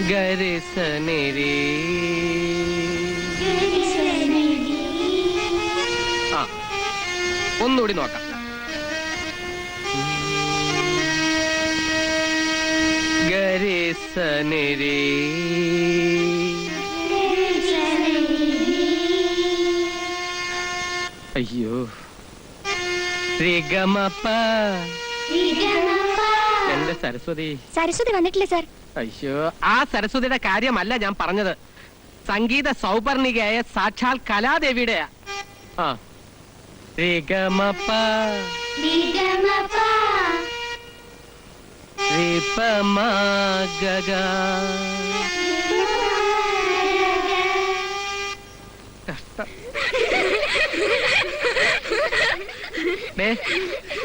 ഗരിസനിരി ആ ഒന്നുകൂടി നോക്കാം. ഗരിസനിരി അയ്യോ റിഗമപ്പ. എന്റെ സരസ്വതി. സരസ്വതി വന്നിട്ടില്ല സാർ. അയ്യോ ആ സരസ്വതിയുടെ കാര്യമല്ല ഞാൻ പറഞ്ഞത്. സംഗീത സൗപർണികയായ സാക്ഷാൽ കലാദേവിയുടെ. ആ റിഗമപ്പ റിപമഗഗ.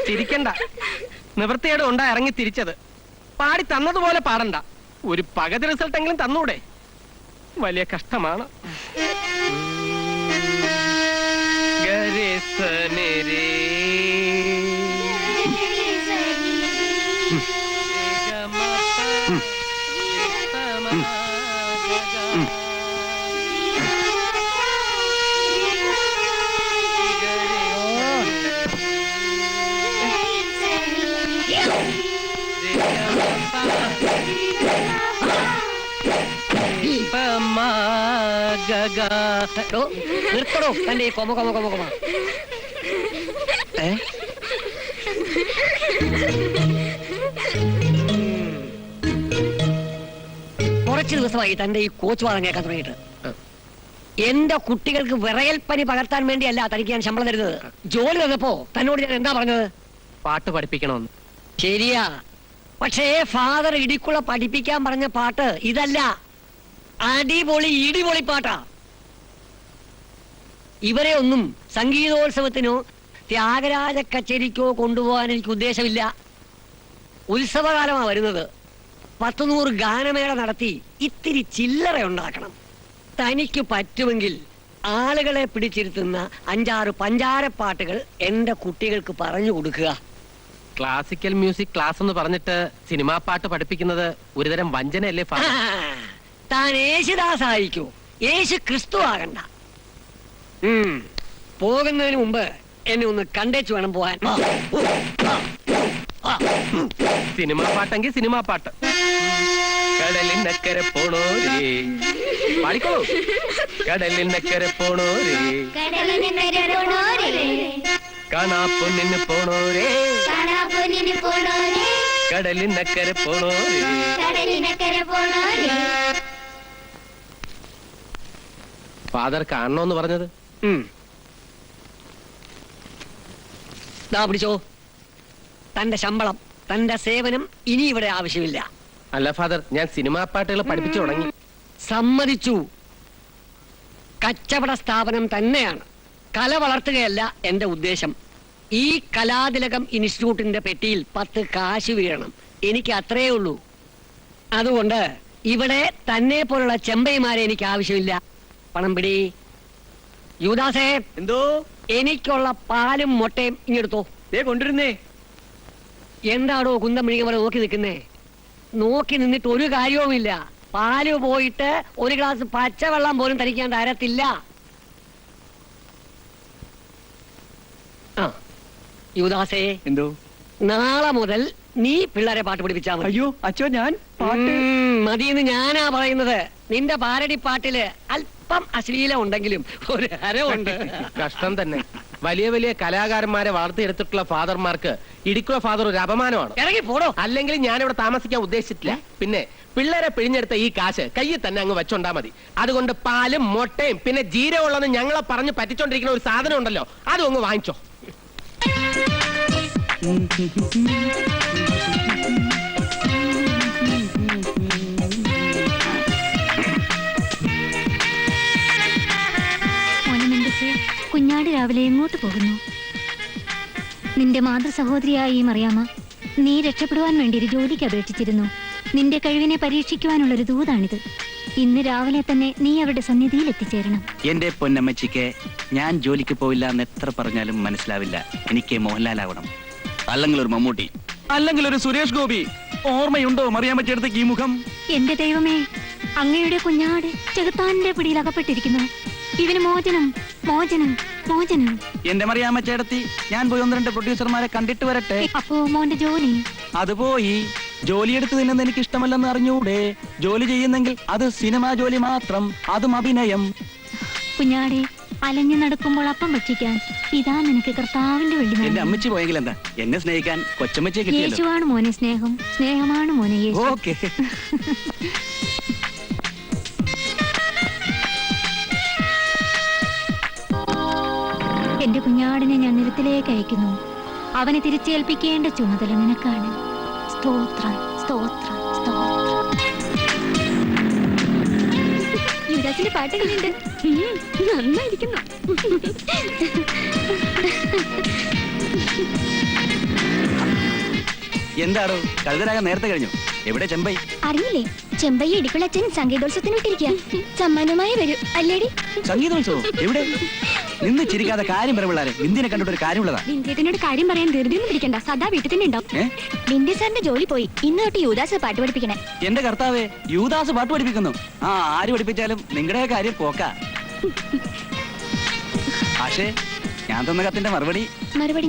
ചിരിക്കണ്ട. നിവൃത്തിയോടെ ഉണ്ടാ ഇറങ്ങി തിരിച്ചത്. പാടി തന്നതുപോലെ പാടണ്ട. ഒരു പകുതി റിസൾട്ട് എങ്കിലും തന്നൂടെ? വലിയ കഷ്ടമാണ്. ഗരിസനിരി നിർത്തടോ തന്റെ കൊമ കൊമ കൊമ കൊമ. കുറച്ചു ദിവസമായി തന്റെ ഈ കോച്ച് വാദം കേൾക്കാൻ തുടങ്ങിയിട്ട്. എന്റെ കുട്ടികൾക്ക് വിറയൽ പനി പകർത്താൻ വേണ്ടിയല്ല തനിക്ക് ഞാൻ ശമ്പളം തരുന്നത്. ജോലി തന്നപ്പോ തന്നോട് ഞാൻ എന്താ പറഞ്ഞത്? പാട്ട് പഠിപ്പിക്കണമെന്ന്. ശരിയാ, പക്ഷേ ഫാദർ ഇടിക്കുള്ള പഠിപ്പിക്കാൻ പറഞ്ഞ പാട്ട് ഇതല്ല. അടിപൊളി ഇടിപൊളി പാട്ടാ. ഇവരെ ഒന്നും സംഗീതോത്സവത്തിനോ ത്യാഗരാജ കച്ചേരിക്കോ കൊണ്ടുപോകാൻ എനിക്ക് ഉദ്ദേശമില്ല. ഉത്സവകാലമാ വരുന്നത്. 100 ഗാനമേള നടത്തി ഇത്തിരി ചില്ലറ ഉണ്ടാക്കണം. തനിക്ക് പറ്റുമെങ്കിൽ ആളുകളെ പിടിച്ചിരുത്തുന്ന 5-6 പഞ്ചാരപ്പാട്ടുകൾ എന്റെ കുട്ടികൾക്ക് പറഞ്ഞു കൊടുക്കുക. ക്ലാസിക്കൽ മ്യൂസിക് ക്ലാസ് എന്ന് പറഞ്ഞിട്ട് സിനിമാ പാട്ട് പഠിപ്പിക്കുന്നത് ഒരുതരം വഞ്ചനയല്ലേ? താൻ യേശുദാസായിരിക്കോ? യേശു ക്രിസ്തു ആകണ്ട. പോകുന്നതിന് മുമ്പ് എന്നെ ഒന്ന് കണ്ടേച്ചു വേണം പോവാൻ. സിനിമാ പാട്ടെങ്കിൽ സിനിമാ പാട്ട്. കടലിനക്കരെ പോണോരേ പാടിക്കോളൂ. കടലിനക്കരെ പോണോരേ കാണാപ്പൊന്നിന് പോണോരേ കടലിനക്കരെ പോണോരേ. ഫാദർ കാണണോന്ന് പറഞ്ഞത്? പിടിച്ചോ തന്റെ ശമ്പളം. തന്റെ സേവനം ഇനി ഇവിടെ ആവശ്യമില്ല. അല്ല ഫാദർ, ഞാൻ സിനിമാ പാട്ടുകൾ പഠിപ്പിച്ചു തുടങ്ങി. സമ്മതിച്ചു. കച്ചവട സ്ഥാപനം തന്നെയാണ്. കല വളർത്തുകയല്ല എന്റെ ഉദ്ദേശം. ഈ കലാതിലകം ഇൻസ്റ്റിറ്റ്യൂട്ടിന്റെ പെട്ടിയിൽ 10 കാശ് വീഴണം. എനിക്ക് അത്രേ ഉള്ളൂ. അതുകൊണ്ട് ഇവിടെ തന്നെ പോലുള്ള ചെമ്പൈമാരെ എനിക്ക് ആവശ്യമില്ല. പണം പിടി. യുവദാസേ, എന്തോ? എനിക്കുള്ള പാലും മുട്ടയും ഇങ്ങെടുത്തോ. കൊണ്ടിരുന്നേ. എന്താണോ കുന്തം മിഴിക പോലെ നോക്കി നിൽക്കുന്നേ? നോക്കി നിന്നിട്ട് ഒരു കാര്യവുമില്ല. പാല് പോയിട്ട് 1 ഗ്ലാസ് പച്ചവെള്ളം പോലും തനിക്കാൻ തരത്തില്ല. യുവദാസേ, എന്തോ? നാളെ മുതൽ നീ പിള്ളേരെ പാട്ട് പഠിപ്പിച്ചാ മതി. അയ്യോ അച്ഛോ, ഞാൻ പാട്ട് മതിയെന്ന് ഞാനാ പറയുന്നത്. നിന്റെ പാരടി പാട്ടില് അല്പം അശ്ലീലം ഉണ്ടെങ്കിലും ഒരു ഹരമുണ്ട്. കഷ്ടം തന്നെ. വലിയ വലിയ കലാകാരന്മാരെ വളർത്തിയെടുത്തിട്ടുള്ള ഫാദർമാർക്ക് ഇടിക്കുള്ള ഫാദർ ഒരു അപമാനമാണ്. ഇറങ്ങി പോടോ. അല്ലെങ്കിൽ ഞാനിവിടെ താമസിക്കാൻ ഉദ്ദേശിച്ചിട്ടില്ല. പിന്നെ പിള്ളേരെ പിഴിഞ്ഞെടുത്ത ഈ കാശ് കയ്യിൽ തന്നെ അങ്ങ് വെച്ചോണ്ടാ മതി. അതുകൊണ്ട് പാലും മുട്ടയും പിന്നെ ജീരകമുള്ളതെന്ന് ഞങ്ങളെ പറഞ്ഞ് പറ്റിച്ചോണ്ടിരിക്കുന്ന ഒരു സാധനം ഉണ്ടല്ലോ, അതും അങ്ങ് വാങ്ങിച്ചോ. കുഞ്ഞാട് രാവിലെ എങ്ങോട്ട് പോകുന്നു? നിന്റെ മാതൃ സഹോദരിയായ ഈ മറിയാമ്മ നീ രക്ഷപ്പെടുവാൻ വേണ്ടി ഒരു ജോലിക്ക് അപേക്ഷിച്ചിരുന്നു. നിന്റെ കഴിവിനെ പരീക്ഷിക്കുവാനുള്ളൊരു ദൂതാണിത്. ഇന്ന് രാവിലെ തന്നെ നീ അവരുടെ സന്നിധിയിൽ എത്തിച്ചേരണം. എന്റെ പൊന്നമ്മച്ചിക്ക് ഞാൻ ജോലിക്ക് പോയില്ല എന്ന് എത്ര പറഞ്ഞാലും മനസ്സിലാവില്ല. എനിക്ക് മോഹൻലാലാവണം, അല്ലെങ്കിൽ ഒരു മമ്മൂട്ടി, അല്ലെങ്കിൽ ഒരു സുരേഷ് ഗോപി. ഓർമ്മയുണ്ടോ മറിയാമ്മച്ചേടത്തേക്ക് ഈ മുഖം? എന്റെ ദൈവമേ, അങ്ങയുടെ കുഞ്ഞാട് ചെകുത്താന്റെ പിടിയിൽ അകപ്പെട്ടിരിക്കുന്നു. ഇവന് മോചനം, മോചനം, മോചനം. എന്റെ മറിയാമ്മ ചേട്ടത്തി, ഞാൻ പോയി 1-2 പ്രൊഡ്യൂസർമാരെ കണ്ടിട്ട് വരട്ടെ. അപ്പോ മോന്റെ ജോലി? അത് പോയി. ജോലിയെടുത്ത് തിന്നുന്നത് എനിക്ക് ഇഷ്ടമല്ലെന്ന് അറിഞ്ഞൂടെ? ജോലി ചെയ്യുന്നെങ്കിൽ അത് സിനിമാ ജോലി മാത്രം, അതും അഭിനയം. കുഞ്ഞാടെ, അലഞ്ഞു നടക്കുമ്പോൾ അപ്പം ഭക്ഷിക്കാൻ ഇതാ നിനക്ക് കർത്താവിന്റെ എന്റെ വെള്ളി. അമ്മച്ചി പോയെങ്കിൽ എന്താ, എന്നെ സ്നേഹിക്കാൻ കൊച്ചമ്മച്ചിയെ കിട്ടിയല്ലോ. യേശുവാണ് മോനെ സ്നേഹം, സ്നേഹമാണ് മോനെ യേശു. ഓക്കെ. എന്റെ കുഞ്ഞാടിനെ ഞാൻ നിരത്തിലേക്ക് അയക്കുന്നു. അവനെ തിരിച്ചേൽപ്പിക്കേണ്ട ചുമതല നിനക്കാണ്. സ്തോത്രം, സ്തോത്രം, സ്തോത്രം. യുവരാജിന്റെ പാട്ടുകളുണ്ട്, നന്നായിരിക്കുന്നു. എന്താടോ കഴുതരാകാൻ നേരത്തെ കഴിഞ്ഞു? എവിടെ ചെമ്പൈ? അറിയില്ലേ, ചെമ്പൈ ഇടിക്കുളച്ചൻ സംഗീതോത്സവത്തിന് വിട്ടിരിക്കുക. സമ്മാനമായി വരൂ അല്ലേടി? സംഗീതോത്സവം എവിടെ? നിന്ന് ചിരിക്കാതെ കാര്യം പറ പിള്ളാരെ. ബിന്ദിനെ കണ്ടിട്ട് ഒരു കാര്യമുള്ളതാ. ബിന്ദിയത്തിനോട് കാര്യം പറയാൻ ധൃതിയൊന്നും പിടിക്കണ്ട, സദാ വീട്ടിൽ തന്നെ ഉണ്ടാവും. ബിന്ദി സാറിന്റെ ജോലി പോയി. ഇന്ന് തൊട്ട് യുവദാസ് പാട്ട് പഠിപ്പിക്കണേ. എന്റെ കർത്താവേ, യുവദാസ് പാട്ട് പഠിപ്പിക്കുന്നു. ആ, ആര് പഠിപ്പിച്ചാലും നിങ്ങളുടെ കാര്യം പോക്കാ. പക്ഷേ ഞാൻ തന്ന കത്തിന്റെ മറുപടി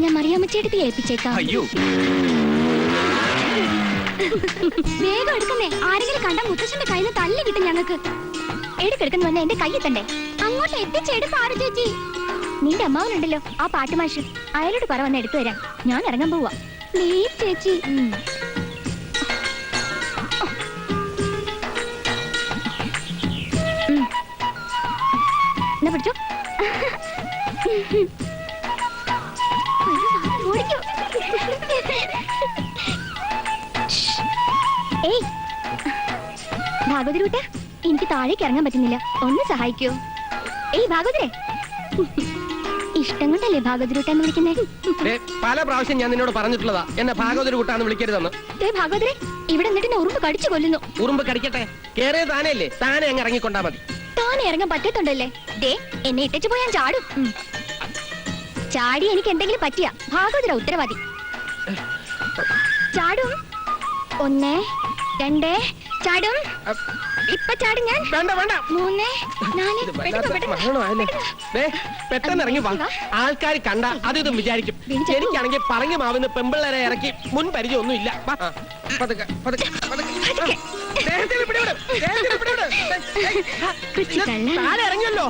ഞാൻ മറിയാമ്മച്ചേട്ടത്തി ഏൽപ്പിച്ചേക്കാം. അയ്യോ, വേഗം എടുക്കുന്നേ. ആരെങ്കിലും കണ്ട മുത്തശ്ശന്റെ കയ്യിൽ നിന്ന് തല്ലി കിട്ടും ഞങ്ങൾക്ക്. എടുക്കെടുക്കുന്ന വന്ന എന്റെ കയ്യിൽ തന്നെ അങ്ങോട്ട് എത്തിച്ചേട് പാറു ചേച്ചി. നിന്റെ അമ്മാവനുണ്ടല്ലോ ആ പാട്ടുമാഷ്, അയാളോട് പറ വന്ന് എടുത്തു തരാം. ഞാൻ ഇറങ്ങാൻ പോവാ. പ്ലീസ് ചേച്ചി. എന്നാ പിടിച്ചോ. ഓടിക്കോ. ഏയ് ഭാഗവതരൂട്ട, എനിക്ക് താഴേക്ക് ഇറങ്ങാൻ പറ്റുന്നില്ല, ഒന്ന് സഹായിക്കോ? ഏയ് ഭാഗവതരെ, ഇഷ്ടം കൊണ്ടല്ലേ ഭാഗവതരൂട്ട എന്ന് വിളിക്കുന്നേ? പല പ്രാവശ്യം ഞാൻ നിന്നോട് പറഞ്ഞിട്ടുള്ളതാ എന്നെ ഭാഗവതര് കൂട്ടാന്ന് വിളിക്കരുതെന്ന്. ഭാഗവതരെ, ഇവിടെ എന്നിട്ട് ഉറുമ്പ് കടിച്ചു കൊല്ലുന്നു. ഉറുമ്പ് കടിക്കട്ടെ, കേറിയ താനല്ലേ, താനെ അങ്ങ് ഇറങ്ങിക്കൊണ്ടാ മതി. താനെ ഇറങ്ങാൻ പറ്റത്തുണ്ടല്ലേ? എന്നെ ഇട്ടച്ചു പോയാൻ ചാടും. ചാടി എനിക്ക് എന്തെങ്കിലും പറ്റിയ ഭാഗവതര ഉത്തരവാദി. ചാടും. 1 2 ചാടും. ഇപ്പൊ ചാടും ഞാൻ. വേണ്ട വേണ്ട, 3 4 പെട്ടെന്ന് ഇറങ്ങി വാ. ആൾക്കാർ കണ്ട അത് ഇതും വിചാരിക്കും. എനിക്കാണെങ്കിൽ പറഞ്ഞു മാവുന്ന പെമ്പിള്ളേരെ ഇറക്കി മുൻ പരിചയം ഒന്നും ഇല്ല. ഇറങ്ങിയല്ലോ.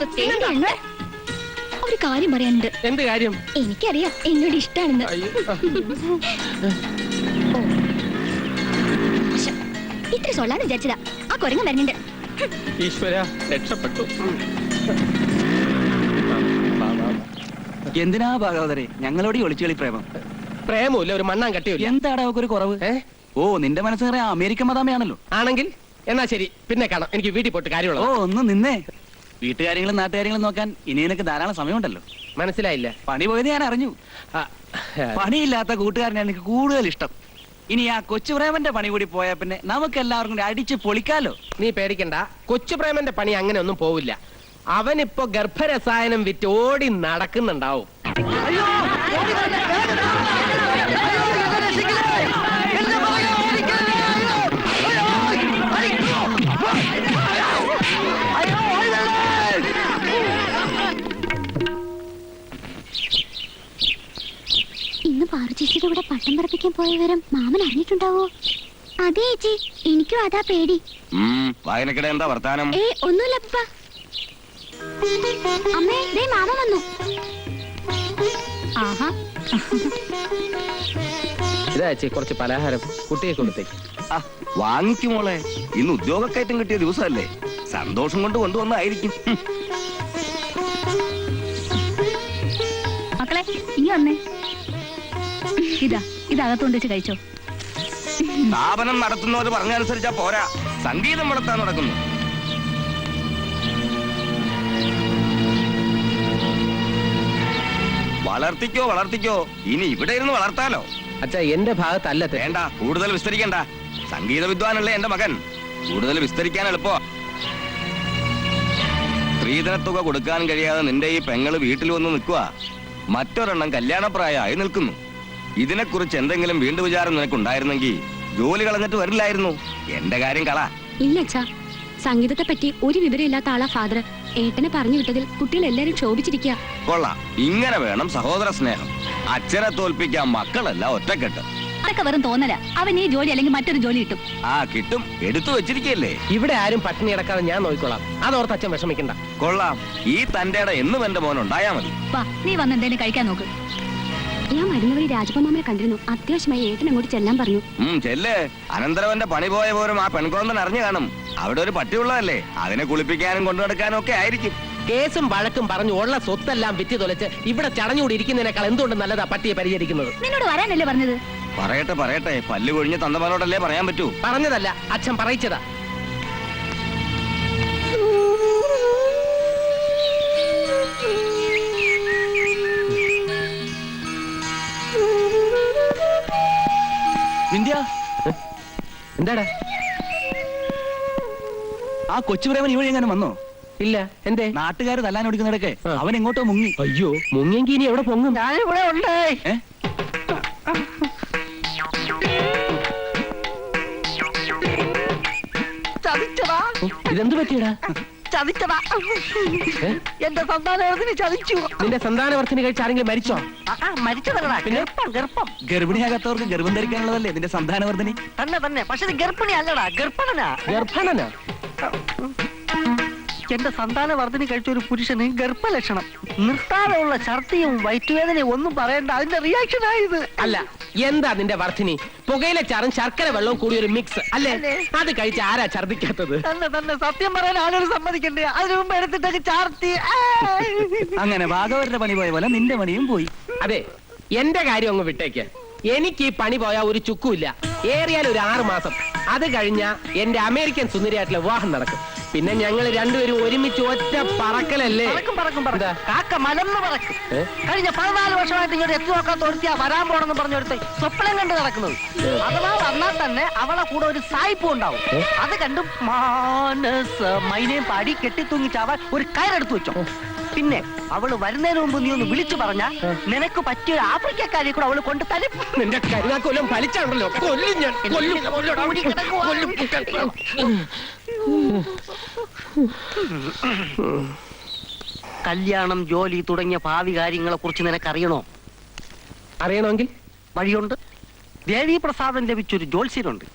ഒരു കാര്യം പറയാനുണ്ട്. എന്ത് കാര്യം? എനിക്കറിയാം എന്നോട് ഇഷ്ടാണെന്ന്. ഇത്ര സൊല്ലാന്ന് വിചാരിച്ചതാ. ആ കുരങ്ങൻ വരുന്നുണ്ട്. ഈശ്വര, രക്ഷപ്പെട്ടു. എന്തിനാ ഭാഗവതരെ ഞങ്ങളോട് ഒളിച്ചുകളി പ്രേമം? പ്രേമമില്ല, ഒരു മണ്ണാൻ കട്ടിയില്ല. എന്താണ് അവക്കൊരു കുറവ്? ഓ, നിന്റെ മനസ്സ് നിറയെ അമേരിക്കൻ മതാമയാണല്ലോ. ആണെങ്കിൽ എന്നാ ശരി, പിന്നെ കാണാം. എനിക്ക് വീട്ടിൽ പോയിട്ട് കാര്യമുള്ള. ഓ, ഒന്ന് നിന്നേ. വീട്ടുകാര്യങ്ങളും നാട്ടുകാര്യങ്ങളും നോക്കാൻ ഇനി നിനക്ക് ധാരാളം സമയമുണ്ടല്ലോ. മനസ്സിലായില്ല. പണി പോയത് ഞാൻ അറിഞ്ഞു. പണിയില്ലാത്ത കൂട്ടുകാരനാണ് എനിക്ക് കൂടുതൽ ഇഷ്ടം. ഇനി ആ കൊച്ചു പ്രേമന്റെ പണി കൂടി പോയാ പിന്നെ നമുക്ക് എല്ലാവർക്കും കൂടി അടിച്ച് പൊളിക്കാലോ. നീ പേടിക്കണ്ട, കൊച്ചു പ്രേമന്റെ പണി അങ്ങനെ ഒന്നും പോവില്ല. അവനിപ്പോ ഗർഭരസായനം വിറ്റ് ഓടി നടക്കുന്നുണ്ടാവും. ഇന്ന് പാറുചേച്ചിയുടെ കൂടെ പട്ടം പറപ്പിക്കാൻ പോയ വിവരം മാമൻ അറിഞ്ഞിട്ടുണ്ടാവോ? അതെ ചേച്ചി, എനിക്കും അതാ പേടി. വായനക്കിടെ എന്താ വർത്താനം? ഒന്നുമില്ല അപ്പ. അമ്മേ, ദേ മാമ വന്നു. ആഹാ, ഇതാ ചേച്ചി കുറച്ച് പലഹാരം കുട്ടിയെ കൊടുത്തേക്ക്. വാങ്ങിക്കും മോളെ, ഇന്ന് ഉദ്യോഗക്കയറ്റം കിട്ടിയ ദിവസമല്ലേ, സന്തോഷം കൊണ്ട് കൊണ്ടുവന്നായിരിക്കും. മക്കളെ ഇനി വന്നേ. ഇതകത്തോണ്ട് വെച്ച് കഴിച്ചോ. സ്ഥാപനം നടത്തുന്നവർ പറഞ്ഞനുസരിച്ചാ പോരാ, സംഗീതം വളർത്താൻ നടക്കുന്നു. വളർത്തിക്കോ വളർത്തിക്കോ, ഇനി ഇവിടെ ഇരുന്ന് വളർത്താലോ. അച്ഛാ, എന്റെ ഭാഗത്തല്ല. വേണ്ട, കൂടുതൽ വിസ്തരിക്കണ്ട. സംഗീത വിദ്വാനല്ലേ എന്റെ മകൻ, കൂടുതൽ വിസ്തരിക്കാൻ എളുപ്പോ. സ്ത്രീധനത്തുക കൊടുക്കാൻ കഴിയാതെ നിന്റെ ഈ പെങ്ങള് വീട്ടിൽ വന്ന് നിൽക്കുക. മറ്റൊരെണ്ണം കല്യാണപ്രായമായി നിൽക്കുന്നു. ഇതിനെക്കുറിച്ച് എന്തെങ്കിലും വീണ്ടും വിചാരം നിനക്കുണ്ടായിരുന്നെങ്കിൽ ജോലി കളഞ്ഞിട്ട് വരില്ലായിരുന്നു. എന്റെ കാര്യം കള. ഇല്ല അച്ഛാ, സംഗീതത്തെ പറ്റി ഒരു വിവരമില്ലാത്ത ആളാ ഫാദർ. ഏട്ടനെ പറഞ്ഞു വിട്ടതിൽ കുട്ടികൾ എല്ലാരും ക്ഷോഭിച്ചിരിക്കുക. കൊള്ളാം, ഇങ്ങനെ വേണം സഹോദര സ്നേഹം. അച്ഛനെ തോൽപ്പിക്കാൻ മക്കളല്ല ഒറ്റക്കെട്ട്. അതൊക്കെ വെറും തോന്നല. അവൻ ഈ ജോലി അല്ലെങ്കിൽ മറ്റൊരു ജോലി കിട്ടും. ആ കിട്ടും, എടുത്തു വെച്ചിരിക്കല്ലേ. ഇവിടെ ആരും പട്ടിണി കിടക്കാതെ ഞാൻ നോക്കിക്കോളാം. അതോർത്ത് അച്ഛൻ വിഷമിക്കണ്ട. കൊള്ളാം, ഈ തന്റെ എന്നും എന്റെ മോൻ ഉണ്ടായാ മതി. വാ, നീ വന്ന് എന്തെങ്കിലും കഴിക്കാൻ നോക്ക്. ഞാൻ വരുന്ന വഴി രാജപ്പമാമനെ കണ്ടിരുന്നു. അത്യാവശ്യമായി ഏട്ടൻ അങ്ങോട്ട് ചെല്ലാൻ പറഞ്ഞു. ചെല്ലേ. അനന്തരവന്റെ പണി പോയ പോലും ആ പെൺകോന്തൻ അറിഞ്ഞു കാണും. അവിടെ ഒരു പട്ടിയുള്ളതല്ലേ, അതിനെ കുളിപ്പിക്കാനും കൊണ്ടു നടക്കാനും ഒക്കെ ആയിരിക്കും. കേസും വഴക്കും പറഞ്ഞു ഉള്ള സ്വത്തെല്ലാം വിറ്റ് തൊലച്ച് ഇവിടെ ചടഞ്ഞുകൂടി ഇരിക്കുന്നതിനേക്കാൾ എന്തുകൊണ്ട് നല്ലതാ പട്ടിയെ പരിചരിക്കുന്നത്. നിന്നോട് വരാനല്ലേ പറഞ്ഞത്? പറയട്ടെ പറയട്ടെ, പല്ല് കൊഴിഞ്ഞ തന്തമാരോടല്ലേ പറയാൻ പറ്റൂ. പറഞ്ഞതല്ല, അച്ഛൻ പറയിച്ചതാ. വിന്ധ്യ, എന്താടാ? ആ കൊച്ചുപ്രേമൻ ഇവിടെ എങ്ങനെ വന്നോ? ഇല്ല, എന്തേ? നാട്ടുകാർ തല്ലാൻ ഓടിക്കുന്നിടക്കെ അവൻ എങ്ങോട്ടോ മുങ്ങി. അയ്യോ, മുങ്ങിയെങ്കി ഇനി എവിടെ പൊങ്ങും? ഞാനിവിടെ ഉണ്ട്. ഏ? ചതിച്ചതാ, ഇതെന്ത് പറ്റിയടാ? ചതിച്ചതാ. എന്റെ സന്താനത്തിന് ചതിച്ചു. നിന്റെ സന്താനവർത്തിന് കഴിച്ച് ആരെങ്കിലും മരിച്ചോ? മരിച്ചതല്ലടാ, ഗർഭം ഗർഭം. ഗർഭിണിയാകാത്തവർക്ക് ഗർഭം ധരിക്കാനുള്ളതല്ലേ നിന്റെ സന്താനവർദ്ധനി? തന്നെ. പക്ഷെ ഇത് ഗർഭിണി അല്ലടാ, ഗർഭണനാ. ഗർഭണനാ? എന്റെ സന്താനവർദ്ധനി കഴിച്ച ഒരു പുരുഷന് ഗർഭലക്ഷണം. നിർത്താതെയുള്ള ഛർദിയും വയറ്റുവേദനയും ഒന്നും പറയണ്ട, അതിന്റെ റിയാക്ഷൻ ആയത്. അല്ല, എന്താ നിന്റെ വർദ്ധിനി? പുകയില ചാറും ശർക്കര വെള്ളവും കൂടി ഒരു മിക്സ് അല്ലേ? അത് കഴിച്ച് ആരാ ഛർദിക്കാത്തത്? തന്നെ സത്യം പറയാൻ ആളുകൾ സമ്മതിക്കണ്ടേ? അതിനു മുമ്പ് എടുത്തിട്ടൊക്കെ ചാർത്തി. അങ്ങനെ ഭാഗവരുടെ പണി പോയ പോലെ നിന്റെ പണിയും പോയി. അതെ, എന്റെ കാര്യം അങ്ങ് വിട്ടേക്ക്. എനിക്ക് ഈ പണി പോയാൽ ഒരു ചുക്കുമില്ല. ഏറിയാൽ ഒരു 6 മാസം. അത് കഴിഞ്ഞാ എന്റെ അമേരിക്കൻ സുന്ദരിയായിട്ടുള്ള വിവാഹം നടക്കും. പിന്നെ ഞങ്ങൾ രണ്ടുപേരും ഒരുമിച്ച് ഒറ്റ പറക്കലല്ലേ? പറക്കും. എന്താ? കാക്ക മലന്ന് പറക്കും. കഴിഞ്ഞ 14 വർഷമായിട്ട് ഇങ്ങോട്ട് എത്തി നോക്കാത്ത ഒരുത്തിയാ വരാൻ പോണെന്ന് പറഞ്ഞെടുത്ത് സ്വപ്നം കണ്ട് നടക്കുന്നത്. അഥവാ വന്നാൽ തന്നെ അവളെ കൂടെ ഒരു സായിപ്പും ഉണ്ടാവും. അത് കണ്ട് മാനസ മൈനയും പാടി കെട്ടിത്തൂങ്ങിച്ചാവാൻ ഒരു കയറെടുത്ത് വെച്ചോ. പിന്നെ അവള് വരുന്നതിന് മുമ്പ് നീ ഒന്ന് വിളിച്ചു പറഞ്ഞ നിനക്ക് പറ്റിയ ഒരു ആഫ്രിക്കക്കാരെ കൂടെ അവള് കൊണ്ട് തരും. നിന്റെ കരുനാക്കൊല്ലം ഫലിച്ചാണല്ലോ. കൊല്ലും ഞാൻ. കല്യാണം, ജോലി തുടങ്ങിയ ഭാവി കാര്യങ്ങളെ കുറിച്ച് നിനക്കറിയണോ? അറിയണമെങ്കിൽ വഴിയുണ്ട്. ദേവീപ്രസാദം ലഭിച്ചൊരു ജ്യോത്സ്യനുണ്ട്.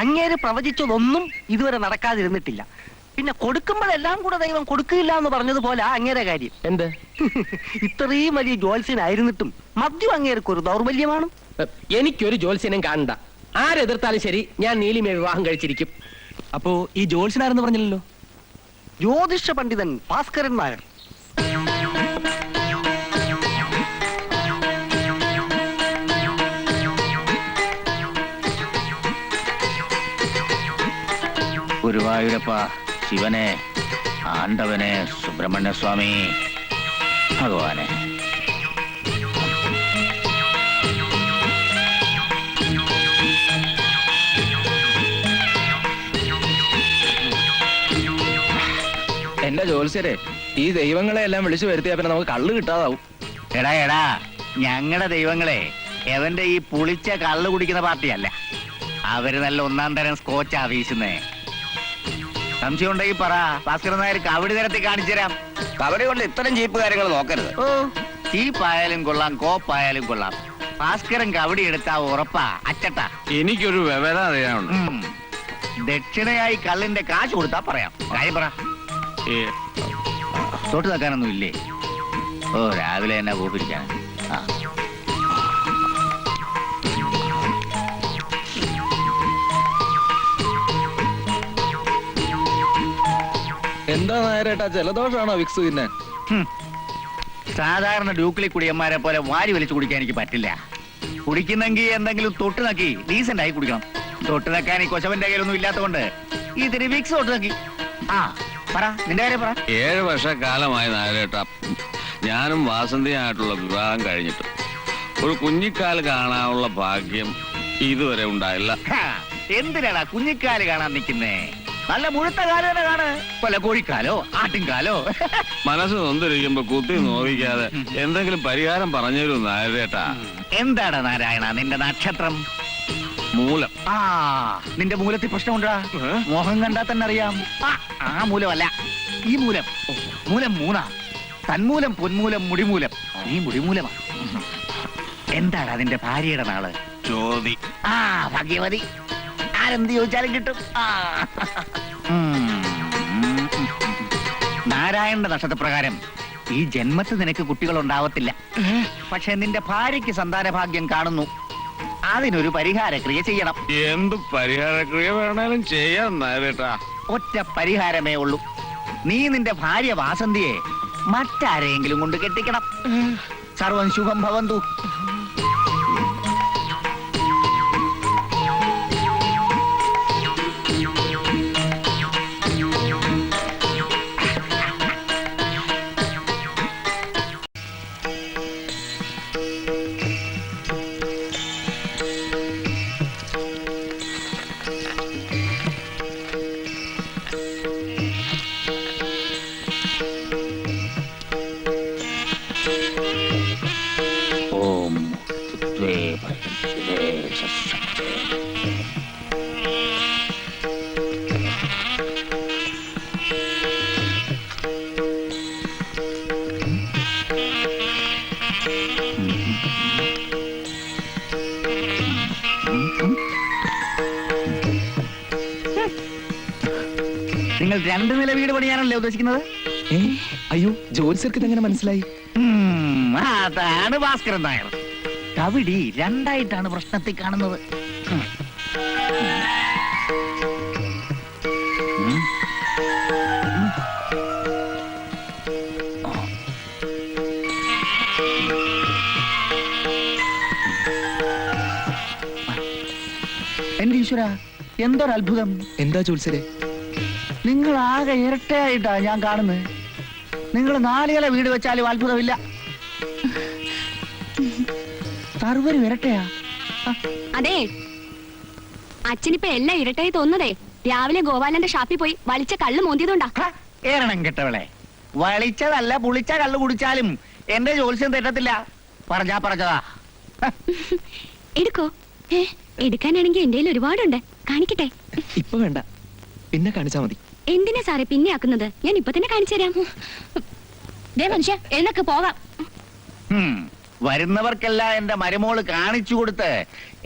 അങ്ങേര് പ്രവചിച്ചതൊന്നും ഇതുവരെ നടക്കാതിരുന്നിട്ടില്ല. പിന്നെ കൊടുക്കുമ്പോഴെല്ലാം കൂടെ ദൈവം കൊടുക്കില്ല എന്ന് പറഞ്ഞതുപോലെ അങ്ങേരെ കാര്യം. എന്ത്? ഇത്രയും വലിയ ജ്യോത്സ്യനായിരുന്നിട്ടും മദ്യം അങ്ങേർക്ക് ഒരു ദൗർബല്യമാണ്. എനിക്കൊരു ജോത്സ്യനും കാണണ്ട. ആരെതിർത്താലും ശരി, ഞാൻ നീലിമയെ വിവാഹം കഴിച്ചിരിക്കും. അപ്പോ ഈ ജോത്സ്യനാരെന്ന് പറഞ്ഞില്ലല്ലോ? ജ്യോതിഷ പണ്ഡിതൻ ഭാസ്കരൻ നായർ. ഗുരുവായൂരപ്പ, ശിവനെ, ആണ്ടവനെ, സുബ്രഹ്മണ്യ സ്വാമി, ഭഗവാനെ. എന്റെ ജോത്സ്യരെ, ഈ ദൈവങ്ങളെ എല്ലാം വിളിച്ചു വരുത്തിയാ പിന്നെ നമുക്ക് കള്ള് കിട്ടാതാവും. എടാ, ഞങ്ങളുടെ ദൈവങ്ങളെ എവന്റെ ഈ പുളിച്ച കള്ള് കുടിക്കുന്ന പാർട്ടിയല്ല. അവര് നല്ല 1-ാം തരം സ്കോച്ചാ വീശുന്നേ. സംശയം ഉണ്ടെങ്കിൽ പറ, ഭാസ്കരൻ നായർ കബഡി നിരത്തി കാണിച്ചു തരാം. കബഡി കൊണ്ട് ഇത്തരം ചീപ്പ് കാര്യങ്ങൾ നോക്കരുത്. ചീപ്പായാലും കൊള്ളാം, കോപ്പായാലും കൊള്ളാം. ഭാസ്കരൻ കബഡി എടുത്താ ഉറപ്പാ അച്ചട്ടാ. എനിക്കൊരു വിവര അറിയാനുണ്ട്. ദക്ഷിണയായി കള്ളിന്റെ കാശ് കൊടുത്താ പറയാം. കാര്യം പറ. തൊട്ട് നിൽക്കാനൊന്നും ഇല്ലേ? ഓ, രാവിലെ എന്നാ കൂപ്പിരിക്കാൻ. എന്താ നേരേട്ടാ, ജലദോഷമാണോ വിക്സ് തിന്നാൻ? സാധാരണ ഡ്യൂക്ലി കുടിയന്മാരെ പോലെ വാരി വലിച്ചു കുടിക്കാൻ എനിക്ക് പറ്റില്ല. കുടിക്കുന്നെങ്കിൽ എന്തെങ്കിലും തൊട്ട് നക്കി ഡീസന്റ് ആയി കുടിക്കണം. തൊട്ട് നക്കാൻ ഈ കൊശവന്റെ കയ്യിലൊന്നും ഇല്ലാത്തതുകൊണ്ട് ഇതിന് വിക്സ് തൊട്ട് നക്കി. പറ, നിന്റെ കാര്യം പറ. 7 വർഷക്കാലമായി നായരേട്ടാ ഞാനും വാസന്തിയായിട്ടുള്ള വിവാഹം കഴിഞ്ഞിട്ട് ഒരു കുഞ്ഞിക്കാല് കാണാനുള്ള ഭാഗ്യം ഇതുവരെ ഉണ്ടായില്ല. എന്തിനാടാ കുഞ്ഞിക്കാല് കാണാൻ നിൽക്കുന്നേ? നല്ല മുഴുത്ത കാല് തന്നെ കാണ്. വല്ല കോഴിക്കാലോ ആട്ടിൻകാലോ. മനസ്സ് നൊന്തിരിക്കുമ്പോ കുത്തി നോവിക്കാതെ എന്തെങ്കിലും പരിഹാരം പറഞ്ഞുതരൂ നായരേട്ടാ. എന്താടാ നാരായണ നിന്റെ നക്ഷത്രം? മൂലം. ആ നിന്റെ മൂലത്തിൽ പ്രശ്നമുണ്ടാ? മോഹം കണ്ടാ തന്നെ അറിയാം. ആ മൂലമല്ല, ഈ മൂലം. മൂലം മൂന്നാ. തന്മൂലം, പൊന്മൂലം, മുടിമൂലം. ഈ മുടിമൂലമാ. എന്താണ് അതിന്റെ ഭാര്യയുടെ നാള്? ചോതി. ആ ഭാഗ്യവതി. ആരെന്ത് ചോദിച്ചാലും കിട്ടും. നാരായണന്റെ നക്ഷത്രപ്രകാരം ഈ ജന്മത്ത് നിനക്ക് കുട്ടികൾ ഉണ്ടാവത്തില്ല. പക്ഷെ നിന്റെ ഭാര്യയ്ക്ക് സന്താന ഭാഗ്യം കാണുന്നു. അതിനൊരു പരിഹാരക്രിയ ചെയ്യണം. എന്ത് പരിഹാരക്രിയ വേണേലും ചെയ്യാൻ നേരട്ടാ. ഒറ്റ പരിഹാരമേ ഉള്ളൂ. നീ നിന്റെ ഭാര്യ വാസന്തിയെ മറ്റാരെങ്കിലും കൊണ്ട് കെട്ടിക്കണം. സർവം ശുഭം ഭവന്തു. ഓം ദ്വേ ഭദ്രേ സസ്സേ. നിങ്ങൾ രണ്ട് നില വീട് പണിയാനല്ലേ ഉദ്ദേശിക്കുന്നത്? അയ്യോ, ജോത്സ്യർക്ക് ഇതെങ്ങനെ മനസ്സിലായി? അതാണ് ഭാസ്കരൻ നായർ. കവിടി രണ്ടായിട്ടാണ് പ്രശ്നത്തിൽ കാണുന്നത്. എന്റെ ഈശ്വര, എന്തൊരത്ഭുതം! എന്താ ജോത്സ്യരെ? നിങ്ങൾ ആകെ ഇരട്ടയായിട്ടാ ഞാൻ കാണുന്നത്. നിങ്ങൾ 4 നില വീട് വെച്ചാലും അത്ഭുതമില്ല. സർവരും ഇരട്ടയാ. അതെ, അച്ഛനിപ്പോ എല്ലാം ഇരട്ടായി തോന്നുന്നതേ രാവിലെ ഗോപാലന്റെ ഷാപ്പിൽ പോയി വലിച്ച കള്ള് മോന്തിയതുകൊണ്ടാ. ഏറണം കെട്ടവളെ. വളിച്ചതല്ല പുളിച്ച കള്ളു കുടിച്ചാലും എന്റെ ജോത്സ്യം തെറ്റത്തില്ല. പറഞ്ഞതാ. എടുക്കോ? എടുക്കാനാണെങ്കിൽ എന്റെ കയ്യിൽ ഒരുപാടുണ്ട്. കാണിക്കട്ടെ? ഇപ്പൊ വേണ്ട, പിന്നെ കാണിച്ചാ മതി. എന്തിനാ സാറേ പിന്നെ ആക്കുന്നത്? ഞാൻ ഇപ്പൊ തന്നെ കാണിച്ചു തരാം. ദേ മനുഷ്യ, എന്നൊക്കെ പോകാം. വരുന്നവർക്കെല്ലാം എന്റെ മരുമോള് കാണിച്ചു കൊടുത്ത്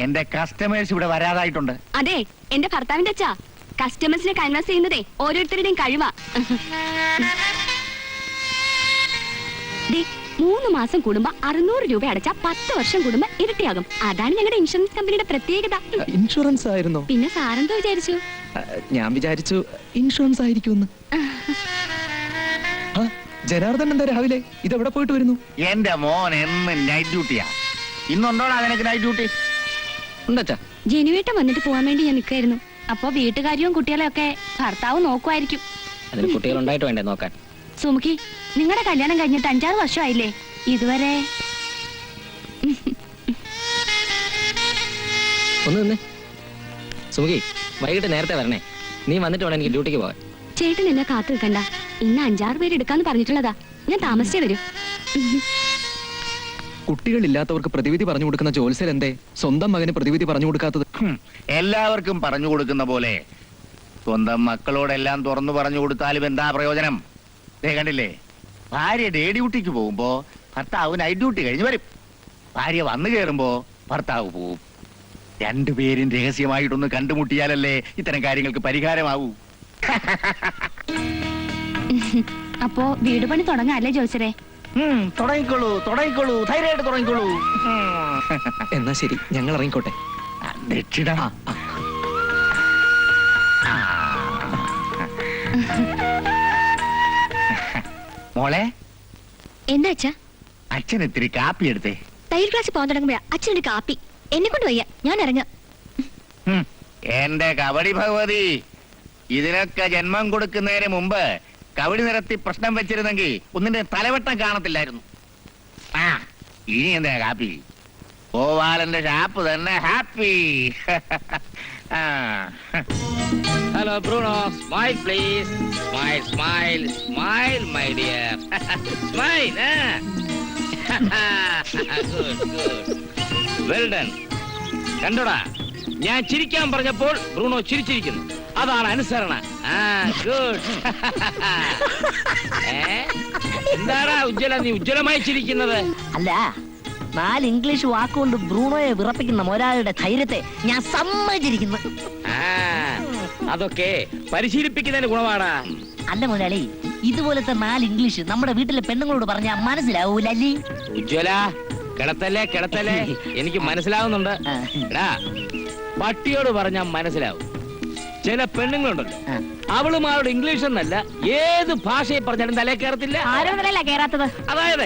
എന്റെ കസ്റ്റമേഴ്സ് ഇവിടെ വരാതായിട്ടുണ്ട്. അതെ, എന്റെ ഭർത്താവിന്റെ അച്ഛാ കസ്റ്റമേഴ്സിനെ കൺവേഴ്സ് ചെയ്യുന്നതേ ഓരോരുത്തരുടെയും കഴിവാ. 3 മാസം കൂടുമ്പോ 600 രൂപ അടച്ചാ 10 വർഷം കൂടുമ്പോ ഇരട്ടിയാകും. അതാണ് ഞങ്ങളുടെ ഇൻഷുറൻസ് കമ്പനിയുടെ പ്രത്യേകത. ഇൻഷുറൻസ് ആയിരുന്നോ? പിന്നെ സാറെന്തോ വിചാരിച്ചു? ഞാൻ വിചാരിച്ചു ഇൻഷുറൻസ് ആയിരിക്കുമെന്ന്. ജനാർദ്ദൻ എന്താ രാവിലെ ഇതെവിടെ പോയിട്ട് വരുന്നു? എന്റെ മോൻ എന്ന് നൈറ്റ് ഡ്യൂട്ടിയാ. ഇന്നുണ്ടോടാ നിനക്ക് നൈറ്റ് ഡ്യൂട്ടി? എന്താ? ജനുവേട്ടൻ വന്നിട്ട് പോവാൻ വേണ്ടി ഞാൻ നിൽക്കായിരുന്നു. അപ്പൊ വീട്ടുകാരിയും കുട്ടികളെയും ഒക്കെ ഭർത്താവ് നോക്കുമായിരിക്കും. അതിന് കുട്ടികളുണ്ടായിട്ട് വേണ്ടേ നോക്കാൻ? സുമുഖി, നിങ്ങളുടെ കല്യാണം കഴിഞ്ഞിട്ട് 5-6 വർഷമായില്ലേ? ഇതുവരെ ഒന്ന് നിന്ന്. സുമുഖി, വൈകിട്ട് നേരത്തെ വരണേ. നീ വന്നിട്ട് വേണം എനിക്ക് ഡ്യൂട്ടിക്ക് പോകാൻ. ചേട്ടൻ എന്നെ കാത്തു നിൽക്കണ്ട. ഇന്ന് 5-6 പേര് എടുക്കാന്ന് പറഞ്ഞിട്ടുള്ളതാ. ഞാൻ താമസിച്ചേ വരൂ. കുട്ടികളില്ലാത്തവർക്ക് പ്രതിവിധി പറഞ്ഞു കൊടുക്കുന്ന ജോത്സ്യർ എന്തേ സ്വന്തം മകന് പ്രതിവിധി പറഞ്ഞു കൊടുക്കാത്തത്? എല്ലാവർക്കും പറഞ്ഞു കൊടുക്കുന്ന പോലെ സ്വന്തം മക്കളോടെല്ലാം തുറന്നു പറഞ്ഞു കൊടുത്താലും എന്താ പ്രയോജനം? കണ്ടില്ലേ, ഭാര്യ ഡേ ഡ്യൂട്ടിക്ക് പോകുമ്പോ ഭർത്താവ് നൈറ്റ് ഡ്യൂട്ടി കഴിഞ്ഞ് വരും. ഭാര്യ വന്നു കയറുമ്പോ ഭർത്താവ് പോവും. രണ്ടുപേരും രഹസ്യമായിട്ടൊന്ന് കണ്ടുമുട്ടിയാലല്ലേ ഇത്തരം കാര്യങ്ങൾക്ക് പരിഹാരമാവൂ. അപ്പോ വീട് പണി തുടങ്ങാല്ലേ ജോത്സരെ? തുടങ്ങിക്കോളൂ, ധൈര്യമായിട്ട് തുടങ്ങിക്കോളൂ. എന്നാ ശരി, ഞങ്ങൾ ഇറങ്ങിക്കോട്ടെ. ദക്ഷിണ. മോളെ, എന്താ അച്ഛാ? അച്ഛൻ ഇത്തിരി കാപ്പി എടുത്തേ. തയ്യൽ ക്ലാസ്സിൽ പോകാൻ തുടങ്ങുമ്പോഴാ അച്ഛനൊരു കാപ്പി. എന്നെ കൊണ്ട് വയ്യ, ഞാൻ ഇറങ്ങാം. എന്റെ കബഡി ഭഗവതി, ഇതിനൊക്കെ ജന്മം കൊടുക്കുന്നതിന് മുമ്പ് കബഡി നിരത്തി പ്രശ്നം വെച്ചിരുന്നെങ്കിൽ ഒന്നിന്റെ തലവട്ടം കാണത്തില്ലായിരുന്നു. ആ ഇനി എന്താ കാപ്പി? ഗോപാലന്റെ ഷാപ്പ് തന്നെ happy. Hello Bruno, smile please. Smile smile smile my dear. Smile. Good good, well done. കണ്ടോടാ, ഞാൻ ചിരിക്കാൻ പറഞ്ഞപ്പോൾ ബ്രൂണോ ചിരിച്ചിരിക്കുന്നു. അതാണ് അനുസരണ. ഗുഡ്. എന്താടാ ഉജ്ജ്വല, നീ ഉജ്ജ്വലമായി ചിരിക്കുന്നത്? അല്ല, 4 ഇംഗ്ലീഷ് വാക്കുകൊണ്ട് ബ്രൂണോയെ വിറപ്പിക്കുന്ന ഒരാളുടെ ധൈര്യത്തെ ഞാൻ സമ്മതിച്ചിരിക്കുന്നു. അതൊക്കെ പരിശീലിപ്പിക്കുന്നതിന് ഗുണമാടാ. അല്ല മുതലാളി, ഇതുപോലത്തെ 4 ഇംഗ്ലീഷ് നമ്മുടെ വീട്ടിലെ പെണ്ണുങ്ങളോട് പറഞ്ഞാൽ മനസ്സിലാവൂലല്ലേ? ഉജ്ജ്വല, കിടത്തല്ലേ, എനിക്ക് മനസ്സിലാവുന്നുണ്ട്. എടാ, പട്ടിയോട് പറഞ്ഞാൽ മനസ്സിലാവും. ചില പെണ്ണുങ്ങളുണ്ടല്ലോ, അവളുമാരോട് ഇംഗ്ലീഷ് എന്നല്ല ഏത് ഭാഷയെ പറഞ്ഞാലും തലേ കയറത്തില്ല. ആരോന്നല്ല കേറാത്തത്? അതായത്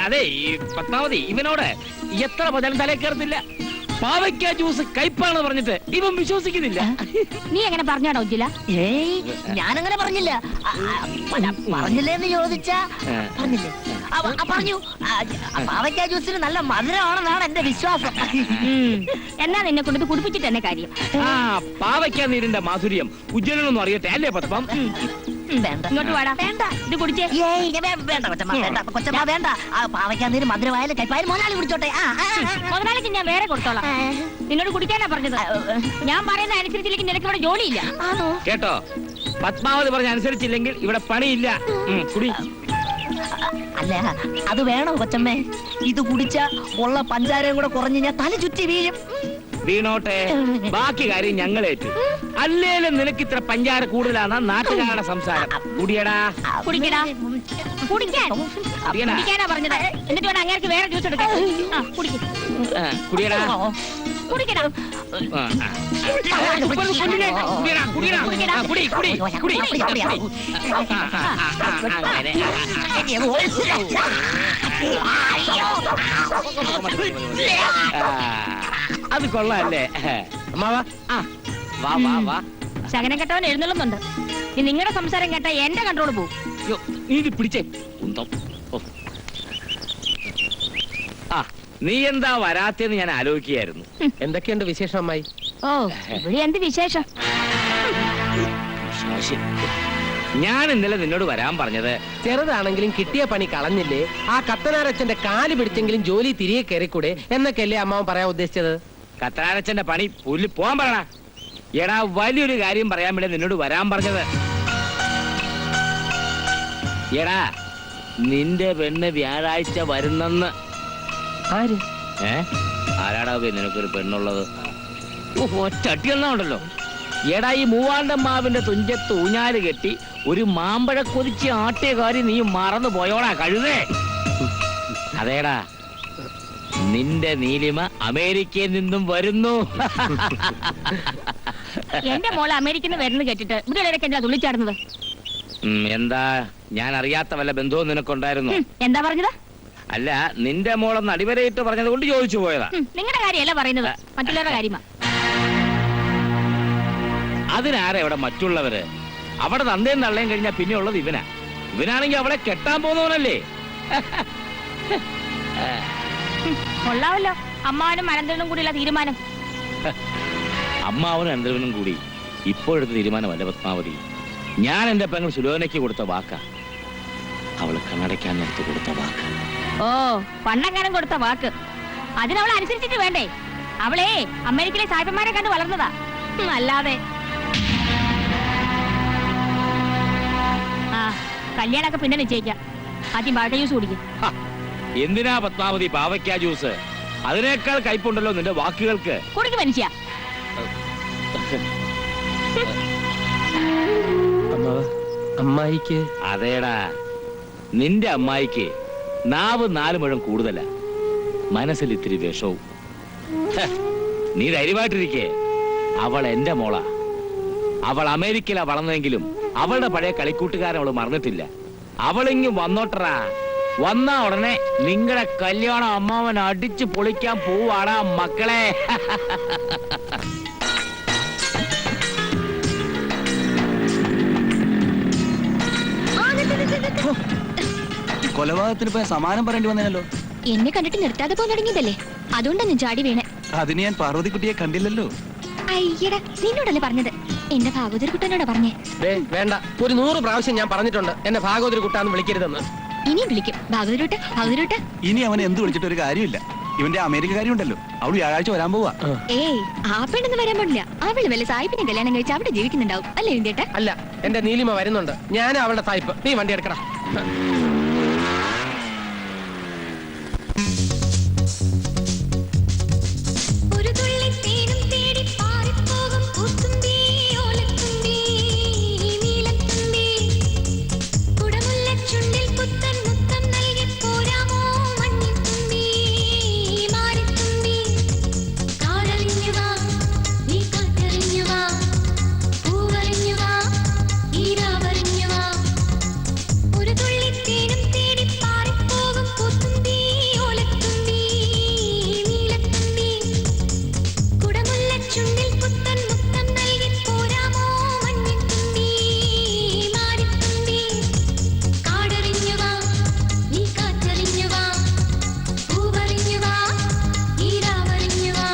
അതെ ഈ പത്മാവതി ഇവനോട് എത്ര പറഞ്ഞാലും തലേ കയറത്തില്ല. പാവയ്ക്ക ജ്യൂസ് കയ്പാണ് പറഞ്ഞിട്ട് ഇവൻ വിശ്വസിക്കുന്നില്ല. നീ എങ്ങനെ പറഞ്ഞാടോ ഉജ്ജില? ഏയ്, ഞാനങ്ങനെ പറഞ്ഞില്ല. പറഞ്ഞില്ലേ എന്ന് ചോദിച്ചാ പറഞ്ഞില്ലേ? പറഞ്ഞു. പാവയ്ക്ക ജ്യൂസിന് നല്ല മധുരമാണെന്നാണ് എന്റെ വിശ്വാസം. എന്നാ നിന്നെ കൊണ്ട് കുടിപ്പിച്ചിട്ട് തന്നെ കാര്യം. പാവയ്ക്ക നീരിന്റെ മാധുര്യം ഉജ്ജ്വലനൊന്നും അറിയട്ടെ അല്ലേ പത്മം? വേണ്ട, ഇങ്ങോട്ട് വാടാ, വേണ്ട ഇത് കുടിച്ചേ. വേണ്ട കൊച്ചമ്മ, വേണ്ട കൊച്ചമ്മ, വേണ്ട. പാവയ്ക്ക നീര് മധുരമായാലും കയ്പായാലും മുതലാളി കുടിച്ചോട്ടെ. മുതലാളിക്ക് ഞാൻ വേറെ കൊടുത്തോളാം. നിന്നോട് കുടിക്കാനാ പറഞ്ഞത്. ഞാൻ പറയുന്ന അനുസരിച്ചില്ലെങ്കിൽ നിനക്ക് ഇവിടെ ജോലിയില്ല. കേട്ടോ, പത്മാവതി പറഞ്ഞ അനുസരിച്ചില്ലെങ്കിൽ ഇവിടെ പണിയില്ല. കുടി. അല്ല, അത് വേണോ കൊച്ചമ്മേ? ഇത് കുടിച്ച ഉള്ള പഞ്ചാരയും കൂടെ കുറഞ്ഞ് ഞാൻ തല ചുറ്റി വീഴും. വീണോട്ടെ, ബാക്കി കാര്യം ഞങ്ങളേറ്റു. അല്ലേലും നിനക്ക് ഇത്ര പഞ്ചാര കൂടുതലാണ് നാട്ടുകാരുടെ സംസാരം. കുടിയടാ. കുടിക്കടാ, കുടിക്കാൻ കുടിക്കാനാ പറഞ്ഞത്. എന്നിട്ട് വേണം അങ്ങേർക്ക് വേറെ ജ്യൂസ് എടുക്കാൻ. കുടിയടാ. കുടിക്കടാ. അത് കൊള്ളാല്ലേ അമ്മാവാ? വാ വാ വാ. ശകനം കെട്ടവൻ എഴുന്നള്ളുന്നുണ്ട്. ഇനി നിങ്ങളുടെ സംസാരം കേട്ടാ എന്റെ കൺട്രോൾ പോകും. നീ ഇത് പിടിച്ചേ. നീ എന്താ വരാത്തെന്ന് ഞാൻ ആലോചിക്കുകയായിരുന്നു. എന്തൊക്കെയുണ്ട് വിശേഷം അമ്മായി? ഓ, ഇവിടെ എന്ത് വിശേഷം? ഞാൻ ഇന്നലെ നിന്നോട് വരാൻ പറഞ്ഞത് ചെറുതാണെങ്കിലും കിട്ടിയ പണി കളഞ്ഞില്ലേ, ആ കത്തനാരച്ഛന്റെ കാല് പിടിച്ചെങ്കിലും ജോലി തിരികെ കയറിക്കൂടെ എന്നൊക്കെയല്ലേ അമ്മാവൻ പറയാൻ ഉദ്ദേശിച്ചത്? കത്തനാരച്ഛന്റെ പണി പുല്ല് പോവാൻ പറയണ. എടാ, വലിയൊരു കാര്യം പറയാൻ വേണ്ടി നിന്നോട് വരാൻ പറഞ്ഞത്. എടാ, നിന്റെ പെണ്ണ് വ്യാഴാഴ്ച വരുന്നെന്ന്. ആര്? ആരാടാ നിനക്കൊരു പെണ്ണുള്ളത്? ഒറ്റട്ടി ഉണ്ടല്ലോ. എടാ, ഈ മൂവാണ്ടൻ മാവിന്റെ തുഞ്ചത്ത് ഊഞ്ഞാല് കെട്ടി ഒരു മാമ്പഴ കൊതിച്ച് ആട്ടിയ കാര്യം നീ മറന്നു പോയോടാ കഴുതേ. അതേടാ, നിന്റെ നീലിമ അമേരിക്കയിൽ നിന്നും വരുന്നു. എന്റെ മോള് അമേരിക്കയിൽ നിന്ന് വരുന്നു കേട്ടിട്ട് ഇവിടെ എന്താ തുള്ളിച്ചാടുന്നത്? എന്താ, ഞാൻ അറിയാത്ത വല്ല ബന്ധവും നിനക്കുണ്ടായിരുന്നു? എന്താ പറഞ്ഞത്? അല്ല, നിന്റെ മോളൊന്ന് അടിവരയിട്ട് പറഞ്ഞത് കൊണ്ട് ചോദിച്ചു പോയതാ. നിങ്ങളുടെ കാര്യമല്ല പറയുന്നത്, മറ്റുള്ളവരുടെ കാര്യമാ. അതിനാരെ ഇവിടെ മറ്റുള്ളവര്? അവിടെ തന്തയും തള്ളയും കഴിഞ്ഞാൽ പിന്നെ ഉള്ളത് ഇവനാ. ഇവനാണെങ്കിൽ അവളെ കെട്ടാൻ പോകുന്നവനല്ലേ. കൊള്ളാവല്ലോ, അമ്മാവനും അനന്തരനും കൂടിയുള്ള തീരുമാനം. അമ്മാവനും അനന്തരനും കൂടി ഇപ്പോഴത്തെ തീരുമാനമല്ല പത്മാവതി. ഞാൻ എന്റെ പെങ്ങൾ സുലോനയ്ക്ക് കൊടുത്ത വാക്കാ. അവള് കണ്ണടയ്ക്കാൻ നേരത്ത് കൊടുത്ത വാക്ക്. ഓ, പണ്ടങ്ങാനും കൊടുത്ത വാക്ക്. അതിനവൾ അനുസരിച്ചിട്ട് വേണ്ടേ? അവളെ അമേരിക്കയിലെ സാഹിബന്മാരെ കണ്ട് വളർന്നതാ, അല്ലാതെ. ആ, കല്യാണമൊക്കെ പിന്നെ നിശ്ചയിക്കാം. ആദ്യം പാവയ്ക്ക ജ്യൂസ് കുടിക്കും. എന്തിനാ പത്മാവതി പാവയ്ക്ക ജ്യൂസ്? അതിനേക്കാൾ കയ്പുണ്ടല്ലോ നിന്റെ വാക്കുകൾക്ക്. കുടിക്ക് മനുഷ്യ. അമ്മായിക്ക്? അതേടാ, നിന്റെ അമ്മായിക്ക് നാവ് 4 മുഴം കൂടുതലാ, മനസ്സിൽ ഇത്തിരി വിഷവും. നീ ധൈര്യമായിട്ടിരിക്കേ. അവൾ എന്റെ മോളാ. അവൾ അമേരിക്കയിലാ വളർന്നെങ്കിലും അവളുടെ പഴയ കളിക്കൂട്ടുകാരൻ അവള് മറന്നിട്ടില്ല. അവളിങ്ങും വന്നോട്ടറാ. വന്നാ ഉടനെ നിങ്ങളുടെ കല്യാണം അമ്മാവൻ അടിച്ചു പൊളിക്കാൻ പോവാടാ മക്കളെ. കൊലപാതകത്തിന് ഇപ്പൊ സമാനം പറയേണ്ടി വന്നല്ലോ. എന്നെ കണ്ടിട്ട് നിർത്താതെ പോകാൻ തുടങ്ങിയതല്ലേ, അതുകൊണ്ടാണ് ചാടി വീണേ. അതിന് ഞാൻ പാർവതിക്കുട്ടിയെ കണ്ടില്ലല്ലോ. അയ്യടാ, നിന്നോടല്ലേ പറഞ്ഞത്? എന്റെ ഭാഗവതർ കുട്ടനോടാ പറഞ്ഞേ. വേണ്ട, ഒരു 100 പ്രാവശ്യം ഞാൻ പറഞ്ഞിട്ടുണ്ട് എന്നെ ഭാഗവതർ കുട്ടാന്ന് വിളിക്കരുതെന്ന്. ഇനി വിളിക്കും. ഭാഗവതരോട്ട്, ഭാഗവതരോട്ട്. ഇനി അവനെ എന്ത് വിളിച്ചിട്ട് ഒരു കാര്യമില്ല. ഇവന്റെ അമേരിക്കക്കാരി ഉണ്ടല്ലോ, അവള് വ്യാഴാഴ്ച വരാൻ പോവാ. ഏയ് ആ പെണ്ണെന്ന് വരാൻ പാടില്ല. അവള് വല്ല സായിപ്പിനെ കല്യാണം കഴിച്ച് അവിടെ ജീവിക്കുന്നുണ്ടാവും അല്ലേ ഇന്ത്യട്ടെ? അല്ല, എന്റെ നീലിമ വരുന്നുണ്ട്. ഞാൻ അവളുടെ സായിപ്പ്. നീ വണ്ടി എടുക്കടാ. ഒരു തുള്ളി തേനും തേടി പാറിപ്പോകും പൂത്തുമ്പി ഓലത്തുമ്പി നീലത്തുമ്പി കുടമുല്ലച്ചുണ്ടിൽ പുത്തൻ മുത്തം നൽകി പോരാമോ മഞ്ഞത്തുമ്പി മാറിത്തുമ്പി കാടറിഞ്ഞു വാ നീ കാറ്ററിഞ്ഞു വാ പൂവറിഞ്ഞു വാ ഈരാവറിഞ്ഞു വാ ഒരു തുള്ളി തേനും തേടി പാറിപ്പോകും പൂത്തുമ്പി ഓലത്തുമ്പി നീലത്തുമ്പി കുടമുല്ലച്ചുണ്ടിൽ പുത്തൻ മുത്തം നൽകി പോരാമോ മഞ്ഞത്തുമ്പി മാറിത്തുമ്പി കാടറിഞ്ഞു വാ നീ കാറ്ററിഞ്ഞു വാ പൂവറിഞ്ഞു വാ ഈരാവറിഞ്ഞു വാ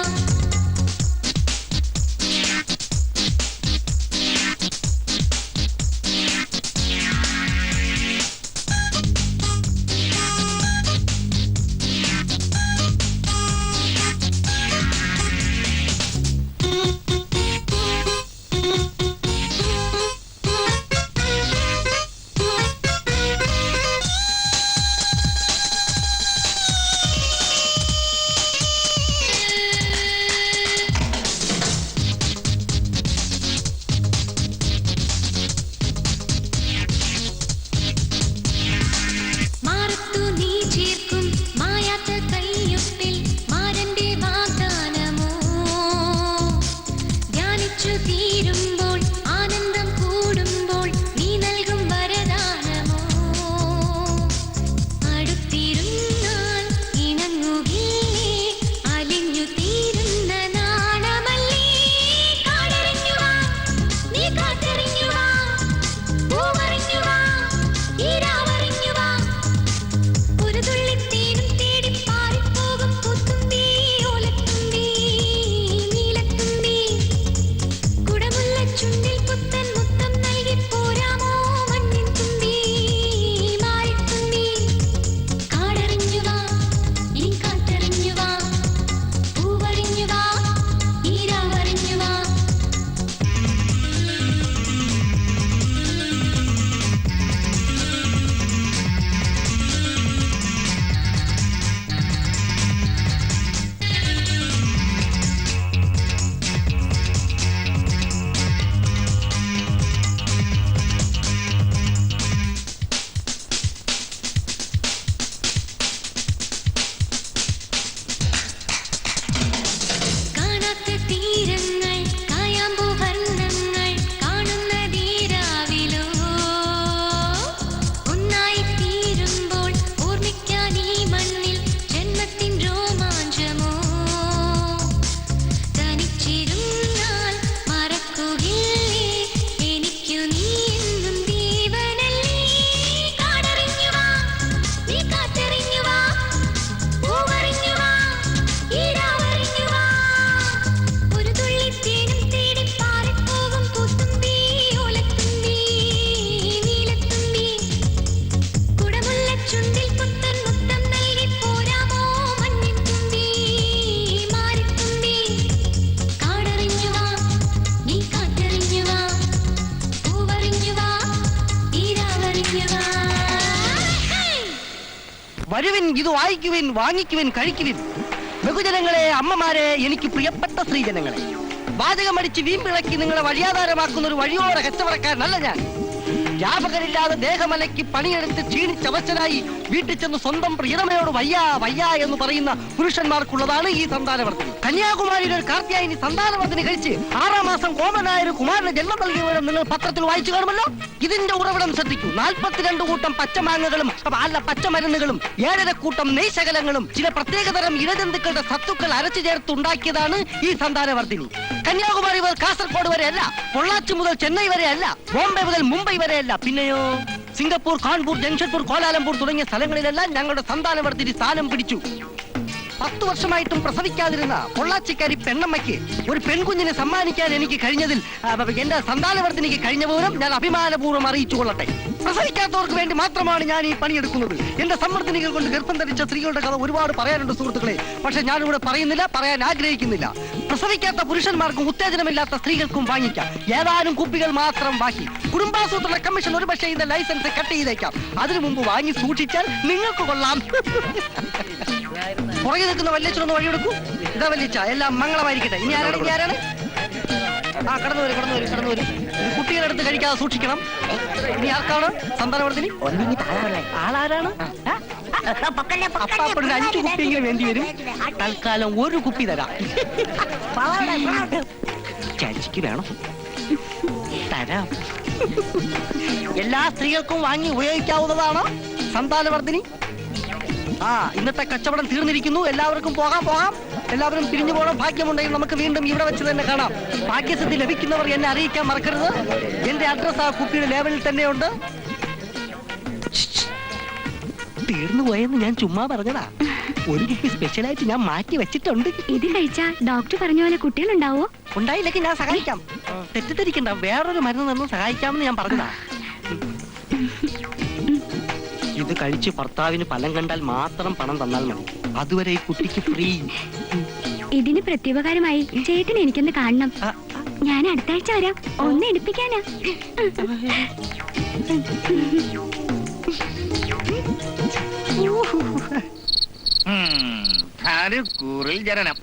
മാറത്തു നീ ചേർക്കും മായാത്ത കയ്യൊപ്പിൽ മാരന്റെ വാഗ്ദാനമോ ധ്യാനിച്ചു തീരുമ്പോൾ ആനന്ദം കൂടുമ്പോൾ നീ നൽകും വരദാനമോ അടുത്തിരുന്നാൽ ഇണങ്ങുകില്ലേ അലിഞ്ഞു തീരുന്ന നാണമല്ലേ കാടറിഞ്ഞു വാ നീ കാറ്ററിഞ്ഞു വാ പൂവറിഞ്ഞു വാ ഈരാവറിഞ്ഞു വാ ഒരു തുള്ളി തേനും തേടി പാറിപ്പോകും പൂത്തുമ്പി ഓലത്തുമ്പി നീലത്തുമ്പി കുടമുല്ലച്ചുണ്ടിൽ പുത്തൻ മുത്തം നൽകി പോരാമോ മഞ്ഞത്തുമ്പി മാറിത്തുമ്പി കാടറിഞ്ഞു വാ നീ കാറ്ററിഞ്ഞു വാ പൂവറിഞ്ഞു വാ ഈരാവറിഞ്ഞു വാ കാണാത്ത തീരങ്ങൾ കായാമ്പൂ വർണ്ണങ്ങൾ കാണുന്ന തീരാവിലോ ഒന്നായി തീരുമ്പോൾ ഓർമ്മിക്കാൻ ഈ മണ്ണിൽ ജന്മത്തിൻ രോമാഞ്ചമോ തനിച്ചിരുന്നാൽ മറക്കുകയില്ലേ എനിക്കു നീ എന്നും ജീവനല്ലേ കാടറിഞ്ഞു വാ നീ കാറ്ററിഞ്ഞു വാ പൂവറിഞ്ഞു വാ ഈരാവറിഞ്ഞു വാ ഒരു തുള്ളി തേനും തേടി പാറിപ്പോകും പൂത്തുമ്പി ഓലത്തുമ്പി നീലത്തുമ്പി കുടമുല്ലച്ചുണ്ടിൽ പുത്തൻ മുത്തം നൽകി പോരാമോ മഞ്ഞത്തുമ്പി മാറിത്തുമ്പി കാടറിഞ്ഞു വാ നീ കാറ്ററിഞ്ഞു വാ പൂവറിഞ്ഞു വാ ഈരാവറിഞ്ഞു വാ വരുവിൻ, ഇത് വായിക്കുവിൻ, വാങ്ങിക്കുവിൻ, കഴിക്കുവിൻ. ബഹുജനങ്ങളെ, അമ്മമാരെ, എനിക്ക് പ്രിയപ്പെട്ട സ്ത്രീജനങ്ങളെ, വാചകമടിച്ച് വീമ്പിളക്കി നിങ്ങളെ വഴിയാധാരമാക്കുന്ന ഒരു വഴിയോര കച്ചവടക്കാരനല്ല ഞാൻ. വ്യാപകരില്ലാതെ ദേഹമലയ്ക്ക് പണിയെടുത്ത് ക്ഷീണിച്ചവശനായി വീട്ടിൽ ചെന്ന് സ്വന്തം പ്രിയതമയോട് വയ്യ വയ്യ എന്ന് പറയുന്ന പുരുഷന്മാർക്കുള്ളതാണ് ഈ സന്താനവർദ്ധനി. കന്യാകുമാരിയുടെ ഒരു കാർത്തിയായിനി സന്താനവർദ്ധനി കഴിച്ച് 6 മാസം കോമനായ ഒരു കുമാരന് ജന്മം നൽകിയ വിവരം നിങ്ങൾ പത്രത്തിൽ വായിച്ചു കാണുമല്ലോ. ഇതിന്റെ ഉറവിടം ശ്രദ്ധിക്കൂ. 42 കൂട്ടം പച്ചമാങ്ങകളും പച്ചമരുന്നുകളും 7.5 കൂട്ടം നെയ്ശകലങ്ങളും ചില പ്രത്യേകതരം ഇഴജന്തുക്കളുടെ സത്തുക്കൾ അരച്ചു ചേർത്തുണ്ടാക്കിയതാണ് ഈ സന്താനവർദ്ധിനി. കന്യാകുമാരി മുതൽ കാസർഗോഡ് വരെയല്ല, പൊള്ളാച്ചി മുതൽ ചെന്നൈ വരെയല്ല, ബോംബെ മുതൽ മുംബൈ വരെയല്ല, പിന്നെയോ സിംഗപ്പൂർ, കാൺപൂർ, ജംഷഡ്പൂർ, കോലാലംപൂർ തുടങ്ങിയ സ്ഥലങ്ങളിലെല്ലാം ഞങ്ങളുടെ സന്താനവർദ്ധിനി സ്ഥാനം പിടിച്ചു. 10 വർഷമായിട്ടും പ്രസവിക്കാതിരുന്ന പൊള്ളാച്ചിക്കാരി പെണ്ണമ്മയ്ക്ക് ഒരു പെൺകുഞ്ഞിനെ സമ്മാനിക്കാൻ എനിക്ക് കഴിഞ്ഞതിൽ എന്റെ സന്താനവർദ്ധനയ്ക്ക് കഴിഞ്ഞ പോലും ഞാൻ അഭിമാനപൂർവ്വം അറിയിച്ചു കൊള്ളട്ടെ. പ്രസവിക്കാത്തവർക്ക് വേണ്ടി മാത്രമാണ് ഞാൻ ഈ പണിയെടുക്കുന്നത്. എന്റെ സമ്മർദ്ദനികൾ കൊണ്ട് ഗർഭം ധരിച്ച സ്ത്രീകളുടെ കഥ ഒരുപാട് പറയാനുണ്ട് സുഹൃത്തുക്കളെ. പക്ഷെ ഞാനിവിടെ പറയുന്നില്ല, പറയാൻ ആഗ്രഹിക്കുന്നില്ല. പ്രസവിക്കാത്ത പുരുഷന്മാർക്കും ഉത്തേജനമില്ലാത്ത സ്ത്രീകൾക്കും വാങ്ങിക്കാം. ഏതാനും കുപ്പികൾ മാത്രം ബാക്കി. കുടുംബാസൂത്രണ കമ്മീഷൻ ഒരു പക്ഷേ ഇതിന്റെ ലൈസൻസ് കട്ട് ചെയ്തേക്കാം. അതിനു മുമ്പ് വാങ്ങി സൂക്ഷിച്ചാൽ നിങ്ങൾക്ക് കൊള്ളാം. പുറകെ നിൽക്കുന്ന വല്യച്ഛനൊന്ന് വഴിയെടുക്കൂ. ഇതാ വല്യച്ഛ, എല്ലാം മംഗളമായിരിക്കട്ടെ. ഇനി ആരാണ്? ആ കടന്നു വരും. കുട്ടികളെടുത്ത് കഴിക്കാതെ സൂക്ഷിക്കണം. ഇനി ആർക്കാണ് സന്താനവർദ്ധനി? ആളാരാണ്? അപ്പാപ്പന് 5 കുപ്പിയെങ്കിലും വേണ്ടി വരും. തൽക്കാലം 1 കുപ്പി തരാം. ചേച്ചിക്ക് വേണം, തരാം. എല്ലാ സ്ത്രീകൾക്കും വാങ്ങി ഉപയോഗിക്കാവുന്നതാണ് സന്താനവർദ്ധനി. ഇന്നത്തെ കച്ചവടം തീർന്നിരിക്കുന്നു. എല്ലാവർക്കും പോകാം. എല്ലാവരും പിരിഞ്ഞു പോകണം. ഭാഗ്യമുണ്ടെങ്കിൽ നമുക്ക് വീണ്ടും ഇവിടെ വെച്ച് തന്നെ കാണാം. ഭാഗ്യസിദ്ധി ലഭിക്കുന്നവർ എന്നെ അറിയിക്കാൻ മറക്കരുത്. എന്റെ അഡ്രസ് ആ കുപ്പിയുടെ ലേബലിൽ തന്നെയുണ്ട്. തീർന്നു പോയെന്ന് ഞാൻ ചുമ്മാ പറഞ്ഞതാ. 1 കുപ്പി സ്പെഷ്യലായിട്ട് ഞാൻ മാറ്റി വെച്ചിട്ടുണ്ട്. ഇത് കഴിച്ചാ ഡോക്ടർ പറഞ്ഞ പോലെ കുട്ടികളുണ്ടാവോ? ഉണ്ടായില്ലെങ്കിൽ ഞാൻ സഹായിക്കാം. തെറ്റിദ്ധരിക്കണ്ട, വേറൊരു മരുന്ന് നിന്ന് സഹായിക്കാമെന്ന് ഞാൻ പറഞ്ഞതാ. ഇത് കഴിച്ച് ഭർത്താവിന് ഫലം കണ്ടാൽ മാത്രം പണം തന്നാൽ മതി. അതുവരെ ഈ കുട്ടിക്ക് ഫ്രീ. ഇതിന് പ്രത്യുപകാരമായി ചേട്ടന് എനിക്കൊന്ന് കാണണം. ഞാൻ അടുത്ത ആഴ്ച വരാം. ഒന്ന് എടുപ്പിക്കാനാ. കൂറിൽ ജനനം,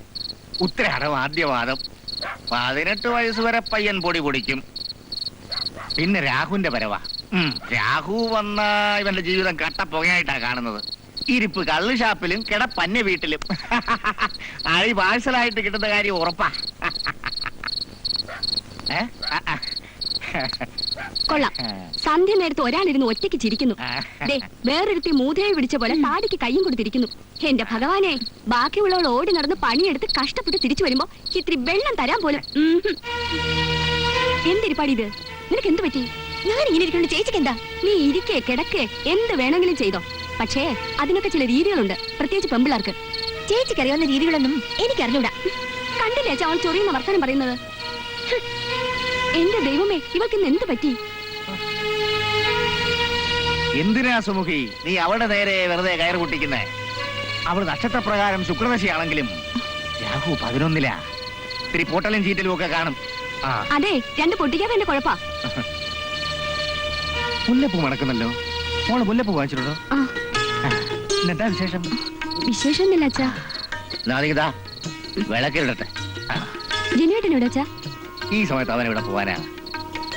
ഉത്തരാടം ആദ്യവാദം. 18 വയസ്സ് വരെ പയ്യൻ പൊടി പൊടിക്കും. പിന്നെ രാഹുവിന്റെ പരവ. രാഹു വന്ന ഇവന്റെ ജീവിതം കട്ടപ്പുകയായിട്ടാ കാണുന്നത്. ഇരിപ്പ് കള്ള് ഷാപ്പിലും കിടപ്പന്നെ വീട്ടിലും. അഴി പാഴ്സലായിട്ട് കിട്ടുന്ന കാര്യം ഉറപ്പാ. കൊള്ളാം. സന്ധ്യ നേരത്ത് ഒരാളിരുന്ന് ഒറ്റയ്ക്ക് ചിരിക്കുന്നു. വേറൊരുത്തി മൂതയെ പിടിച്ച പോലെ താടിക്ക് കയ്യും കൊടുത്തിരിക്കുന്നു. എന്റെ ഭഗവാനെ, ബാക്കിയുള്ളവൾ ഓടി നടന്ന് പണിയെടുത്ത് കഷ്ടപ്പെട്ട് തിരിച്ചു വരുമ്പോ ഇത്തിരി വെള്ളം തരാൻ പോലും. എന്തിരിപ്പാടി ഇത്? നിനക്ക് എന്ത് പറ്റി? ഞാൻ ഇങ്ങനെ ഇരിക്കുന്നു. ചേച്ചിക്ക് എന്താ? നീ ഇരിക്കേ കിടക്കേ എന്ത് വേണമെങ്കിലും ചെയ്തോ. പക്ഷേ അതിനൊക്കെ ചില രീതികളുണ്ട്, പ്രത്യേകിച്ച് പെമ്പിളാർക്ക്. ചേച്ചിക്ക് അറിയാവുന്ന രീതികളൊന്നും എനിക്കറിഞ്ഞൂടാ. കണ്ടില്ലേ അവൻ ചൊറിയുന്ന വർത്തമാനം പറയുന്നത്? എന്റെ ദൈവമേ, ഇവൾക്ക് ഇന്ന് എന്ത് പറ്റി? എന്തിനാ സുമുഖി നീ അവളുടെ നേരെ വെറുതെ കയറ് പൊട്ടിക്കുന്നേ? അവൾ നക്ഷത്രപ്രകാരം ശുക്രദശയാണെങ്കിലും രാഹു 11-ലാ. ഇത്തിരി പൊട്ടലും ചീറ്റലും ഒക്കെ കാണും. അതെ, 2 പൊട്ടിക്കാതെ എന്റെ കുഴപ്പാ. മുല്ലപ്പൂ മണക്കുന്നല്ലോ. മോള് മുല്ലപ്പൂ വാങ്ങിച്ചിട്ടുണ്ടോ? എന്താ വിശേഷം? വിശേഷമൊന്നുമില്ല അച്ഛാ. നാദികതാ വിളക്കിടട്ടെ. ജനുവേട്ടനോട് അച്ഛാ? ഈ സമയത്ത് അവൻ ഇവിടെ പോവാനാ?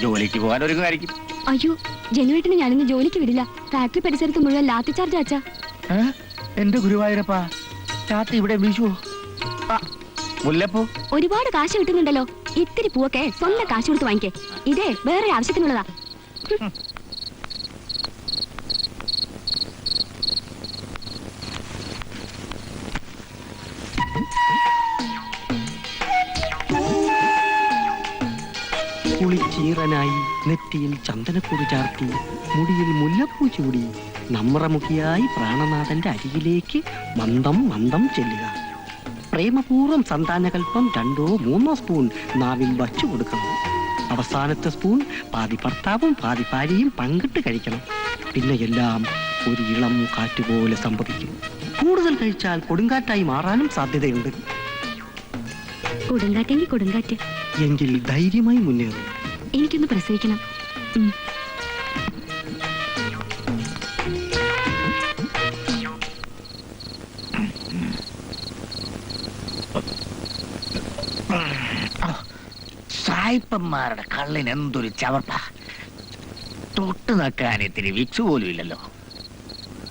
ജോലിക്ക് പോകാൻ ഒരുങ്ങായിരിക്കും. അയ്യോ, ജനുവേട്ടന് ഞാനിന്ന് ജോലിക്ക് വിടില്ല. ഫാക്ടറി പരിസരത്ത് മുഴുവൻ ലാത്തി ചാർജ് അച്ഛാ. എന്റെ ഗുരുവായൂരപ്പാ, രാത്രി ഇവിടെ വീശുവോ? മുല്ലപ്പൂ ഒരുപാട് കാശ് കിട്ടുന്നുണ്ടല്ലോ. ഇത്തിരി പൂവൊക്കെ സ്വന്തം കാശ് കൊടുത്ത് വാങ്ങിക്കേ. ഇതേ വേറെ ആവശ്യത്തിനുള്ളതാ. കുളിച്ചീറനായി നെറ്റിയിൽ ചന്ദനപ്പൊടി ചാർത്തി മുടിയിൽ മുല്ലപ്പൂ ചൂടി നമ്മറമുഖിയായി പ്രാണനാഥന്റെ അരികിലേക്ക് മന്ദം മന്ദം ചെല്ലുക. പ്രേമപൂർവ്വം സന്താനകൽപ്പം 2-3 സ്പൂൺ നാവിൽ വച്ചു കൊടുക്കണം. അവസാനത്തെ സ്പൂൺ പാതി ഭർത്താവും പാതി ഭാര്യയും പങ്കിട്ട് കഴിക്കണം. പിന്നെ എല്ലാം ഒരു ഇളം കാറ്റുപോലെ സംഭവിക്കും. കൂടുതൽ കഴിച്ചാൽ കൊടുങ്കാറ്റായി മാറാനും സാധ്യതയുണ്ട്. കൊടുങ്കാറ്റെങ്കിൽ കൊടുങ്കാറ്റ്. എങ്കിൽ ധൈര്യമായി മുന്നേറും. എനിക്കൊന്ന് പ്രസവിക്കണം. സായിപ്പന്മാരുടെ കള്ളിന് എന്തൊരു ചവർപ്പ. തൊട്ട് നക്കാൻ ഇത്തിരി വിച്ചു പോലും ഇല്ലല്ലോ.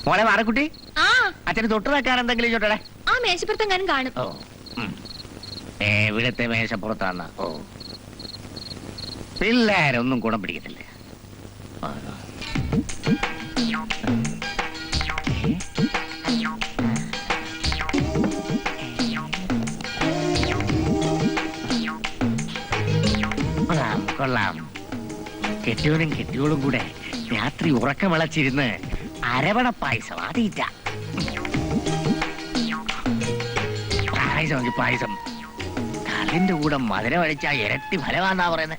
മോളെ മാറക്കുട്ടി, അച്ഛന് തൊട്ട് നക്കാൻ എന്തെങ്കിലും ചോട്ടെ. ആ മേശപ്പുറത്തെങ്ങാനും കാണും. ഓ, എവിടത്തെ മേശപ്പുറത്താന്ന്? ഓ, പിള്ളേരൊന്നും ഗുണം പിടിക്കത്തില്ല. കൊള്ളാം. കെട്ടിയോനും കെട്ടിയോളും കൂടെ രാത്രി ഉറക്കം വിളച്ചിരുന്ന് അരവണ പായസം ആദ്യയിട്ട. പായസം പായസം. കള്ളിന്റെ കൂടെ മധുരം അടിച്ചാ ഇരട്ടി ഫലമാന്നാ പറയുന്നത്.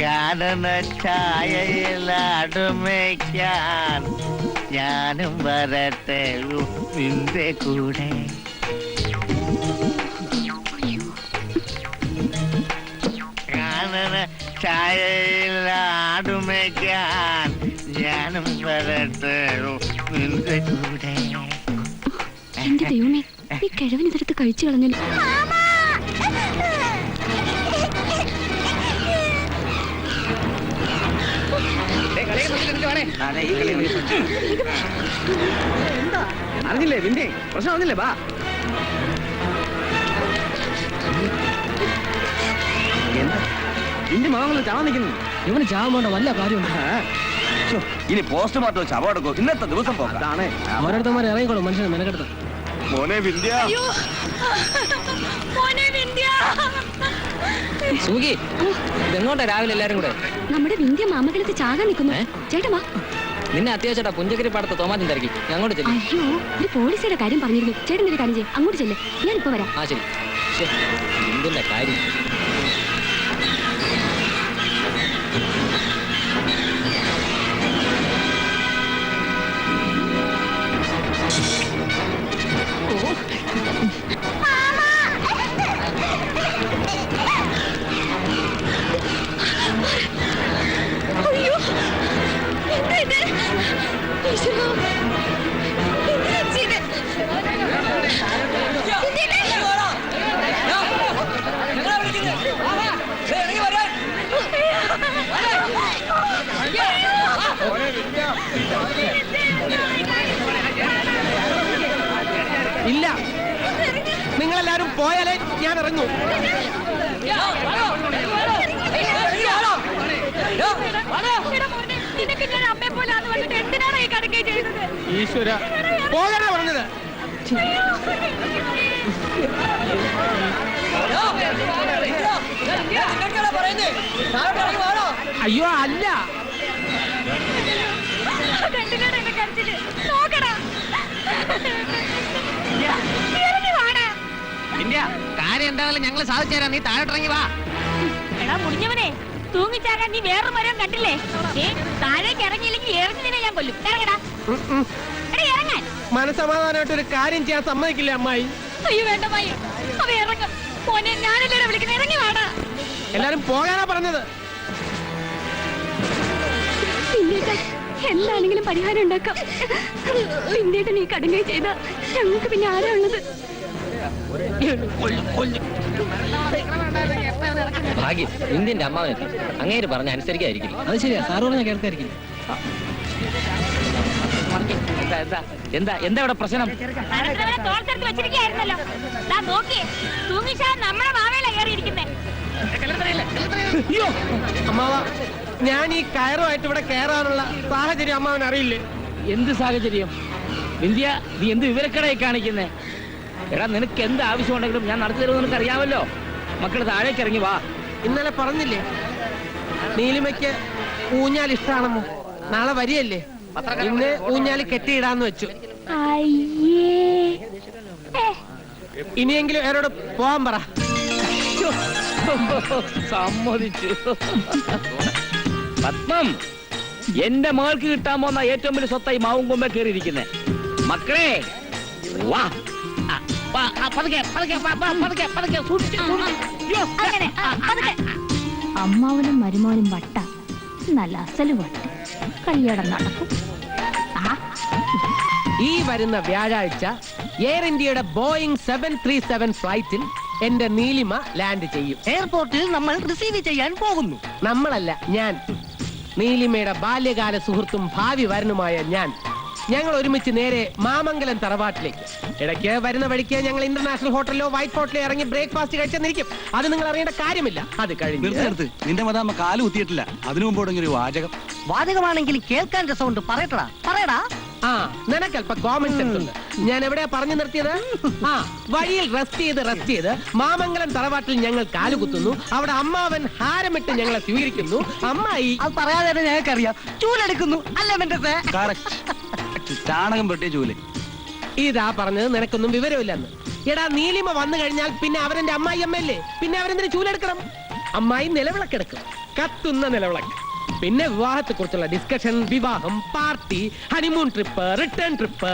കാനന ഛായയിൽ അടുമയ്ക്കാൻ ഞാനും വരട്ടെ നിന്റെ കൂടെ. കാനന ഛായയിൽ അടുമയ്ക്കാൻ ഞാനും വരട്ടെ നിന്റെ കൂടെ. എന്റെ ദൈവമേ, ഈ കിഴവൻ ഇതെടുത്ത് കഴിച്ചു കളഞ്ഞു. അറിഞ്ഞില്ലേ നിന്റെ പ്രശ്നം അറിഞ്ഞില്ലേ? ബാ നിന്റെ മകങ്ങൾ ചാവാൻ നിൽക്കുന്നു. ഇവന് ചാവാൻ വേണ്ട വല്ല കാര്യമുണ്ട്. ഇനി പോസ്റ്റ്മോർട്ടം ശവടക്കോ ഇന്നത്തെ ദിവസം പോകാണ്. ഓരോരുത്തന്മാരെ ഇറങ്ങിക്കോളും മനുഷ്യനെ മെനക്കെടുത്ത്. മോനെ വിദ്യ സൂകി, ഇതെങ്ങോട്ടാ രാവിലെ എല്ലാരും കൂടെ? നമ്മുടെ വിന്ധ്യ മാമകളത്ത് ചാകാൻ നിൽക്കുന്നു. ചേട്ടാ വാ. നിന്നെ അത്യാവശ്യമായിട്ടാ പുഞ്ചക്കരി പാടത്ത് തോമാറ്റം തിരക്കി. അങ്ങോട്ട് ചെല്ലി. അയ്യോ, ഒരു പോലീസുകാരുടെ കാര്യം പറഞ്ഞിരുന്നു. ചേട്ടൻ ഒരു കാര്യം ചെയ്യ്, അങ്ങോട്ട് ചെല്ലേ. ഞാനിപ്പോ വരാം. ആ ശരി. എന്തിന്റെ കാര്യം? ഇല്ല, നിങ്ങളെല്ലാരും പോയാലേ ഞാൻ ഇറങ്ങൂ. ഈശ്വര, പോകാനാ പറഞ്ഞത്. അയ്യോ അല്ല, കാര്യം എന്തായാലും ഞങ്ങൾ സാധിച്ചു തരാം. നീ താഴോട്ടിറങ്ങി വാ. എടാ മുടിഞ്ഞവനെ, തൂങ്ങിച്ചാകാൻ നീ വേറൊരു മരം കണ്ടില്ലേ? താഴേക്ക് ഇറങ്ങിയില്ലെങ്കിൽ എറിഞ്ഞതിനെ ഞാൻ കൊല്ലും. ഇറങ്ങടാ. ഇറങ്ങാൻ മനസമാധാനമായിട്ട് ഒരു കാര്യം ചെയ്യാൻ സമ്മതിക്കില്ല അമ്മായി. അയ്യോ വേണ്ട മായി, അവ ഇറങ്ങും. മോനെ ഞാനല്ലേ വിളിക്കുന്നത്, ഇറങ്ങി വാടാ. എല്ലാരും പോകാനാ പറഞ്ഞത്. പിന്നീട് എന്താണെങ്കിലും പരിഹാരം ഉണ്ടാക്കാം. പിന്നീട് നീ കടുങ്ങ ചെയ്ത ഞങ്ങൾക്ക് പിന്നെ ആരാ ഉള്ളത്? ഭാഗ്യം, ഇന്ത്യന്റെ അമ്മാവനെത്തി. അങ്ങേര് പറഞ്ഞ അനുസരിക്കായിരിക്കും. അത് ശരിയാ, സാറ് പറഞ്ഞ കേൾക്കായിരിക്കും. എന്താ എന്താ ഇവിടെ പ്രശ്നം? തോർത്തെടുത്ത് വെച്ചിരിക്കുകയായിരുന്നല്ലോ. നമ്മളെ മാവേല കയറിയിരിക്കുന്നേ. അയ്യോ അമ്മാവ, ഞാൻ ഈ കയറുമായിട്ട് ഇവിടെ കയറാനുള്ള സാഹചര്യം അമ്മാവൻ അറിയില്ലേ? എന്ത് സാഹചര്യം? ഇന്ത്യ, നീ എന്ത് വിവരക്കടയായി കാണിക്കുന്നേ? എടാ, നിനക്ക് എന്ത് ആവശ്യമുണ്ടെങ്കിലും ഞാൻ നടത്തി തരുമെന്ന് നിനക്ക് അറിയാമല്ലോ. മക്കൾ താഴേക്ക് ഇറങ്ങി വാ. ഇന്നലെ പറഞ്ഞില്ലേ നീലിമയ്ക്ക് ഊഞ്ഞാൽ ഇഷ്ടാണെന്ന്? നാളെ വരികയല്ലേ, ഇന്ന് ഊഞ്ഞാൽ കെട്ടിയിടാന്ന് വെച്ചു. ഇനിയെങ്കിലും അവരോട് പോവാൻ പറ. സമ്മതിച്ചു. പത്മം, എന്റെ മകൾക്ക് കിട്ടാൻ പോകുന്ന ഏറ്റവും വലിയ സ്വത്തായി മാവും കൊമ്പേ കയറിയിരിക്കുന്നേ. മക്കളെ വാ. അമ്മാവനും മരുമോനും വട്ട, നല്ല അസല് വട്ട. കല്യാണം നടക്കും. ഈ വരുന്ന വ്യാഴാഴ്ച എയർ ഇന്ത്യയുടെ ബോയിങ് 737 ഫ്ലൈറ്റിൽ എന്റെ നീലിമ ലാൻഡ് ചെയ്യും. എയർപോർട്ടിൽ നമ്മൾ റിസീവ് ചെയ്യാൻ പോകുന്നു. നമ്മളല്ല, ഞാൻ. നീലിമയുടെ ബാല്യകാല സുഹൃത്തും ഭാവി വരനുമായ ഞാൻ. ഞങ്ങൾ ഒരുമിച്ച് നേരെ മാമംഗലം തറവാട്ടിലേക്ക്. ഇടയ്ക്ക് വരുന്ന വഴിക്ക് ഞങ്ങൾ ഇന്റർനാഷണൽ ഹോട്ടലിലോ വൈറ്റ് ഹോട്ടലിലോ ഇറങ്ങി ബ്രേക്ക്ഫാസ്റ്റ് കഴിച്ചെന്നിരിക്കും. അത് നിങ്ങൾ അറിയേണ്ട കാര്യമില്ല. അത് കഴിഞ്ഞ് നിർത്ത്. നിന്റെ മതാമ്മ കാല് കുത്തിയിട്ടില്ല. അതിനു മുമ്പ് തുടങ്ങിയ ഒരു വാചകം. വാചകമാണെങ്കിൽ കേൾക്കാൻ രസമുണ്ട്. പറയട്ടടാ പറയടാ. ആ, നിനക്കല്പ കോമൺ സെൻസ് ഉണ്ട്. ഞാൻ എവിടെയാ പറഞ്ഞു നിർത്തിയത്? ആ, വഴിയിൽ റെസ്റ്റ് ചെയ്ത് മാമംഗലം തറവാട്ടിൽ ഞങ്ങൾ കാലുകുത്തുന്നു. അവിടെ അമ്മാവൻ ഹാരമിട്ട് ഞങ്ങളെ സ്വീകരിക്കുന്നു. അമ്മായി അത് പറയാതെ തന്നെ ഞങ്ങൾക്കറിയാം. ചൂലെടുക്കുന്നു അല്ലേ മെന്റസേ? കറക്റ്റ്. ചാണകം പെട്ടിയ ചൂല്. ഇതാ പറഞ്ഞത് നിനക്കൊന്നും വിവരമില്ലെന്ന്. എടാ, നീലിമ വന്നു കഴിഞ്ഞാൽ പിന്നെ അവരെന്റെ അമ്മായി അമ്മയല്ലേ, പിന്നെ അവരെന്തിനു ചൂലെടുക്കണം? അമ്മായി നിലവിളക്കെടുക്കും, കത്തുന്ന നിലവിളക്ക്. പിന്നെ വിവാഹത്തെ കുറിച്ചുള്ള ഡിസ്കഷൻ, വിവാഹം, party, honeymoon trip, return trip.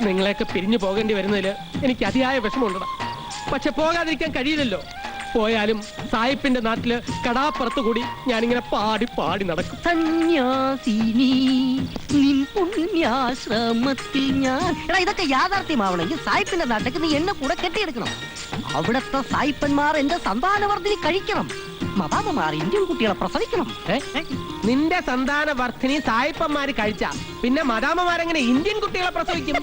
നിങ്ങളെയൊക്കെ പിരിഞ്ഞു പോകേണ്ടി വരുന്നതിൽ എനിക്ക് അതിയായ വിഷമമുണ്ടടാ. പക്ഷെ പോകാതിരിക്കാൻ കഴിയില്ലല്ലോ. പോയാലും സായിപ്പിന്റെ നാട്ടില് കടാപ്പുറത്തു കൂടി ഞാനിങ്ങനെ പാടി പാടി നടക്കും. സന്യാസിനി നിൻ പുണ്യാശ്രമത്തിൽ ഞാൻ. എടാ, ഇതൊക്കെ യാഥാർത്ഥ്യമാവണമെങ്കിൽ സായിപ്പിന്റെ നാട്ടിലേക്ക് നീ എന്നെ കൂടെ കെട്ടിയെടുക്കണം. അവിടത്തെ സായിപ്പന്മാർ എന്റെ സന്താനവർദ്ധിനി കഴിക്കണം. മതാമമാർ ഇന്ത്യൻ കുട്ടികളെ പ്രസവിക്കണം. നിന്റെ സന്താന വർദ്ധിനി സായിപ്പന്മാര് കഴിച്ച പിന്നെ മദാമമാരെങ്ങനെ ഇന്ത്യൻ കുട്ടികളെ പ്രസവിക്കും?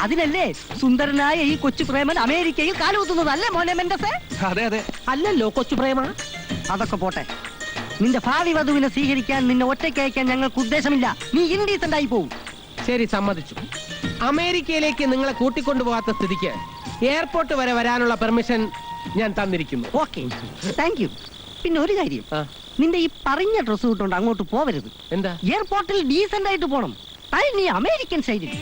അതിനല്ലേ സുന്ദരനായ ഈ കൊച്ചു പ്രേമൻ അമേരിക്കയിൽ കാലുകുത്തുന്നത്, അല്ലേ മോനെ മെന്റസേ? അതെ അതെ. അല്ലല്ലോ കൊച്ചു പ്രേമ. അതൊക്കെ പോട്ടെ. നിന്റെ ഭാവി വധുവിനെ സ്വീകരിക്കാൻ നിന്നെ ഒറ്റയ്ക്ക് അയക്കാൻ ഞങ്ങൾക്ക് ഉദ്ദേശമില്ല. നീ ഇൻഡീസെന്റ് ആയി പോവും. ശരി, സമ്മതിച്ചു. അമേരിക്കയിലേക്ക് നിങ്ങളെ കൂട്ടിക്കൊണ്ടുപോകാത്ത സ്ഥിതിക്ക് എയർപോർട്ട് വരെ വരാനുള്ള പെർമിഷൻ ഞാൻ തന്നിരിക്കുന്നു. Okay, thank you. പിന്നെ ഒരു കാര്യം, ആ. നിന്റെ ഈ പറഞ്ഞ ഡ്രസ് ഇട്ടുകൊണ്ട് അങ്ങോട്ട് പോവരുത്. എന്താ? എയർപോർട്ടിൽ ഡീസെന്റ് ആയിട്ട് പോണം. നീ അമേരിക്കൻ സ്റ്റൈലിൽ.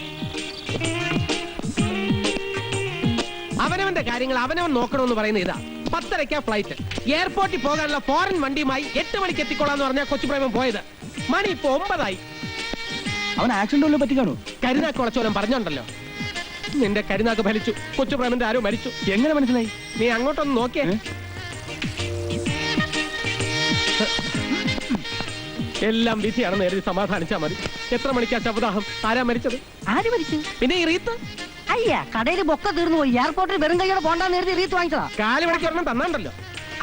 അവനവന്റെ കാര്യങ്ങൾ അവനവൻ നോക്കണമെന്ന് പറയുന്ന ഇതാ. 10:30 ഫ്ലൈറ്റ്. എയർപോർട്ടിൽ പോകാനുള്ള ഫോറിൻ വണ്ടിയുമായി 8 മണിക്ക് എത്തിക്കൊള്ളാന്ന് പറഞ്ഞാൽ കൊച്ചു പ്രേമം പോയത്. മണി ഇപ്പൊ 9 ആയി. അവൻ ആക്സിഡന്റ് വല്ലതും പറ്റി കാണൂ? കരുനാക്ക് വളച്ചോലം പറഞ്ഞോണ്ടല്ലോ. നിന്റെ കരുനാക്ക് ഫലിച്ചു. കൊച്ചു പ്രേമന്റെ ആരോ മരിച്ചു. എങ്ങനെ മനസ്സിലായി? നീ അങ്ങോട്ടൊന്ന് നോക്കിയേ. എല്ലാം വിധിയാണെന്ന് എഴുതി സമാധാനിച്ചാ മതി. എത്ര മണിക്കാ ശവദാഹം? ആരാ മരിച്ചത്? ആര് മരിച്ചു? പിന്നെ ഈ റീത്ത്? അയ്യാ, കടയിൽ ബൊക്ക തീർന്നു പോയി. എയർപോർട്ടിൽ വെറും കൈയോടെ പോണ്ടാന്ന് എഴുതി റീത്ത് വാങ്ങിച്ചതാ. 4 മണിക്ക് ഒരെണ്ണം തന്നാണ്ടല്ലോ.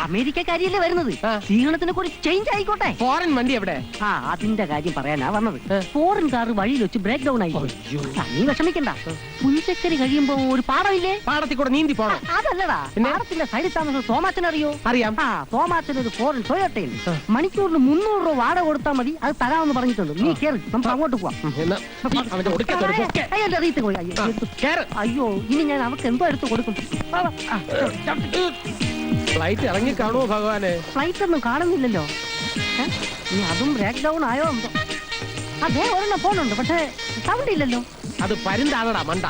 അമേരിക്കക്കാരിയല്ലേ വരുന്നത്. ആ. സ്വീകരണത്തിന് കൂടി ചേഞ്ച് ആയിക്കോട്ടെ. ഫോറിൻ വണ്ടി എവിടെ? ആ, അതിന്റെ കാര്യം പറയാനാ വന്നത്. ഫോറിൻ കാർ വഴിയിൽ വെച്ച് ബ്രേക്ക് ഡൗൺ ആയി. നീ വിഷമിക്കണ്ട. പുഞ്ചക്കരി കഴിയുമ്പോ ഒരു പാടമില്ലേ? പാടത്തിൽ കൂടെ നീന്തി പോണം. അതല്ലടാ, പിന്നെ? പാടത്തിന്റെ സൈഡിൽ താമസം തോമാച്ചൻ അറിയോ? അറിയാം. ആ, തോമാച്ചൻ ഒരു ഫോറിൻ ടൊയോട്ടയുണ്ട്. മണിക്കൂറിന് 300 രൂപ വാടക കൊടുത്താൽ മതി. അത് തരാമെന്ന് പറഞ്ഞിട്ടുണ്ട്. നീ കേറി, നമുക്ക് അങ്ങോട്ട് പോവാം. എന്നാ അവന്റെ ഒടുക്കത്തെ ഒരു ബൊക്കെ. അയ്യോ, എന്റെ റീത്ത് പോയി. അയ്യോ, എടുത്തു. കേറ്. അയ്യോ, ഇനി ഞാൻ അവർക്ക് എന്തോ എടുത്ത് കൊടുക്കും. ഫ്ലൈറ്റ് ഇറങ്ങി കാണുമോ ഭഗവാനെ? ഫ്ലൈറ്റ് ഒന്നും കാണുന്നില്ലല്ലോ. ഇനി അതും ബ്രേക്ക് ഡൗൺ ആയോ എന്തോ. അതേ ഒരെണ്ണം ഫോണുണ്ട്, പക്ഷേ സൗണ്ട് ഇല്ലല്ലോ. അത് പരുന്താണടാ മണ്ട.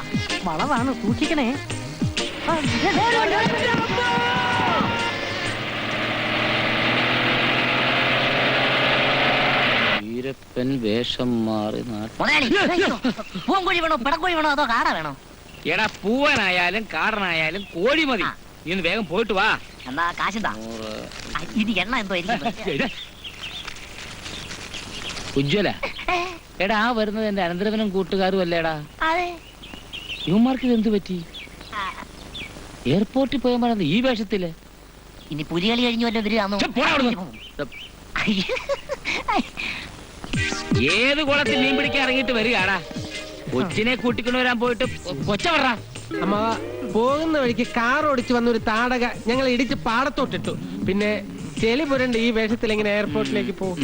വളവാണ്, സൂക്ഷിക്കണേ. ആ, വീരപ്പൻ വേഷം മാറി പൂങ്കോഴി വേണോ പിടക്കോഴി വേണോ അതോ കാട വേണോ? എടാ, പൂവനായാലും കാടനായാലും കോഴി മതി. നീ ഒന്ന് വേഗം പോയിട്ട് വാ. എന്നാ കാശെന്താ? ഇത് എണ്ണ എന്തോ ഉജ്ജ്വല, എടാ, ആ വരുന്നത് എന്റെ അനന്തരവനും കൂട്ടുകാരും അല്ലേടാ? അതെ. ഇവന്മാർക്ക് ഇത് എന്ത് പറ്റി? എയർപോർട്ടിൽ പോയപ്പോഴാണ് ഈ വേഷത്തില്. ഇനി പുലികളി കഴിഞ്ഞു വല്ല ഛെ, പോടാ അവിടുന്ന്. ഏത് കുളത്തിൽ മീൻ പിടിക്കാൻ ഇറങ്ങിയിട്ട് വരികയാടാ? കൊച്ചിനെ കൂട്ടിക്കൊണ്ടു വരാൻ പോയിട്ട് കൊച്ച പറ. അമ്മ പോകുന്ന വഴിക്ക് കാർ ഓടിച്ചു വന്ന ഒരു താടക ഞങ്ങൾ ഇടിച്ച് പാടത്തോട്ടിട്ടു. പിന്നെ ചെളി പുരണ്ട് ഈ വേഷത്തിൽ എങ്ങനെ എയർപോർട്ടിലേക്ക് പോകും?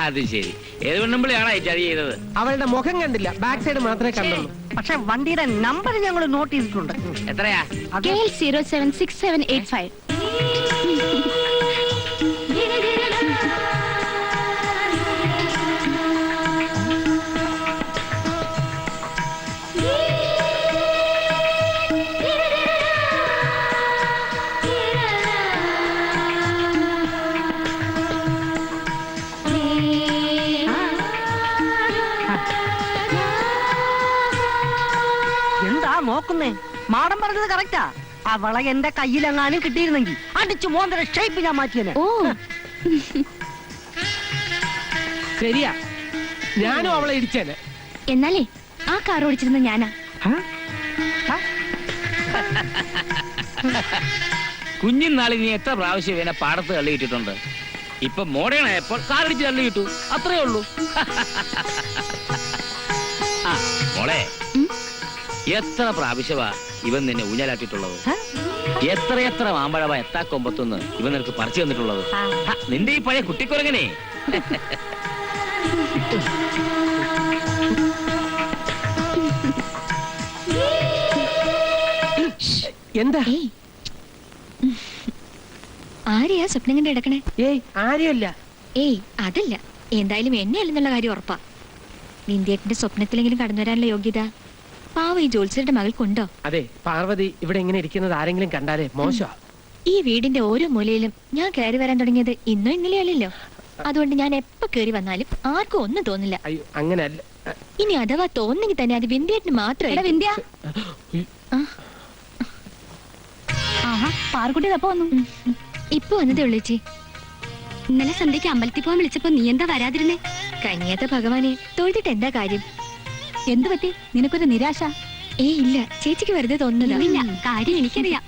അത് ശരി. ഏത് പെണ്ണുമ്പിളിയാണോ ഈ ചതി ചെയ്തത്? അവളുടെ മുഖം കണ്ടില്ല, ബാക്ക് സൈഡ് മാത്രമേ കണ്ടുള്ളൂ. പക്ഷെ വണ്ടിയുടെ നമ്പർ ഞങ്ങൾ നോട്ട് ചെയ്തിട്ടുണ്ട്. എത്രയാ? KL 076785. എന്താ നോക്കുന്നേ? മാഡം പറഞ്ഞത് കറക്റ്റാ. അവളെ എന്റെ കയ്യിലെങ്ങാനും കിട്ടിയിരുന്നെങ്കിൽ അടിച്ചു മോന്തര ഷേപ്പ് ഞാൻ മാറ്റിയനെ. ഓ, ശരിയാ, ഞാനും അവളെ ഇടിച്ചേനെ. എന്നാലേ ആ കാർ ഓടിച്ചിരുന്ന ഞാനാ. കുഞ്ഞിനാളിൽ നീ എത്ര പ്രാവശ്യം ഇവനെ പാടത്ത് തള്ളിയിട്ടിട്ടുണ്ട്. ഇപ്പൊ മോഡേൺ ആയപ്പോൾ കാറടിച്ച് തള്ളിയിട്ടു, അത്രേ ഉള്ളൂ. മോളെ ഉം? എത്ര പ്രാവശ്യമാ ഇവൻ നിന്നെ ഊഞ്ഞാലാട്ടിട്ടുള്ളത്? എത്രയെത്ര മാമ്പഴവ എത്താ കൊമ്പത്തുനിന്ന് ഇവൻ നിനക്ക് പറിച്ചു തന്നിട്ടുള്ളത്? ഹ, നിന്റെ ഈ പഴയ കുട്ടിക്കുരങ്ങനെ. എന്താ? ഏയ് ആരെയാ സ്വപ്നം കണ്ട് കിടക്കണേ? ഏയ് ആരെയല്ല. ഏയ് അതല്ല, എന്തായാലും എന്നെയല്ലെന്നുള്ള കാര്യം ഉറപ്പാ. വിന്ധ്യേട്ടന്റെ സ്വപ്നത്തിലെങ്കിലും കടന്നു വരാനുള്ള യോഗ്യത പാവ ഈ ജോത്സ്യരുടെ മകൾക്കുണ്ടോ? അതെ, പാർവതി ഇവിടെ ഇങ്ങനെ ഇരിക്കുന്നത് ആരെങ്കിലും കണ്ടാലേ മോശമാ. ഈ വീടിന്റെ ഓരോ മൂലയിലും ഞാൻ കയറി വരാൻ തുടങ്ങിയത് ഇന്നോ ഇന്നലെയോ അല്ലല്ലോ. അതുകൊണ്ട് ഞാൻ എപ്പോ കയറി വന്നാലും ആർക്കും ഒന്നും തോന്നില്ല. അയ്യോ അങ്ങനെയല്ല. ഇനി അഥവാ തോന്നെങ്കിൽ തന്നെ അത് വിന്ധ്യേട്ടന് മാത്രമല്ല. വിന്ധ്യ പാർക്കുട്ടി തപ്പ വന്നു. ഇപ്പൊ വന്നതേ ഉള്ളൂ ചേച്ചി. ഇന്നലെ സന്ധ്യക്ക് അമ്പലത്തിൽ പോകാൻ വിളിച്ചപ്പോ നീ എന്താ വരാതിരുന്നേ? കനിയാത്ത ഭഗവാനെ തൊഴുതിട്ട് എന്താ കാര്യം? എന്തു പറ്റി? നിനക്കൊരു നിരാശ? ഏയ് ഇല്ല, ചേച്ചിക്ക് വെറുതെ തോന്നുന്നതാ. ഇല്ല, കാര്യം എനിക്കറിയാം.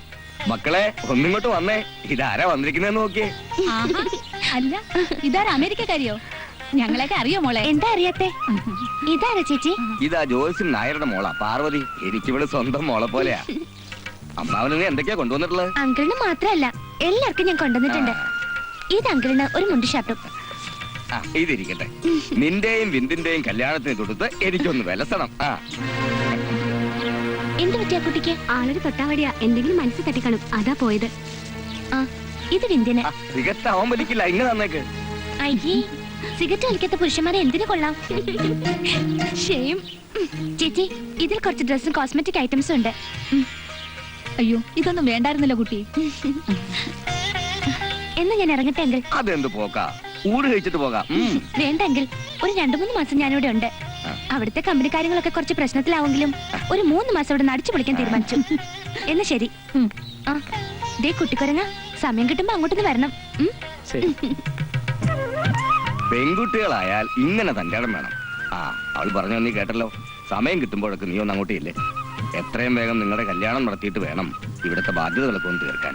മക്കളെ ഒന്നിങ്ങോട്ട് വന്നേ. ഇതാരാ വന്നിരിക്കുന്നതെന്ന് നോക്കിയേ. ആഹാ, അല്ല ഇതാരാ അമേരിക്കക്കാരിയോ? ഞങ്ങളെയൊക്കെ അറിയോ മോളെ? എന്താ അറിയാത്തെ? ഇതാരാ ചേച്ചി? ഇതാ ജോത്സ്യൻ നായരുടെ മോളാ പാർവതി. എനിക്കിവിടെ സ്വന്തം മോളെ പോലെയാ. അമ്മാവന് നീ എന്തൊക്കെയാ കൊണ്ടുവന്നിട്ടുള്ളത്? അങ്കിളിന് മാത്രല്ല എല്ലാവർക്കും ഞാൻ കൊണ്ടുവന്നിട്ടുണ്ട്. ഇത് അങ്കിളിന് ഒരു മുണ്ടി ഷർട്ടും. ആ, ഇതിരിക്കട്ടെ. നിന്റെയും വിന്ദിന്റെയും കല്യാണത്തിന് തൊടുത്ത് എനിക്കൊന്ന് വിലസണം. ആ, എന്ത് പറ്റിയ കുട്ടിക്ക്? ആളൊരു തൊട്ടാവടിയാ, എന്തെങ്കിലും മനസ്സിൽ തട്ടിക്കാണും, അതാ പോയത്. ആ ഇത് വിന്ധ്യന്. സിഗരറ്റ് അവൻ വലിക്കില്ല. ഇങ്ങനെ തന്നേക്ക്. അയ്യേ, സിഗരറ്റ് വലിക്കാത്ത പുരുഷന്മാരെ എന്തിനു കൊള്ളാം? ഷെയിം. ചേച്ചി, ഇതിൽ കുറച്ച് ഡ്രസ്സും കോസ്മെറ്റിക് ഐറ്റംസും ഉണ്ട്. അയ്യോ, ഇതൊന്നും വേണ്ടായിരുന്നല്ലോ കുട്ടി. എന്ന് ഞാൻ ഇറങ്ങട്ടെ അങ്കിൾ? അതെന്ത് പോക്കാ? ഊട് കഴിച്ചിട്ട് പോകാം. വേണ്ട അങ്കിൾ, ഒരു 2-3 മാസം ഞാനിവിടെ ഉണ്ട്. അവിടുത്തെ കമ്പനി കാര്യങ്ങളൊക്കെ കുറച്ച് പ്രശ്നത്തിലാവെങ്കിലും ഒരു 3 മാസം ഇവിടെ നടിച്ചു പൊളിക്കാൻ തീരുമാനിച്ചു. എന്ന് ശരി. ആ ദേ കുട്ടിക്കുരങ്ങ, സമയം കിട്ടുമ്പോ അങ്ങോട്ടൊന്ന് വരണം. ശരി. പെൺകുട്ടികളായാൽ ഇങ്ങനെ തന്റേടം വേണം. ആ, അവൾ പറഞ്ഞു നീ കേട്ടല്ലോ. സമയം കിട്ടുമ്പോഴൊക്കെ നീ ഒന്ന് അങ്ങോട്ടേ ഇല്ലേ. എത്രയും വേഗം നിങ്ങളുടെ കല്യാണം നടത്തിയിട്ട് വേണം ഇവിടുത്തെ ബാധ്യതകളൊക്കെ ഒന്ന് തീർക്കാൻ.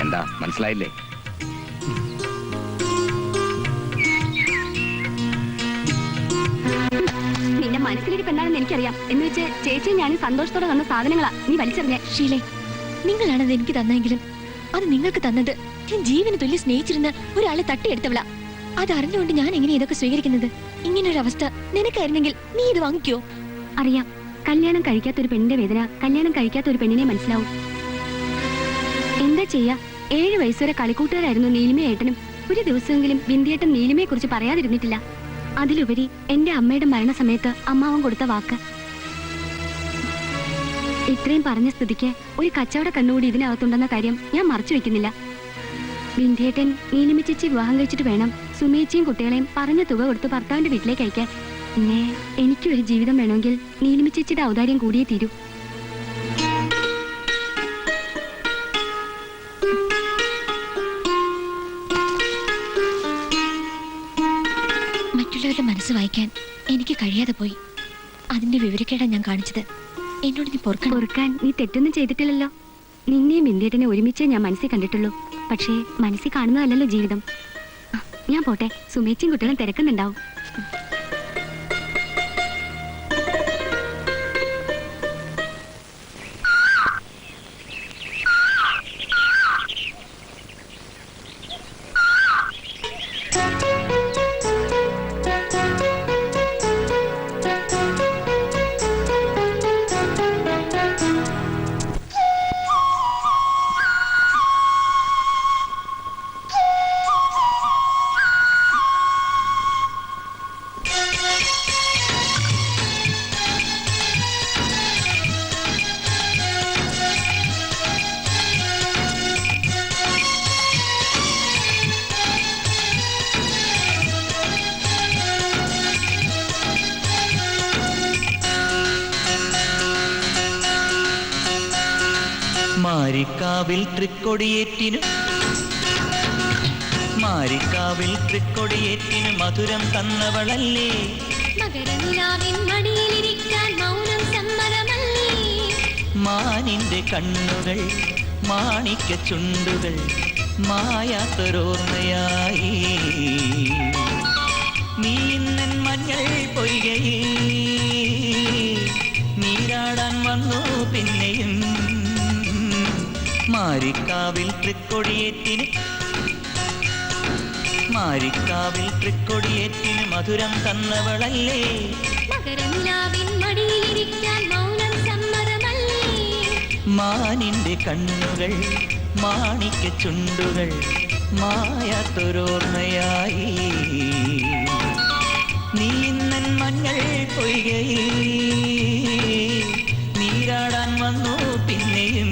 എന്താ മനസ്സിലായില്ലേ? നിന്റെ മനസ്സിലിരിപ്പ് എന്താണെന്ന് എനിക്കറിയാം. എന്ന് വെച്ച് ചേച്ചി ഞാനും സന്തോഷത്തോടെ തന്ന സാധനങ്ങളാ നീ വലിച്ചെറിഞ്ഞ. ഷീലേ, നിങ്ങളാണത് എനിക്ക് തന്നെങ്കിലും അത് നിങ്ങൾക്ക് തന്നത് ഞാൻ ജീവന് തുല്യ സ്നേഹിച്ചിരുന്ന ഒരാളെ തട്ടിയെടുത്തവള. അതറിഞ്ഞുകൊണ്ട് ഞാൻ എങ്ങനെ ഇതൊക്കെ സ്വീകരിക്കുന്നത്? ഇങ്ങനൊരു അവസ്ഥ നിനക്കായിരുന്നെങ്കിൽ നീ ഇത് വാങ്ങിക്കോ? അറിയാം, കല്യാണം കഴിക്കാത്ത ഒരു പെണ്ണിന്റെ വേദന കല്യാണം കഴിക്കാത്ത ഒരു പെണ്ണിനെ മനസ്സിലാവും. എന്താ ചെയ്യാ, 7 വയസ്സുവരെ കളിക്കൂട്ടുകാരായിരുന്നു നീലിമയും ഏട്ടനും. ഒരു ദിവസമെങ്കിലും വിന്ധ്യേട്ടൻ നീലിമയെ കുറിച്ച് പറയാതിരുന്നിട്ടില്ല. അതിലുപരി എന്റെ അമ്മയുടെ മരണസമയത്ത് അമ്മാവൻ കൊടുത്ത വാക്ക്. ഇത്രയും പറഞ്ഞ സ്ഥിതിക്ക് ഒരു കച്ചവട കണ്ണുകൂടി ഇതിനകത്തുണ്ടെന്ന കാര്യം ഞാൻ മറച്ചു വെക്കുന്നില്ല. വിന്ധ്യേട്ടൻ നീലിമ ചേച്ചി വിവാഹം കഴിച്ചിട്ട് വേണം സുമേച്ചിയും കുട്ടികളെയും പറഞ്ഞ തുക കൊടുത്ത് ഭർത്താവിന്റെ വീട്ടിലേക്ക് അയക്കാൻ. പിന്നെ എനിക്കൊരു ജീവിതം വേണമെങ്കിൽ നീലിമ ചേച്ചിയുടെ ഔദാര്യം കൂടിയേ തീരൂ. മറ്റുള്ളവരുടെ മനസ്സ് വായിക്കാൻ എനിക്ക് കഴിയാതെ പോയി. അതിന്റെ വിവരക്കേടാ ഞാൻ കാണിച്ചത്. എന്നോട് നീ പൊറുക്കാൻ നീ തെറ്റൊന്നും ചെയ്തിട്ടില്ലല്ലോ. നിന്നെയും വിന്ധ്യേട്ടനെ ഒരുമിച്ചേ ഞാൻ മനസ്സിൽ കണ്ടിട്ടുള്ളൂ. പക്ഷേ മനസ്സിൽ കാണുന്നതല്ലല്ലോ ജീവിതം. ഞാൻ പോട്ടെ, സുമേച്ചിയും കുട്ടികളും തിരക്കുന്നുണ്ടാവും. മാരിക്കാവിൽ തൃക്കൊടിയേറ്റിന് മധുരം തന്നവളല്ലേ. മാനിന്റെ കണ്ണുകൾ മാണിക്ക ചുണ്ടുകൾ മായാത്തൊരോർമ്മയായി. നീ ഇന്നൻ മഞ്ഞൾ പൊയ്കയിൽ മാരിക്കാവിൽ തൃക്കൊടിയേറ്റിന് മധുരം തന്നവളല്ലേ. മകരനിലാവിൻ മടിയിലിരിക്കാൻ മൗനം സമ്മതമല്ലേ. മാനിന്റെ കണ്ണുകൾ മാണിക്ക ചുണ്ടുകൾ മായാത്തൊരോർമ്മയായി. നീ ഇന്നൻ മഞ്ഞൾ പൊയ്കയിൽ നീരാടാൻ വന്നു പിന്നെയും.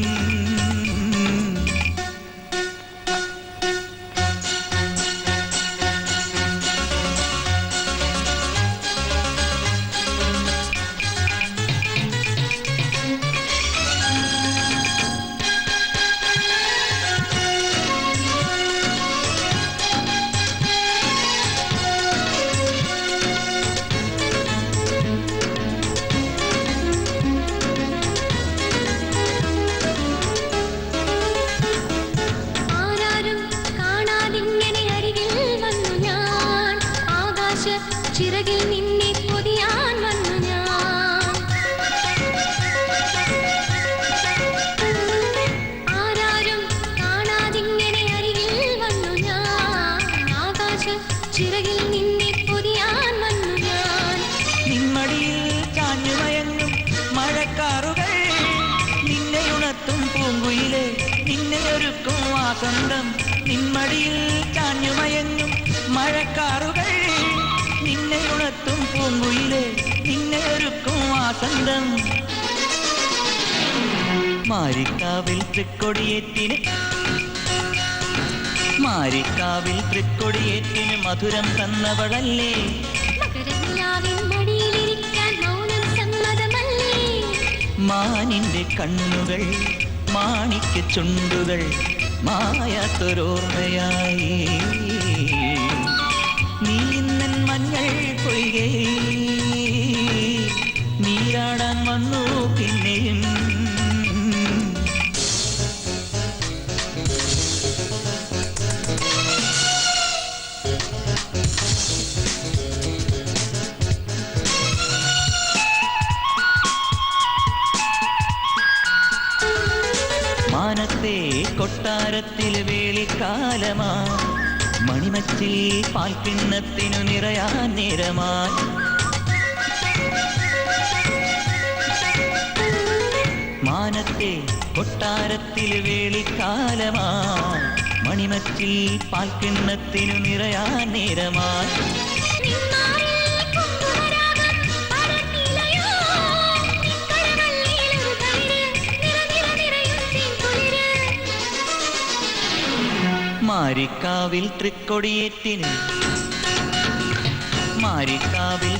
ചിറകിൽ നിന്നെ പൊതിയാൻ വന്നു ഞാൻ. ആരാരും കാണാതിങ്ങനെ അരികിൽ വന്നു ഞാൻ. ആകാശ ചിറകിൽ നിന്നെ പൊതിയാൻ വന്നു ഞാൻ. നിമ്മടിയിൽ ചാഞ്ഞുമയങ്ങും മഴക്കാറുകൾ നിന്നെ ഉണർത്തും പൂങ്കുയിലെ നിന്നെ ഒരുക്കും വാസന്തം. നിമ്മടിയിൽ ചാഞ്ഞുമയങ്ങും മഴക്കാറുകൾ നിന്നെ ഉണർത്തും പൂങ്കുയിലെ നിന്നെ ഒരുക്കും വാസന്തം. മാരിക്കാവിൽ തൃക്കൊടിയേറ്റിന് മധുരം തന്നവളല്ലേ. മകരനിലാവിൻ മടിയിലിരിക്കാൻ മൗനം സമ്മതമല്ലേ. മാനിന്റെ കണ്ണുകൾ മാണിക്ക ചുണ്ടുകൾ മായാത്തൊരോർമ്മയായി. നീ ഇന്നൻ മഞ്ഞൾ പൊയ്കയിൽ നീരാടാൻ വന്നു പിന്നെയും. മാനത്തെ കൊട്ടാരത്തിൽ വേളിക്കാലമാ മണിമച്ചിൽ പാൽക്കിണ്ണത്തിനു നിറയാൻ നേരമായി. മാനത്തെ കൊട്ടാരത്തിൽ വേളിക്കാലമായി മണിമച്ചിൽ പാൽക്കിണ്ണത്തിനു നിറയാൻ നേരമായി. മാരിക്കാവിൽ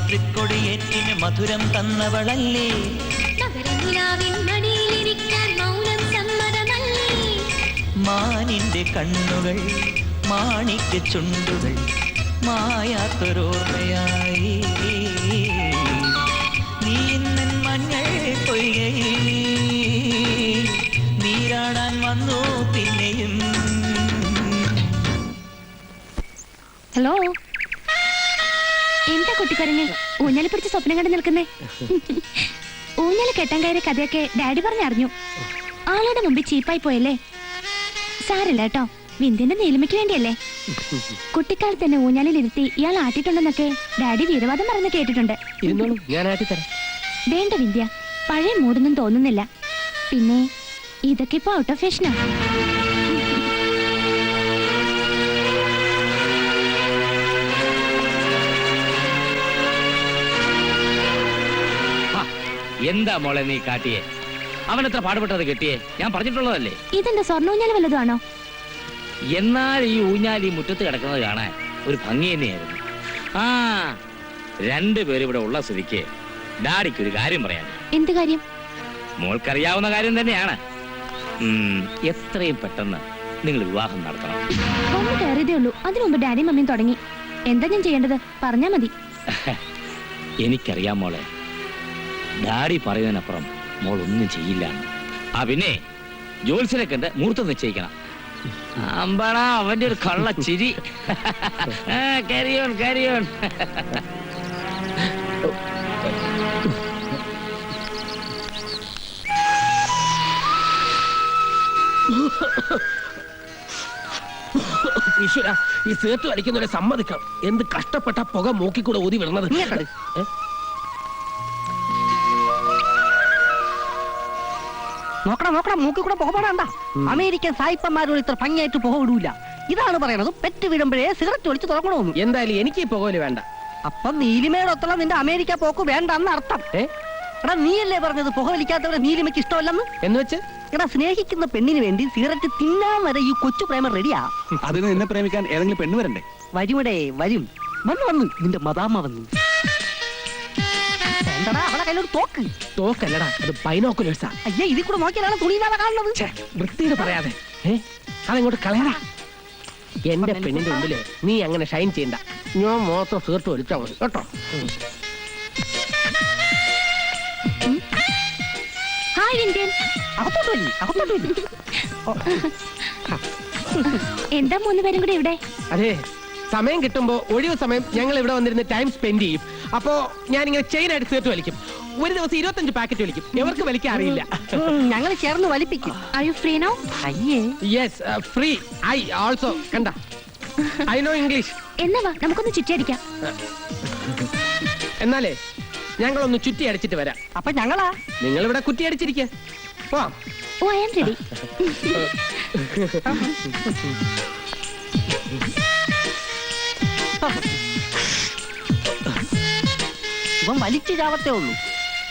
തൃക്കൊടിയേറ്റിന് മധുരം തന്നവളല്ലേ. മകരനിലാവിൻ മടിയിലിരിക്കാൻ മൗനം സമ്മതമല്ലേ. മാനിന്റെ കണ്ണുകൾ മാണിക്ക ചുണ്ടുകൾ മായാത്തൊരോർമ്മയായി. നീ ഇന്നൻ മഞ്ഞൾ പൊയ്കയിൽ നീരാടാൻ വന്നു പിന്നെയും. ഹലോ, എന്താ കുട്ടിക്കരഞ്ഞ് ഊഞ്ഞാല് പിടിച്ച് സ്വപ്നം കണ്ട് നിൽക്കുന്നേ? ഊഞ്ഞാല് കെട്ടാൻ കയറിയ കഥയൊക്കെ ഡാഡി പറഞ്ഞറിഞ്ഞു. ആളുടെ മുമ്പിൽ ചീപ്പായി പോയല്ലേ. സാരല്ല കേട്ടോ, വിന്ധ്യന്റെ നീലിമയ്ക്ക് വേണ്ടിയല്ലേ. കുട്ടിക്കാലത്ത് തന്നെ ഊഞ്ഞാലിൽ ഇരുത്തി ഇയാൾ ആട്ടിട്ടുണ്ടെന്നൊക്കെ ഡാഡി വീരവാദം പറഞ്ഞ് കേട്ടിട്ടുണ്ട്. വേണ്ട വിന്ധ്യ, പഴയ മൂടൊന്നും തോന്നുന്നില്ല. പിന്നെ ഇതൊക്കെ ഇപ്പൊ ഔട്ട് ഓഫ് ഫാഷനാ. എന്താ മോളെ നീ കാട്ടിയേ? അവൻ എത്ര പാടുപെട്ടത് കെട്ടിയേ? ഞാൻ പറഞ്ഞിട്ടുള്ളതല്ലേ. ഇതെന്താ സ്വർണ്ണ ഊഞ്ഞാല് വല്ലതും ആണോ? എന്നാൽ ഈ ഊഞ്ഞാലി മുറ്റത്ത് കിടക്കുന്നത് കാണാൻ ഒരു ഭംഗി തന്നെയായിരുന്നു. ആ, രണ്ടുപേരും ഇവിടെ ഉള്ള സ്ഥിതിക്ക് ഡാഡിക്ക് ഒരു കാര്യം പറയാൻ. എന്ത് കാര്യം? മോൾക്കറിയാവുന്ന കാര്യം തന്നെയാണ്. എത്രയും പെട്ടെന്ന് നിങ്ങൾ വിവാഹം നടത്തണം. ഒന്ന് കയറിയതേ ഉള്ളൂ, അതിനു മുമ്പ് ഡാഡിയും മമ്മിയും തുടങ്ങി. എന്താ ഞാൻ ചെയ്യേണ്ടത്? പറഞ്ഞാ മതി. എനിക്കറിയാം മോളെ, ഡാഡി പറയുന്നതിനപ്പുറം മോൾ ഒന്നും ചെയ്യില്ല. ആ പിന്നെ ജോത്സ്യനെ കണ്ട് മുഹൂർത്തം നിശ്ചയിക്കണം. അമ്പടാ അവന്റെ ഒരു കള്ള ചിരി. കാരിയോൺ. ഈശ്വര, ഈ സേർത്ത് വലിക്കുന്നവരെ സമ്മതിക്കാം. എന്ത് കഷ്ടപ്പെട്ട പുക മൂക്കിക്കൂടെ ഊതി വിടുന്നത്. നോക്കണം നോക്കണം, മൂക്കിൽ കൂടെ പുക പാടാണ്ട. അമേരിക്കൻ സായിപ്പന്മാരോട് ഇത്ര ഭംഗിയായിട്ട് പുക വിടൂല. ഇതാണ് പറയണത്, പെറ്റ് വീടുമ്പോഴേ സിഗരറ്റ് ഒളിച്ച് തുറക്കണമെന്ന്. എന്തായാലും എനിക്ക് ഈ പുകവലി വേണ്ട. അപ്പൊ നീലിമയോടൊത്തുള്ള നിന്റെ അമേരിക്ക പോക്ക് വേണ്ടെന്ന് അർത്ഥം. എടാ, നീയല്ലേ പറഞ്ഞത് പുക വലിക്കാത്തവരെ നീലിമയ്ക്ക് ഇഷ്ടമല്ലെന്ന്? എന്ന് വെച്ച് എടാ, സ്നേഹിക്കുന്ന പെണ്ണിന് വേണ്ടി സിഗരറ്റ് തിന്നാൻ വരെ ഈ കൊച്ചു പ്രേമം റെഡിയാ. അതിന് നിന്നെ പ്രേമിക്കാൻ ഏതെങ്കിലും പെണ്ണ് വരണ്ടേ? വരുമടേ, വരും. വന്നു നിന്റെ മദാമ്മ വന്നു. എന്താടാ അവളെ കയ്യിലൊരു തോക്ക്? തോക്കല്ലടാ, അത് ബൈനോക്കുലേഴ്സാ. അയ്യേ, ഇതിൽ കൂടെ നോക്കിയാലാണ് തുണിയില്ലാതെ കാണുന്നത്. വൃത്തിയോട് പറയാതെ അതങ്ങോട്ട് കളയടാ. എന്റെ പെണ്ണിന്റെ മുമ്പില് നീ അങ്ങനെ ഷൈൻ ചെയ്യണ്ട. ഞാൻ മൊത്തം സീർട്ട് വലിച്ചാ മതി കേട്ടോ. ഹായ് വിന്ധ്യൻ. അകത്തോട്ട് വരി, അകത്തോട്ട് വരി. എന്താ മൂന്നുപേരും കൂടെ ഇവിടെ? അതെ, സമയം കിട്ടുമ്പോ ഒഴിവ് സമയം ഞങ്ങൾ ഇവിടെ വന്നിരുന്ന് ടൈം സ്പെൻഡ് ചെയ്യും. അപ്പോ ഞാനിങ്ങനെ ചെയിനായിട്ട് സീർട്ട് വലിക്കും. ഒരു ദിവസം 25 പാക്കറ്റ് വലിക്കും. എവർക്ക് വലിക്കാൻ അറിയില്ല. ഞങ്ങൾ ചേർന്ന് വലിപ്പിക്കും. Are you free now? അയ്യേ, യെസ്, ഫ്രീ. I also. കണ്ട, ഐ നോ ഇംഗ്ലീഷ്. എന്നാ വാ, നമുക്കൊന്ന് ചുറ്റിയടിക്കാം. എന്നാലേ ഞങ്ങളൊന്ന് ചുറ്റി അടിച്ചിട്ട് വരാം. അപ്പൊ ഞങ്ങളാ? നിങ്ങൾ ഇവിടെ കുറ്റി അടിച്ചിരിക്ക. പോവാം. ഓ, ഐ ആം റെഡി. ഇവൻ വലിച്ചു ചാവത്തേ ഉള്ളൂ.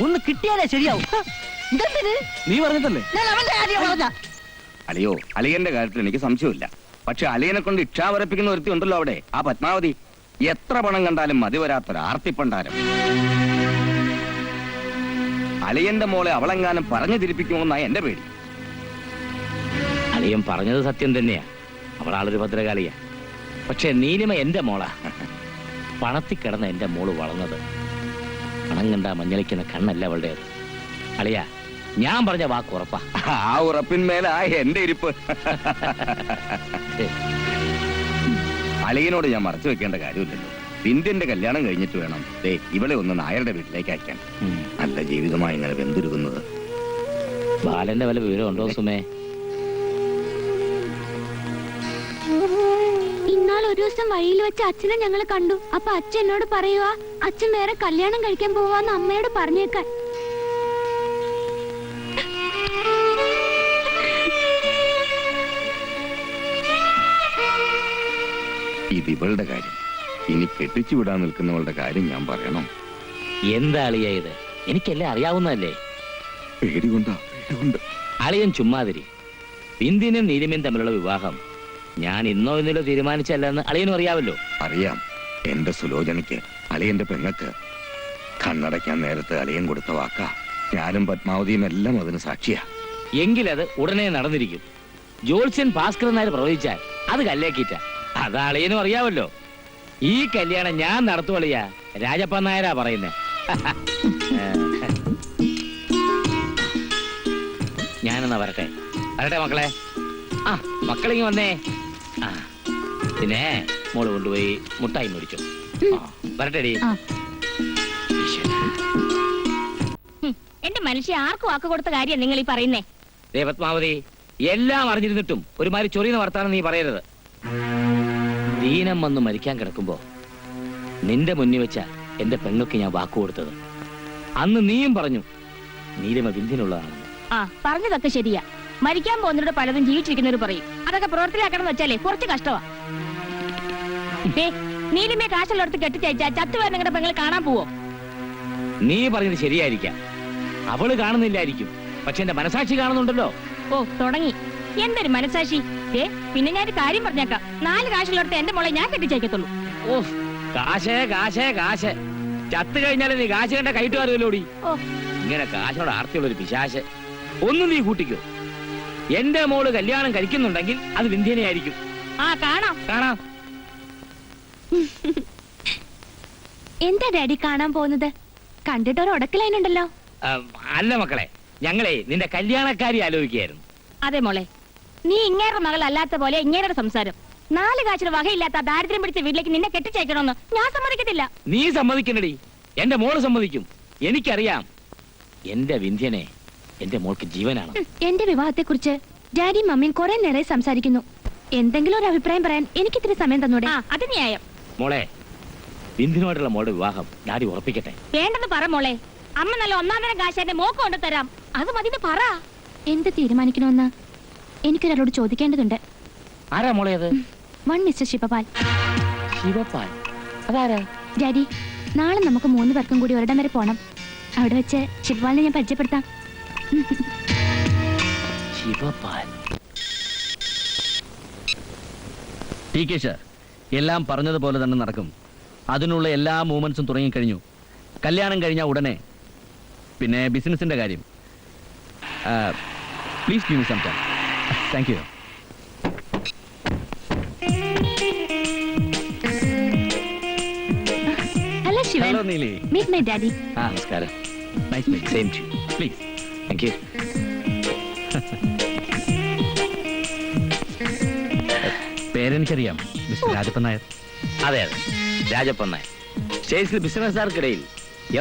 ഒന്ന് കിട്ടിയാലേ ശരിയാവും. ഇതെന്തിന്? നീ പറഞ്ഞിട്ടല്ലേ? ഞാൻ അവന്റെ കാര്യം പറഞ്ഞ. അളിയോ, അളിയന്റെ കാര്യത്തിൽ എനിക്ക് സംശയമില്ല. പക്ഷെ അളിയനെ കൊണ്ട് ഇച്ഛാ വരപ്പിക്കുന്ന ഒരുത്തി ഉണ്ടല്ലോ അവിടെ, ആ പത്മാവതി. എത്ര പണം കണ്ടാലും മതി വരാത്തൊരു ആർത്തിപ്പണ്ടാരം. അളിയന്റെ മോളെ അവളെങ്ങാനും പറഞ്ഞു തിരിപ്പിക്കുമെന്നാ എന്റെ പേടി. അളിയൻ പറഞ്ഞത് സത്യം തന്നെയാ. അവളാളൊരു ഭദ്രകാളിയാ. പക്ഷെ നീലിമ എന്റെ മോളാ. പണത്തിൽ കിടന്ന എന്റെ മോള് വളർന്നത്. പണം കണ്ടാ മഞ്ഞളിക്കുന്ന കണ്ണല്ല അവളുടേത്. അളിയ, ഞാൻ പറഞ്ഞ വാക്ക് ഉറപ്പാ. ആ ഉറപ്പിന്മേലാ എന്റെ ഇരിപ്പ്. അളിയനോട് ഞാൻ മറച്ചു വെക്കേണ്ട കാര്യമില്ലല്ലോ. വിന്ധ്യന്റെ കല്യാണം കഴിഞ്ഞിട്ട് വേണം ഇവളെ ഒന്ന് നായരുടെ വീട്ടിലേക്ക് അയക്കാൻ. നല്ല ജീവിതമായി ഇങ്ങനെ വെന്തുരുകുന്നത്. ബാലന്റെ വല്ല വിവരം ഉണ്ടോ സുമേ? ഇന്നാൾ ഒരു ദിവസം വഴിയിൽ വെച്ച് അച്ഛനെ ഞങ്ങൾ കണ്ടു. അപ്പൊ അച്ഛൻ എന്നോട് പറയുക, അച്ഛൻ വേറെ കല്യാണം കഴിക്കാൻ പോവാന്ന് അമ്മയോട് പറഞ്ഞേക്കാൻ. ഇത് ഇവളുടെ കാര്യം. ഇനി കെട്ടിച്ചു വിടാൻ നിൽക്കുന്നവളുടെ കാര്യം ഞാൻ പറയണം? എന്താ അളിയ ഇത്? എനിക്കെല്ലാം അറിയാവുന്നതല്ലേ. പേടികൊണ്ടാ. അളിയൻ ചുമ്മാതിരി. വിന്ധ്യനും നീലിമയും തമ്മിലുള്ള വിവാഹം ഞാൻ ഇന്നോ ഇന്നലോ തീരുമാനിച്ചല്ലെന്ന് അളിയനും അറിയാമല്ലോ. അറിയാം. എന്റെ സുലോചനയ്ക്ക്, അളിയന്റെ പെങ്ങൾക്ക് കണ്ണടയ്ക്കാൻ നേരത്ത് അളിയൻ കൊടുത്ത വാക്കാ. ഞാനും പത്മാവതിയും എല്ലാം അതിന് സാക്ഷിയാ. എങ്കിലത് ഉടനെ നടന്നിരിക്കും. ജോത്സ്യൻ ഭാസ്കരൻ നായർ പ്രവചിച്ചാൽ അത് കല്ലേക്കിറ്റ. അത് അളിയനും അറിയാമല്ലോ. ഈ കല്യാണം ഞാൻ നടത്തുവളിയാ. രാജപ്പൻ നായരാ പറയുന്നേ. ഞാനെന്നാ വരട്ടെ. വരട്ടെ മക്കളെ. ആ, മക്കളിങ്ങി വന്നേ. ആ, പിന്നെ മോള് കൊണ്ടുപോയി മുട്ടായി മേടിച്ചു. വരട്ടെടി. എന്റെ മനുഷ്യ ആർക്കും വാക്ക് കൊടുത്ത കാര്യം നിങ്ങൾ ഈ പറയുന്നേ? പത്മാവതി, എല്ലാം അറിഞ്ഞിരുന്നിട്ടും ഒരുമാതിരി ചൊറിയുന്ന വർത്താനം നീ പറയരുത്. ദീനം വന്ന് മരിക്കാൻ കിടക്കുമ്പോ നിന്റെ മുന്നിൽ വെച്ച എന്റെ പെങ്ങൾക്ക് ഞാൻ വാക്കു കൊടുത്തത്. അന്ന് നീയും പറഞ്ഞു നീലിമ വിന്ധ്യനുള്ളതാണെന്ന്. ആ, പറഞ്ഞതൊക്കെ ശരിയാ. മരിക്കാൻ പോകുന്നവരുടെ പലതും ജീവിച്ചിരിക്കുന്നവർ പറയും. അതൊക്കെ പ്രവർത്തിയാക്കണം എന്ന് വെച്ചാലേ കുറച്ച് കഷ്ടമാ. നീലിമയെ കാശുള്ളടത്ത് കെട്ടിച്ചയച്ചാ ചത്തുവരെ നിങ്ങളുടെ പെങ്ങൾ കാണാൻ പോവോ? നീ പറഞ്ഞത് ശരിയായിരിക്കാം. അവള് കാണുന്നില്ലായിരിക്കും. പക്ഷെ എന്റെ മനസാക്ഷി കാണുന്നുണ്ടല്ലോ. ഓ, തുടങ്ങി. എന്തൊരു മനസാക്ഷി. പിന്നെ ഞാൻ കാര്യം പറഞ്ഞേക്കാം. 4 കാശുള്ളടത്ത് എന്റെ മോളെ ഞാൻ കെട്ടിച്ചയക്കത്തുള്ളൂ. ഓ, കാശേ കാശേ കാശ്. ചത്തു കഴിഞ്ഞാല് നീ കാശ് കണ്ട കൈട്ട് അറിയല്ലോടി. ഓ, ഇങ്ങനെ കാശോട് ആർത്തിയുള്ള ഒരു പിശാശ്. ഒന്നും നീ കൂട്ടിക്കോ. എന്റെ മോള് കല്യാണം കഴിക്കുന്നുണ്ടെങ്കിൽ അത് വിന്ധ്യനെ ആയിരിക്കും. ആ, കാണാം കാണാം. എന്താ ഡാഡി കാണാൻ പോകുന്നത്? കണ്ടിട്ട് ഒരു ഉടക്കലൈനുണ്ടല്ലോ. അല്ല മക്കളെ, ഞങ്ങളെ നിന്റെ കല്യാണക്കാരി ആലോചിക്കുകയായിരുന്നു. അതെ മോളെ, നീ ഇങ്ങേരുടെ മകൾ അല്ലാത്ത പോലെ ഇങ്ങേരുടെ സംസാരം. 4 കാശിന് വകയില്ലാത്ത ദാരിദ്ര്യം പിടിച്ച വീട്ടിലേക്ക് നിന്നെ കെട്ടിച്ചയക്കണമെന്ന് ഞാൻ സമ്മതിക്കത്തില്ല. നീ സമ്മതിക്കണടി. എന്റെ മോള് സമ്മതിക്കും. എനിക്കറിയാം. എന്റെ വിന്ധ്യനെ എന്റെ മോൾക്ക് ജീവനാണ്. എന്റെ വിവാഹത്തെ കുറിച്ച് ഡാഡിയും മമ്മിയും കുറെ നേരെ സംസാരിക്കുന്നു. എന്തെങ്കിലും ഒരു അഭിപ്രായം പറയാൻ എനിക്ക് ഇത്തിരി സമയം തന്നൂടെ? അത് ന്യായം. മോളെ, ബിന്ദുവിനോടുള്ള മോളുടെ വിവാഹം ഡാഡി ഉറപ്പിക്കട്ടെ. വേണ്ടെന്ന് പറ മോളെ. അമ്മ നല്ല ഒന്നാം തരം കാശാന്റെ മോക്ക് കൊണ്ട് തരാം. അത് മതിന്ന് പറ. എന്ത് തീരുമാനിക്കണമെന്ന് എനിക്കൊരാളോട് ചോദിക്കേണ്ടതുണ്ട്. ആരാ മോളെ അത്? One mister Shivapal. ശിവപാൽ? അതാരാ? ഡാഡി, നാളെ നമുക്ക് 3 പേർക്കും കൂടി ഒരിടം വരെ പോണം. അവിടെ വെച്ച് ശിവപാലിനെ ഞാൻ പരിചയപ്പെടുത്താം. ശിവപാൽ? ടീക്കേഷ്, എല്ലാം പറഞ്ഞതുപോലെ തന്നെ നടക്കും. അതിനുള്ള എല്ലാ മൂവ്മെന്റ്സും തുടങ്ങിക്കഴിഞ്ഞു. കല്യാണം കഴിഞ്ഞാൽ ഉടനെ. പിന്നെ ബിസിനസിന്റെ കാര്യം. Please give me some time. Thank you. Hello Shivan. Hello Neeli. Meet my daddy. നമസ്കാരം. Nice meet. Same to you. Please. Thank you. പേരെനിക്കറിയാം, മിസ്റ്റർ രാജപ്പൻ നായർ. അതെ അതെ, രാജപ്പൻ നായർ. സ്റ്റേറ്റ്സിൽ ബിസിനസ്സുകാർക്കിടയിൽ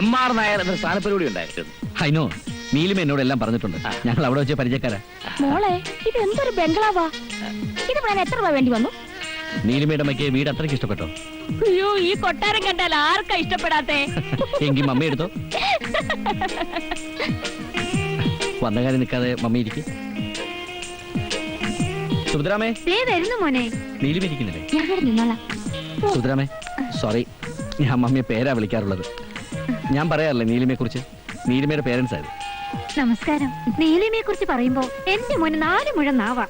MR നായർ എന്ന സ്ഥാനപ്പരിപാടി ഉണ്ടായിരുന്നു. ഹൈനോ, നീലിമ എന്നോട് എല്ലാം പറഞ്ഞിട്ടുണ്ട്. ഞങ്ങൾ അവിടെ വെച്ച് പരിചയക്കാരാ. മോളെ, ഇത് എന്തൊരു ബംഗ്ലാവാ? ഇത് ഞാൻ എത്ര രൂപ വേണ്ടി വന്നു? നീലിമയുടെ അമ്മയ്ക്ക് വീട് അത്രയ്ക്ക് ഇഷ്ടപ്പെട്ടോ? അയ്യോ, ഈ കൊട്ടാരം കണ്ടാൽ ആർക്കാ ഇഷ്ടപ്പെടാത്തെ? എങ്കിൽ മമ്മി എടുത്തോ. വന്ന കാര്യം നിൽക്കാതെ മമ്മി ഇരിക്കും. സുഭദ്രാമേ, വരുന്നു മോനെ. നീലിമ ഇരിക്കുന്നില്ലേ? ഞാനിവിടെ നിന്നോളാം. സുഭദ്രാമേ, സോറി, ഞാൻ മമ്മിയെ പേരാ വിളിക്കാറുള്ളത്. ഞാൻ പറയാറില്ലേ നീലിമയെ കുറിച്ച്? നീലിമയുടെ പേരൻസ് ആയത്. നമസ്കാരം. നീലിമയെ കുറിച്ച് പറയുമ്പോ എന്റെ മോന് 4 മുഴം നാവാ.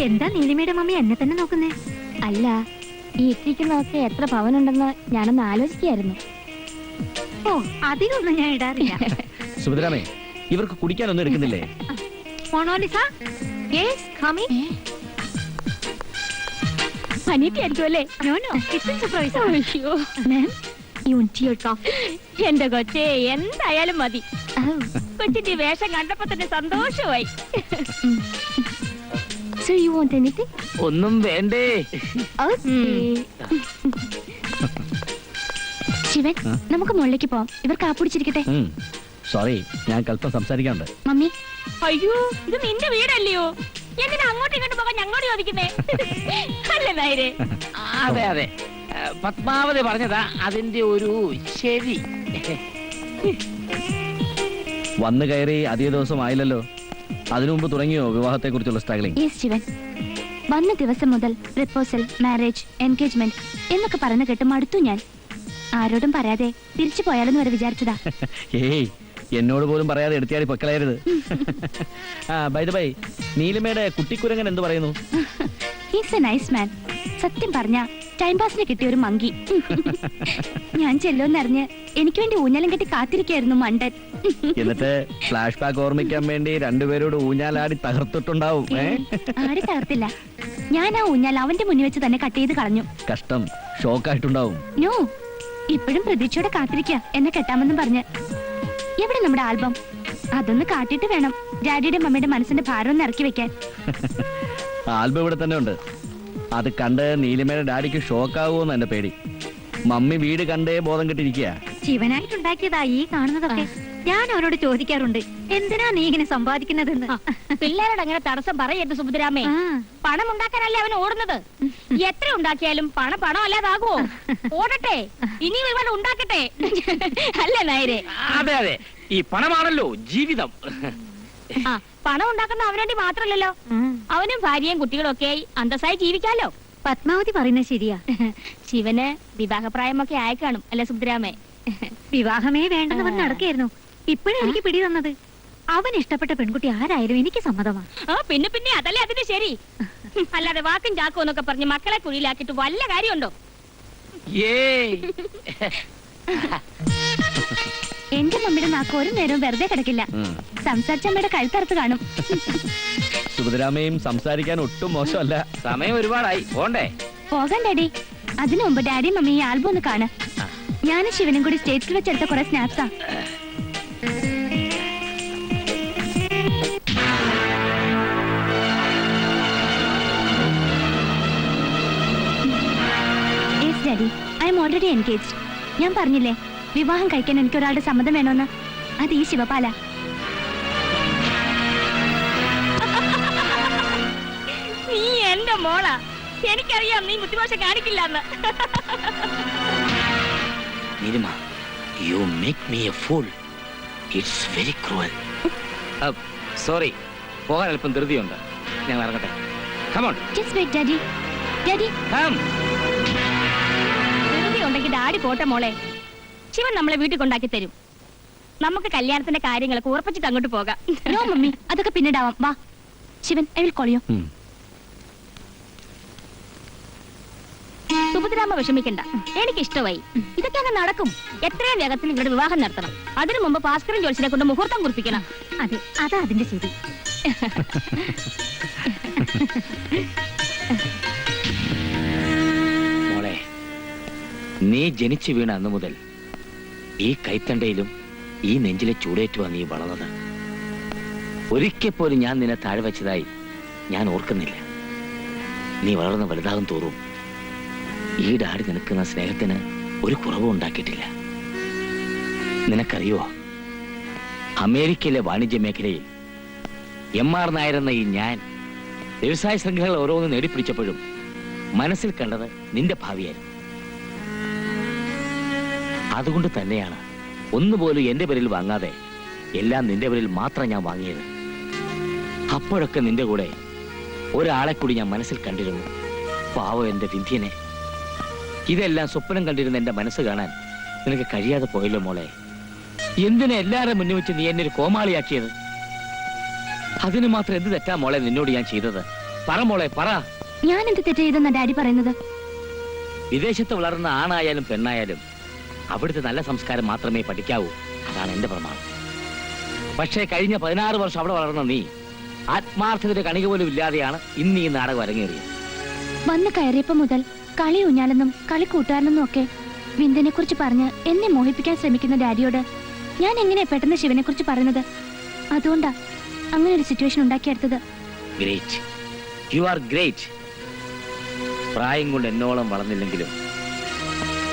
എന്താ നീലിമയുടെ മമ്മി എന്നെ തന്നെ നോക്കുന്നേ? അല്ല, ഈ ഇട്ടിരിക്കുന്നതൊക്കെ എത്ര പവനുണ്ടെന്ന് ഞാനൊന്ന് ആലോചിക്കായിരുന്നു. ഓ, അധികമൊന്നും ഞാൻ ഇടാറില്ല. സുഭദ്രാമേ, ഇവർക്ക് കുടിക്കാനൊന്നും എടുക്കുന്നില്ലേ? മോണോലിസ? Yes, coming. അനിയത്തിയായിരിക്കും അല്ലേ? No no, kitchen supervisor. അയ്യോ, ma'am, you want your coffee? എന്റെ കൊച്ചേ, എന്തായാലും മതി. കൊച്ചിന്റെ വേഷം കണ്ടപ്പോ തന്നെ സന്തോഷമായി. So you want anything? ഒന്നും വേണ്ടേ? ശിവൻ, നമുക്ക് മുകളിലേക്ക് പോവാം. ഇവർ കാപ്പിടിച്ചിരിക്കട്ടെ. സോറി, ഞാൻ അല്പം സംസാരിക്കാനുണ്ട്. മമ്മി, അയ്യോ, ഇത് നിന്റെ വീടല്ലയോ? എന്തിനാ അങ്ങോട്ടും ഇങ്ങോട്ടും പോകാൻ ഞങ്ങളോട് ചോദിക്കുന്നേ? അല്ലേ നായരെ? അതെ അതെ, പത്മാവതി പറഞ്ഞതാ അതിന്റെ ഒരു ശരി. വന്നു കയറി അധിക ദിവസം ആയില്ലല്ലോ. അതിനു മുമ്പ് തുടങ്ങിയോ വിവാഹത്തെ കുറിച്ചുള്ള സ്ട്രഗ്ലിംഗ്? യെസ് ശിവൻ, വന്ന ദിവസം മുതൽ പ്രപ്പോസൽ, മാരേജ്, എൻഗേജ്മെന്റ് എന്നൊക്കെ പറഞ്ഞു കേട്ട് മടുത്തു ഞാൻ. ആരോടും പറയാതെ തിരിച്ചു പോയാലെന്ന് വരെ വിചാരിച്ചതാ. ഏയ്, എന്നോട് പോലും പറയാതെ എടുത്തിയാടി പൊക്കളയരുത്. ബൈ ദ ബൈ, നീലിമയുടെ കുട്ടിക്കുരങ്ങൻ എന്ത് പറയുന്നു? ഹീസ് എ നൈസ് മാൻ. സത്യം പറഞ്ഞ ടൈം പാസിന് കിട്ടിയ ഒരു മങ്കി. ഞാൻ ചെല്ലോന്നറിഞ്ഞ് എനിക്ക് വേണ്ടി ഊഞ്ഞാലും കെട്ടി കാത്തിരിക്കായിരുന്നു മണ്ടൻ. എന്നിട്ട് ഫ്ലാഷ് ബാക്ക് ഓർമ്മിക്കാൻ വേണ്ടി രണ്ടുപേരോട് ഊഞ്ഞാലാടി തകർത്തിട്ടുണ്ടാവും. ആടി തകർത്തില്ല, ഞാൻ ആ ഊഞ്ഞാൽ അവന്റെ മുന്നിൽ വെച്ച് തന്നെ കട്ട് ചെയ്ത് കളഞ്ഞു. കഷ്ടം, ഷോക്കായിട്ടുണ്ടാവും. നോ, ഇപ്പോഴും പ്രതീക്ഷയോടെ കാത്തിരിക്ക എന്നെ കെട്ടാമെന്നും പറഞ്ഞ്. എവിടെ നമ്മുടെ ആൽബം? അതൊന്ന് കാട്ടിട്ട് വേണം ഡാഡിയുടെ മമ്മിയുടെ മനസ്സിന്റെ ഭാരം ഒന്ന് ഇറക്കി വെക്കാൻ. ആൽബം ഇവിടെ തന്നെ ഉണ്ട്. അത് കണ്ട് നീലിമയുടെ ഡാഡിക്ക് ഷോക്കാവുമെന്ന് എന്റെ പേടി. മമ്മി വീട് കണ്ടേ ബോധം കെട്ടിരിക്കുക. ശിവനായിട്ടുണ്ടാക്കിയതാ ഈ കാണുന്നതൊക്കെ. ഞാൻ അവനോട് ചോദിക്കാറുണ്ട്, എന്തിനാ നീ ഇങ്ങനെ സമ്പാദിക്കുന്നതെന്ന്. പിള്ളേരോട് അങ്ങനെ തടസ്സം പറയരുത് സുഭദ്രാമേ. പണം ഉണ്ടാക്കാനല്ലേ അവൻ ഓടുന്നത്. എത്ര ഉണ്ടാക്കിയാലും പണം അല്ലാതാകുമോ? ഓടട്ടെ, ഇനി ഒരുപാട് ഉണ്ടാക്കട്ടെ. അല്ലേ നായരെ? അതെ അതെ, ഈ പണമാണല്ലോ ജീവിതം. പണം ഉണ്ടാക്കുന്ന അവനുവേണ്ടി മാത്രമല്ലല്ലോ, അവനും ഭാര്യയും കുട്ടികളും ഒക്കെ ആയി അന്തസ്സായി ജീവിക്കാലോ. പത്മാവതി പറയുന്നത് ശരിയാ. ശിവന് വിവാഹപ്രായമൊക്കെ ആയി കാണും അല്ലെ സുഭദ്രാമേ? വിവാഹമേ വേണ്ടെന്ന് പറഞ്ഞ് നടക്കായിരുന്നു. ഇപ്പോഴും എനിക്ക് പിടി തന്നത്. അവൻ ഇഷ്ടപ്പെട്ട പെൺകുട്ടി ആരായാലും എനിക്ക് സമ്മതമാണ്. പിന്നെ അതല്ലേ അതിന് ശരി. അല്ലാതെ വാക്കും ചാക്കും എന്നൊക്കെ പറഞ്ഞ് മക്കളെ കുഴിയിലാക്കിട്ട് വല്ല കാര്യമുണ്ടോ? എന്റെ മമ്മിയുടെ നാക്ക് ഒരു നേരവും വെറുതെ കിടക്കില്ല. സംസാരിച്ചമ്മയുടെ കഴുത്തറുത്ത് കാണും. സുഭദ്രാമയും സംസാരിക്കാൻ ഒട്ടും മോശമല്ല. സമയം ഒരുപാടായി, പോണ്ടേ? പോകാൻ ഡാഡി. അതിനു മുമ്പ് ഡാഡിയും മമ്മി ഈ ആൽബം ഒന്ന് കാണാം. ഞാനും ശിവനും കൂടി സ്റ്റേജിൽ വെച്ചെടുത്ത കുറെ സ്നാപ്സാ. Yes daddy, I am already engaged. ഞാൻ പറഞ്ഞില്ലേ വിവാഹം കഴിക്കാൻ എനിക്ക് ഒരാളുടെ സമ്മതം വേണമെന്ന്. അത് ഈ ശിവപാല. നീ എന്റെ മോളാ. എനിക്കറിയാം നീ ബുദ്ധിമോശം കാണിക്കില്ലെന്ന്. നീലിമ, you make me a fool. It's very cruel. Sorry, പോകാൻ അല്പം ധൃതിയുണ്ട്. ഞാൻ ഇറങ്ങട്ടെ. Come on. Just wait, Daddy. Daddy. Come. ധൃതി ഉണ്ടെങ്കിൽ ഡാഡി പോട്ടെ മോളെ. ശിവൻ നമ്മളെ വീട്ടിൽ കൊണ്ടാക്കി തരും. നമുക്ക് കല്യാണത്തിന്റെ കാര്യങ്ങളൊക്കെ ഉറപ്പിച്ചിട്ട് അങ്ങോട്ട് പോകാം. നോ മമ്മി, അതൊക്കെ പിന്നീടാവാം. വാ Shivan, I will call you. സുഭദ്രാമ്മ വിഷമിക്കണ്ട, എനിക്ക് ഇഷ്ടമായി. ഇതൊക്കെ അങ്ങ് നടക്കും. എത്രയും വേഗത്തിൽ ഇവിടെ വിവാഹം നടത്തണം. അതിനു മുമ്പ് ഭാസ്കരൻ ജോത്സ്യനെ കൊണ്ട് മുഹൂർത്തം കുറിപ്പിക്കണം. അതെ, അതാ അതിന്റെ ശരി. മോളെ, നീ ജനിച്ചു വീണ അന്നു മുതൽ ഈ കൈത്തണ്ടയിലും ഈ നെഞ്ചിലെ ചൂടേറ്റുവാ നീ വളർന്നത്. ഒരിക്കൽ പോലും ഞാൻ നിന്നെ താഴെ വെച്ചതായി ഞാൻ ഓർക്കുന്നില്ല. നീ വളർന്ന് വലുതാകും തോറും ഈ ഡാഡി നിൽക്കുന്ന സ്നേഹത്തിന് ഒരു കുറവും ഉണ്ടാക്കിയിട്ടില്ല. നിനക്കറിയോ, അമേരിക്കയിലെ വാണിജ്യ മേഖലയിൽ MR നായർ എന്ന ഈ ഞാൻ വ്യവസായ ശൃംഖലകൾ ഓരോന്ന് നേടിപ്പിടിച്ചപ്പോഴും മനസ്സിൽ കണ്ടത് നിന്റെ ഭാവിയായിരുന്നു. അതുകൊണ്ട് തന്നെയാണ് ഒന്നുപോലും എന്റെ പേരിൽ വാങ്ങാതെ എല്ലാം നിന്റെ പേരിൽ മാത്രം ഞാൻ വാങ്ങിയത്. അപ്പോഴൊക്കെ നിന്റെ കൂടെ ഒരാളെ കൂടി ഞാൻ മനസ്സിൽ കണ്ടിരുന്നു. പാവം എന്റെ വിന്ധ്യനെ. ഇതെല്ലാം സ്വപ്നം കണ്ടിരുന്ന എന്റെ മനസ്സ് കാണാൻ നിനക്ക് കഴിയാതെ പോയല്ലോ മോളെ. എന്തിനാ എല്ലാവരും മുന്നിൽ വെച്ച് നീ എന്നെ ഒരു കോമാളിയാക്കിയത്? അതിന് മാത്രം എന്ത് തെറ്റാ മോളെ നിന്നോട് ഞാൻ ചെയ്തത്? പറ മോളെ, പറ. ഞാൻ എന്ത് തെറ്റ് ചെയ്തെന്നാ ഡാഡി പറയുന്നത്? വിദേശത്ത് വളർന്ന ആണായാലും പെണ്ണായാലും അവിടുത്തെ നല്ല സംസ്കാരം മാത്രമേ പഠിക്കാവൂ. അതാണ് എന്റെ പ്രമാണം. പക്ഷേ കഴിഞ്ഞ 16 വർഷം അവിടെ വളർന്ന നീ ആത്മാർത്ഥതയുടെ കണിക പോലും ഇല്ലാതെയാണ് ഇന്ന് ഈ നാടകം അരങ്ങേറിയത്. വന്ന് കയറിയപ്പോ മുതൽ കളി ഊഞ്ഞാലെന്നും കളി കൂട്ടുകാരനെന്നും ഒക്കെ വിന്ദനെ കുറിച്ച് പറഞ്ഞ് എന്നെ മോഹിപ്പിക്കാൻ ശ്രമിക്കുന്ന ഡാഡിയോട് ഞാൻ എങ്ങനെയാ പെട്ടെന്ന് ശിവനെ കുറിച്ച് പറയുന്നത്? അതുകൊണ്ടാ അങ്ങനെ ഒരു സിറ്റുവേഷൻ ഉണ്ടാക്കിയെടുത്തത്. Great, you are great. പ്രായം കൊണ്ട് എന്നോളം വളർന്നില്ലെങ്കിലും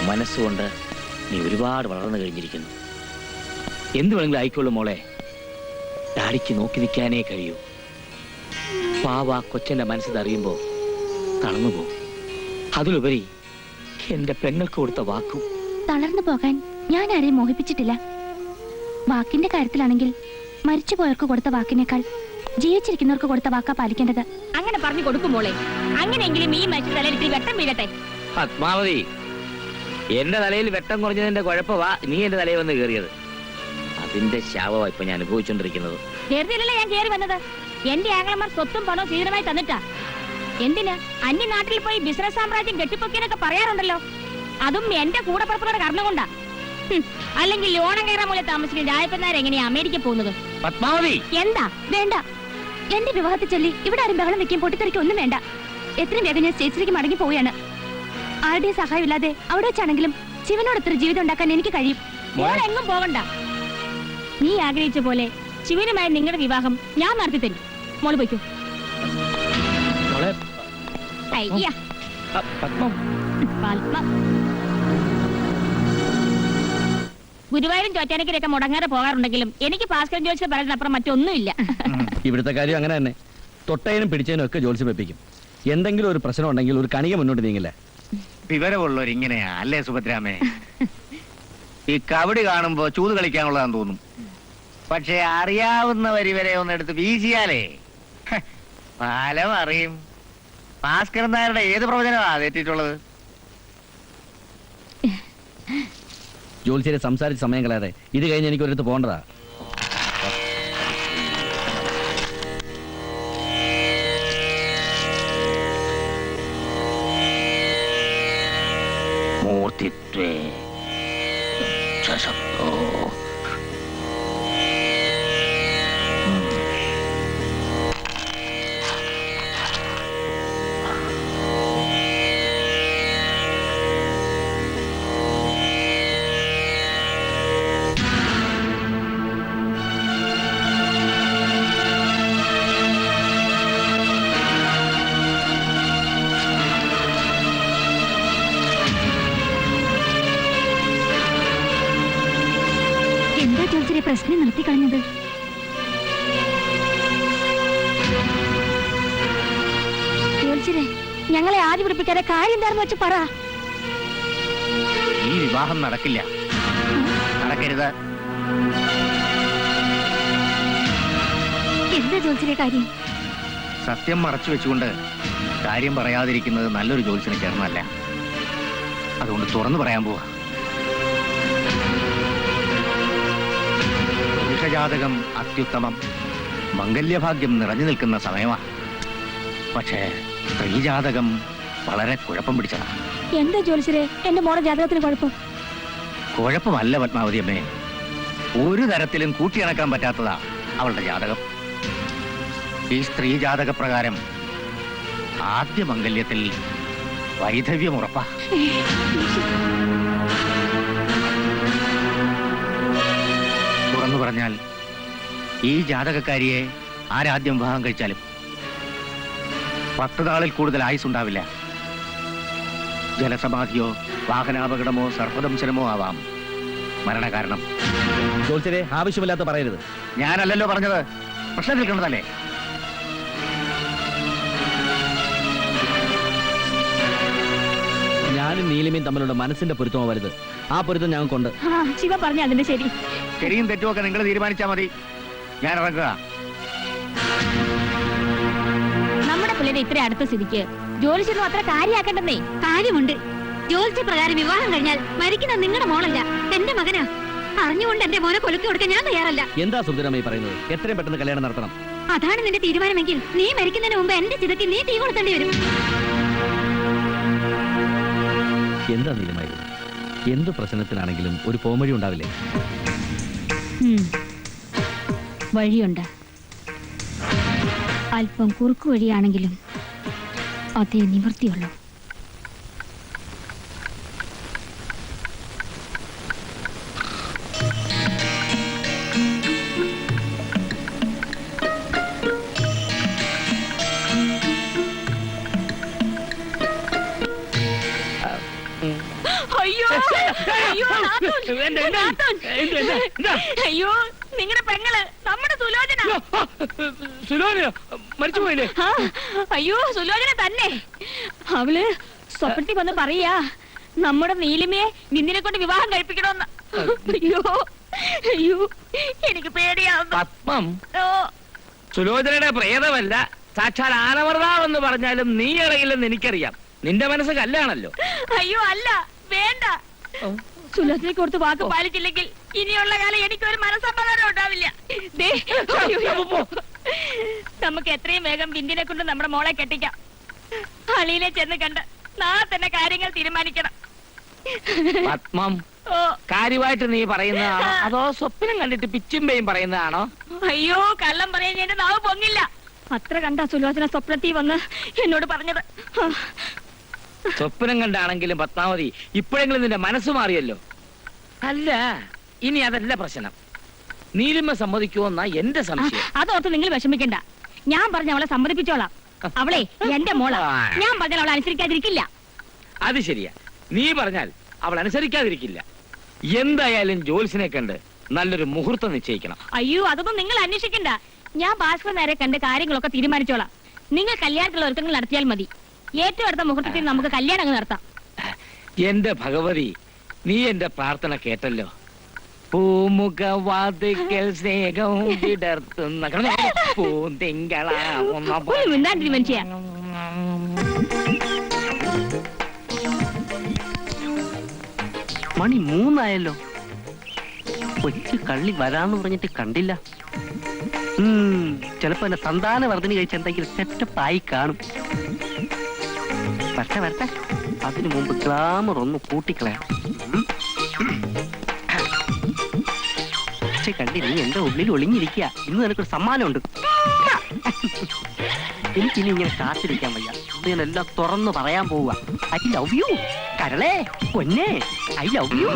മനസ്സുകൊണ്ട് നീ ഒരുപാട് വളർന്നു കഴിഞ്ഞിരിക്കുന്നു. എന്ത് വേണമെങ്കിലും ആയിക്കോളൂ മോളെ. ഡാഡിക്ക് നോക്കി നിൽക്കാനേ കഴിയൂ. പാവ കൊച്ചന്റെ മനസ്സിതറിയുമ്പോ തളർന്നു പോകും. അതിലുപരി എന്റെ പെങ്ങൾക്ക് കൊടുത്ത വാക്കും. തളർന്നു പോകാൻ ഞാൻ ആരെയും മോഹിപ്പിച്ചിട്ടില്ല. വാക്കിന്റെ കാര്യത്തിലാണെങ്കിൽ മരിച്ചുപോയവർക്ക് കൊടുത്ത വാക്കിനേക്കാൾ ജീവിച്ചിരിക്കുന്നവർക്ക് കൊടുത്ത വാക്കാ പാലിക്കേണ്ടത്. അങ്ങനെ പറഞ്ഞു കൊടുക്കും മോളെ. അങ്ങനെയെങ്കിലും ഈ മനുഷ്യ തലയിൽ വെട്ടം വീഴട്ടെ. പത്മാവതി, എന്റെ തലയിൽ വെട്ടം കുറഞ്ഞതിന്റെ കുഴപ്പമാ നീ എന്റെ തലയിൽ വന്ന് കയറിയത്. അതിന്റെ ശാപമാ ഇപ്പൊ ഞാൻ അനുഭവിച്ചോണ്ടിരിക്കുന്നത്. വെറുതെയല്ലേ ഞാൻ കയറി വന്നത്. എന്റെ ആംഗ്ലമാർ സ്വത്തും പണവും സീതനമായി തന്നിട്ടാ. എന്തിനാ അന്യനാട്ടിൽ പോയി ബിസിനസ് സാമ്രാജ്യം കെട്ടിപ്പൊക്കിയെന്നൊക്കെ പറയാറുണ്ടല്ലോ. അതും എന്റെ കൂടപ്പുറപ്പുകളുടെ കാരണം കൊണ്ടാ. അല്ലെങ്കിൽ ലോണം കയറാൻ മൂലം താമസിക്കുന്ന രായപ്പനാർ എങ്ങനെയാ അമേരിക്ക പോകുന്നത്? പത്മാവതി, എന്താ വേണ്ട? എന്റെ വിവാഹത്തിൽ ചൊല്ലി ഇവിടെ ആരും ബഹളം വെക്കാൻ പൊട്ടിത്തെറിക്കും ഒന്നും വേണ്ട. എത്രയും വേഗം ഞാൻ സ്റ്റേറ്റ്സിലേക്ക് മടങ്ങി പോവുകയാണ്. ആരുടെയും സഹായം ഇല്ലാതെ അവിടെ വെച്ചാണെങ്കിലും ശിവനോട് എത്ര ജീവിതം ഉണ്ടാക്കാൻ എനിക്ക് കഴിയും. മോൾ എങ്ങും പോകണ്ട. നീ ആഗ്രഹിച്ച പോലെ ശിവനുമായി നിങ്ങളുടെ വിവാഹം ഞാൻ നടത്തി തരും. മോള് പോയിക്കോ. അയ്യ, പത്മം. പത്മം. ഗുരുവായൂരും ചോറ്റാനിക്കരൊക്കെ മുടങ്ങാതെ പോകാറുണ്ടെങ്കിലും എനിക്ക് ഭാസ്കരൻ ജോത്സ്യം പറയുന്നതിനപ്പുറം മറ്റൊന്നുമില്ല. ഇവിടുത്തെ കാര്യം അങ്ങനെ തന്നെ. തൊട്ടതിനും പിടിച്ചതിനും ഒക്കെ ജോത്സ്യം വെപ്പിക്കും. എന്തെങ്കിലും ഒരു പ്രശ്നം ഉണ്ടെങ്കിൽ ഒരു കണിക മുന്നോട്ട് നീങ്ങില്ല. വിവരമുള്ളവർ ഇങ്ങനെയാ അല്ലേ സുഭദ്രാമേ? ഈ കബഡി കാണുമ്പോ ചൂത് കളിക്കാനുള്ളതാന്ന് തോന്നും. പക്ഷെ അറിയാവുന്ന വരിവരെ ഒന്നെടുത്ത് വീശിയാലേ ഫലം അറിയും. ഭാസ്കരൻ നായരുടെ ഏത് പ്രവചനമാ തെറ്റിയിട്ടുള്ളത്? ജോത്സ്യരെ സംസാരിച്ച് സമയം കളയാതെ ഇത് കഴിഞ്ഞ് എനിക്ക് ഒരിടത്ത് പോകേണ്ടതാ. മൂർത്തിത്വേ സശക്തോ. പ്രശ്നം നിർത്തി കളഞ്ഞത്? ജോത്സ്യരെ, ഞങ്ങളെ ആദ്യം പിടിപ്പിക്കാതെ കാര്യം എന്താണെന്ന് വെച്ച് പറ. ഈ വിവാഹം നടക്കില്ല. നടക്കരുത്. എന്താ ജോത്സ്യരെ കാര്യം? സത്യം മറച്ചു വെച്ചുകൊണ്ട് കാര്യം പറയാതിരിക്കുന്നത് നല്ലൊരു ജോത്സ്യന് ചേർന്നല്ല. അതുകൊണ്ട് തുറന്നു പറയാൻ പോവാ. പുരുഷജാതകം അത്യുത്തമം, മംഗല്യഭാഗ്യം നിറഞ്ഞു നിൽക്കുന്ന സമയമാ. പക്ഷേ സ്ത്രീജാതകം വളരെ കുഴപ്പം പിടിച്ചതാ. എന്താ ജോത്സ്യരെ എന്റെ മോടെ ജാതകത്തിന് കുഴപ്പം? കുഴപ്പമല്ല പത്മാവതി അമ്മേ, ഒരു തരത്തിലും കൂട്ടിയിണക്കാൻ പറ്റാത്തതാ അവളുടെ ജാതകം. ഈ സ്ത്രീ ജാതക പ്രകാരം ആദ്യ മംഗല്യത്തിൽ വൈധവ്യം ഉറപ്പാ. തുറന്നു പറഞ്ഞാൽ ഈ ജാതകക്കാരിയെ ആരാദ്യം വിവാഹം കഴിച്ചാലും 10 നാളിൽ കൂടുതൽ ആയുസ്സുണ്ടാവില്ല. ജലസമാധിയോ വാഹനാപകടമോ സർപ്പദംശനമോ ആവാം മരണകാരണം. ജോത്സ്യരെ, ആവശ്യമില്ലാത്ത പറയരുത്. ഞാനല്ലല്ലോ പറഞ്ഞത്, പ്രശ്നം നിൽക്കുന്നതല്ലേ. ഞാനും നീലിമയും തമ്മിലുള്ള മനസ്സിന്റെ പൊരുത്തമോ വലുത്. ആ പൊരുത്തം ഞങ്ങൾക്കുണ്ട്. ശിവ പറഞ്ഞ അതിന്റെ ശരി. ശരിയും തെറ്റുമൊക്കെ നിങ്ങൾ തീരുമാനിച്ചാൽ മതി. ഞാൻ ഇറങ്ങുക. നമ്മുടെ പിള്ളേരെ ഇത്ര അടുത്ത സ്ഥിതിക്ക് ജോലിച്ചൊന്നും അത്ര കാര്യാക്കണ്ടെന്നേ. കാര്യമുണ്ട്. ജോലിച്ച പ്രകാരം വിവാഹം കഴിഞ്ഞാൽ മരിക്കുന്ന നിങ്ങളുടെ മോളല്ല, എന്റെ മകനാ. അറിഞ്ഞുകൊണ്ട് എന്റെ മോനെ കൊലുക്കി കൊടുക്കാൻ ഞാൻ തയ്യാറല്ല. എന്താ സുന്ദരമായി പറയുന്നത്? എത്രയും പെട്ടെന്ന് കല്യാണം നടത്തണം. അതാണ് നിന്റെ തീരുമാനമെങ്കിൽ നീ മരിക്കുന്നതിന് മുമ്പ് എന്റെ ചിതയ്ക്ക് നീ തീ കൊടുത്തേണ്ടി വരും. എന്താ നീലമായി? എന്ത് പ്രശ്നത്തിനാണെങ്കിലും ഒരു പോംവഴി ഉണ്ടാവില്ലേ? വഴിയുണ്ട്. അല്പം കുറുക്കു വഴിയാണെങ്കിലും അതേ നിവൃത്തിയുള്ളൂ. അയ്യോ അയ്യോ അയ്യോ, നിങ്ങളുടെ പെങ്ങള് നമ്മുടെ സുലോചന. സുലോചന മരിച്ചുപോയില്ലേ? അയ്യോ, സുലോചന തന്നെ. അവള് സ്വപ്നത്തിൽ വന്ന് പറയാ നമ്മുടെ നീലിമയെ നിന്നിനെ കൊണ്ട് വിവാഹം കഴിപ്പിക്കണമെന്ന്. അയ്യോ അയ്യോ, എനിക്ക് പേടിയാവുന്നു. പത്മം, സുലോചനയുടെ പ്രേതമല്ല, സാക്ഷാൽ ആനവർതാവെന്ന് പറഞ്ഞാലും നീ ഇറങ്ങില്ലെന്ന് എനിക്കറിയാം. നിന്റെ മനസ്സ് കല്ലാണല്ലോ. അയ്യോ അല്ല, വേണ്ട. സുലോചനയ്ക്ക് കൊടുത്ത് വാക്ക് പാലിച്ചില്ലെങ്കിൽ ഇനിയുള്ള കാലം എനിക്കൊരു മനസ്സമാധാനം ഉണ്ടാവില്ല. ദേ, അയ്യോ, നമുക്ക് എത്രയും വേഗം ബിന്ദിനെ കൊണ്ട് നമ്മുടെ മോളെ കെട്ടിക്കാം. അളിയിലെ ചെന്ന് കണ്ട് നാളെ തന്നെ കാര്യങ്ങൾ തീരുമാനിക്കണം. പത്മം, കാര്യമായിട്ട് നീ പറയുന്നതാണോ അതോ സ്വപ്നം കണ്ടിട്ട് പിച്ചുമ്പയും പറയുന്നതാണോ? അയ്യോ, കള്ളം പറയാൻ എന്റെ നാവ് പൊങ്ങില്ല. അത്ര കണ്ട സുലോചന സ്വപ്നത്തിൽ വന്ന് എന്നോട് പറഞ്ഞത്. സ്വപ്നം കണ്ടാണെങ്കിലും പത്മാവതി, ഇപ്പോഴെങ്കിലും നിന്റെ മനസ്സ് മാറിയല്ലോ. അല്ല, ഇനി അതല്ല പ്രശ്നം. നീലിമ സമ്മതിക്കുമോന്നാ എന്റെ സംശയം. അതോർത്ത് നിങ്ങൾ വിഷമിക്കണ്ട. ഞാൻ പറഞ്ഞ അവളെ സമ്മതിപ്പിച്ചോളാം. അവളെ എന്റെ മോളാ. ഞാൻ പറഞ്ഞാൽ അവളെ അനുസരിക്കാതിരിക്കില്ല. അത് ശരിയാ, നീ പറഞ്ഞാൽ അവൾ അനുസരിക്കാതിരിക്കില്ല. എന്തായാലും ജോത്സ്യനെ കണ്ട് നല്ലൊരു മുഹൂർത്തം നിശ്ചയിക്കണം. അയ്യോ, അതൊന്നും നിങ്ങൾ അന്വേഷിക്കണ്ട. ഞാൻ ഭാസ്കർ നേരെ കണ്ട് കാര്യങ്ങളൊക്കെ തീരുമാനിച്ചോളാം. നിങ്ങൾ കല്യാണത്തിലുള്ള ഒരുക്കങ്ങൾ നടത്തിയാൽ മതി. ഏറ്റവും അടുത്ത മുഹൂർത്തത്തിൽ നമുക്ക് കല്യാണം അങ്ങ് നടത്താം. എന്റെ ഭഗവതി, നീ എന്റെ പ്രാർത്ഥന കേട്ടല്ലോ. പൂമുഖവാതിക്കൽ സ്നേഹവും വിടർത്തുന്ന പൂന്തിങ്കളാവുന്ന മിണ്ടാണ്ടിരി മനുഷ്യ. മണി 3 കൊച്ചു കള്ളി വരാന്ന് പറഞ്ഞിട്ട് കണ്ടില്ല. ചിലപ്പോ എന്റെ സന്താന വർദ്ധന കഴിച്ച എന്തെങ്കിലും സെറ്റപ്പ് ആയി കാണും. വരട്ടെ വരട്ടെ, അതിനു മുമ്പ് ഗ്ലാമർ ഒന്ന് കൂട്ടിക്കളയാം. പക്ഷെ കണ്ടി, നീ എന്റെ ഉള്ളിൽ ഒളിഞ്ഞിരിക്കുക. ഇന്ന് നിനക്കൊരു സമ്മാനമുണ്ട്. എനിക്കിനി ഇങ്ങനെ കാത്തിരിക്കാൻ വയ്യ. ഞാനെല്ലാം തുറന്നു പറയാൻ പോവുക. ഐ ലവ് യു കരളേ, പൊന്നെ, ഐ ലവ് യു.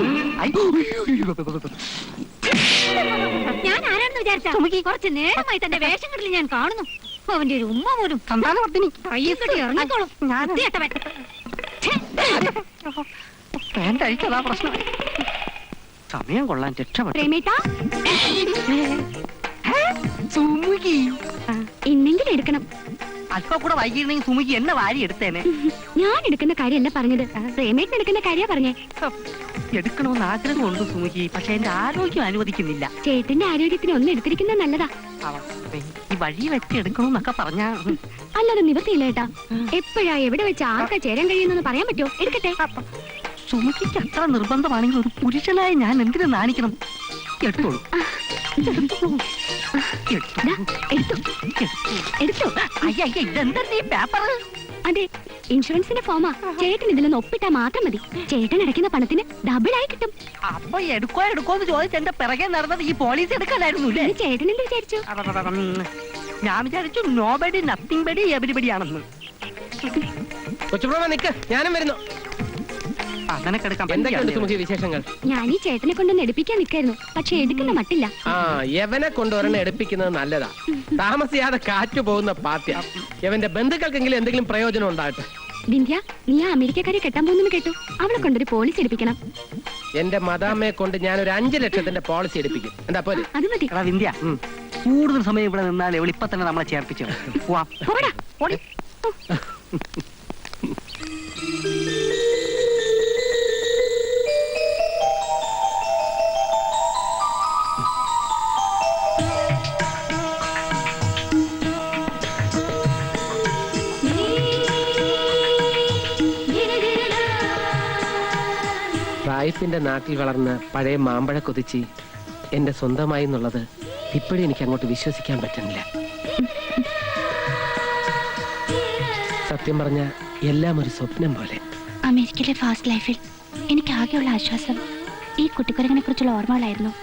ഞാൻ ആരാണെന്ന് വിചാരിച്ചാ? കുറച്ച് നേരമായി തന്റെ വേഷം കെട്ടിൽ ഞാൻ കാണുന്നു. അവന്റെ ഒരു ഉമ്മ പോലും സന്താന വർദ്ധനി കയ്യെക്കട്ടി ഇറങ്ങിക്കോളും. പാന്റ് അഴിച്ചതാ പ്രശ്നം. സമയം കൊള്ളാൻ രക്ഷപ്പെട്ടു. പ്രേമേട്ടാ സുമുഖി എന്നെങ്കിലും എടുക്കണം. അല്പം കൂടെ വൈകിട്ടുണ്ടെങ്കിൽ സുമുഖി എന്നെ വാരി എടുത്തേനെ. ഞാൻ എടുക്കുന്ന കാര്യമല്ല പറഞ്ഞത്, പ്രേമേട്ടൻ എടുക്കുന്ന കാര്യ പറഞ്ഞേ. എടുക്കണമെന്ന് ആഗ്രഹമുണ്ട് സുമുഖി, പക്ഷെ എന്റെ ആരോഗ്യം അനുവദിക്കുന്നില്ല. ചേട്ടന്റെ ആരോഗ്യത്തിന് ഒന്ന് എടുത്തിരിക്കുന്നത് നല്ലതാ. ഈ വഴി വെച്ച് എടുക്കണമെന്നൊക്കെ പറഞ്ഞാ അല്ലാതെ നിവർത്തിയില്ല ഏട്ടാ. എപ്പോഴാ എവിടെ വെച്ച് ആർക്കാ ചേരാൻ കഴിയുന്നെന്ന് പറയാൻ പറ്റുമോ? എടുക്കട്ടെ. സുമുഖിക്ക് അത്ര നിർബന്ധമാണെങ്കിൽ ഒരു പുരുഷനായി ഞാൻ എന്തിനു നാണിക്കണം? എടുത്തോളൂ. ഇതെന്താ ഈ പേപ്പർ? അതെ, ഇൻഷുറൻസിന്റെ ഫോമാ. ചേട്ടൻ ഇതിലൊന്ന് ഒപ്പിട്ടാ മാത്രം മതി. ചേട്ടൻ അടയ്ക്കുന്ന പണത്തിന് ഡബിൾ ആയി കിട്ടും. അപ്പൊ എടുക്കോന്ന് ചോദിച്ച് എന്റെ പിറകെ നടന്നത് ഈ പോലീസ് എടുക്കാനായിരുന്നു അല്ലേ? ചേട്ടൻ എന്ത് വിചാരിച്ചു? ഞാൻ വിചാരിച്ചു നോബഡി നത്തിങ് ബഡി എവരിബഡി ആണെന്ന്. കൊച്ചുപ്രഭ നിക്ക്, ഞാനും വരുന്നു. എന്തൊക്കെയുണ്ട് സുമുഖി വിശേഷങ്ങൾ? ഞാൻ ഈ ചേട്ടനെ കൊണ്ടൊന്ന് എടുപ്പിക്കാൻ നിൽക്കായിരുന്നു, പക്ഷെ എടുക്കുന്ന മട്ടില്ല. ആ, യവനെ കൊണ്ടുവരണ എടുപ്പിക്കുന്നത് നല്ലതാ. താമസിയാതെ കാറ്റു പോകുന്ന പാർട്ടിയാ. യവന്റെ ബന്ധുക്കൾക്കെങ്കിലും എന്തെങ്കിലും പ്രയോജനം ഉണ്ടാകട്ടെ. വിന്ധ്യ, നീ ആ അമേരിക്കക്കാരെ കെട്ടാൻ പോകുന്നു കേട്ടു. അവളെ കൊണ്ടൊരു പോളിസി എടുപ്പിക്കണം. എന്റെ മദാമ്മയെ കൊണ്ട് ഞാൻ ഒരു 5 ലക്ഷത്തിന്റെ പോളിസി എടുപ്പിക്കും. എന്താ പോലെ? അത് മതി. വിന്ധ്യ, കൂടുതൽ സമയം ഇവിടെ നിന്നാൽ ഇവൾ ഇപ്പൊ തന്നെ നമ്മളെ ചേർപ്പിച്ചു. പോടാ. സായിപ്പിന്റെ നാട്ടിൽ വളർന്ന പഴയ മാമ്പഴ കൊതിച്ച് എന്റെ സ്വന്തമായി എന്നുള്ളത് ഇപ്പോഴും എനിക്ക് അങ്ങോട്ട് വിശ്വസിക്കാൻ പറ്റുന്നില്ല. സത്യം പറഞ്ഞ എല്ലാം ഒരു സ്വപ്നം പോലെ. അമേരിക്കയിലെ ഫാസ്റ്റ് ലൈഫിൽ എനിക്ക് ആകെയുള്ള ആശ്വാസം ഈ കുട്ടിക്കുരങ്ങനെ കുറിച്ചുള്ള ഓർമ്മകളായിരുന്നു.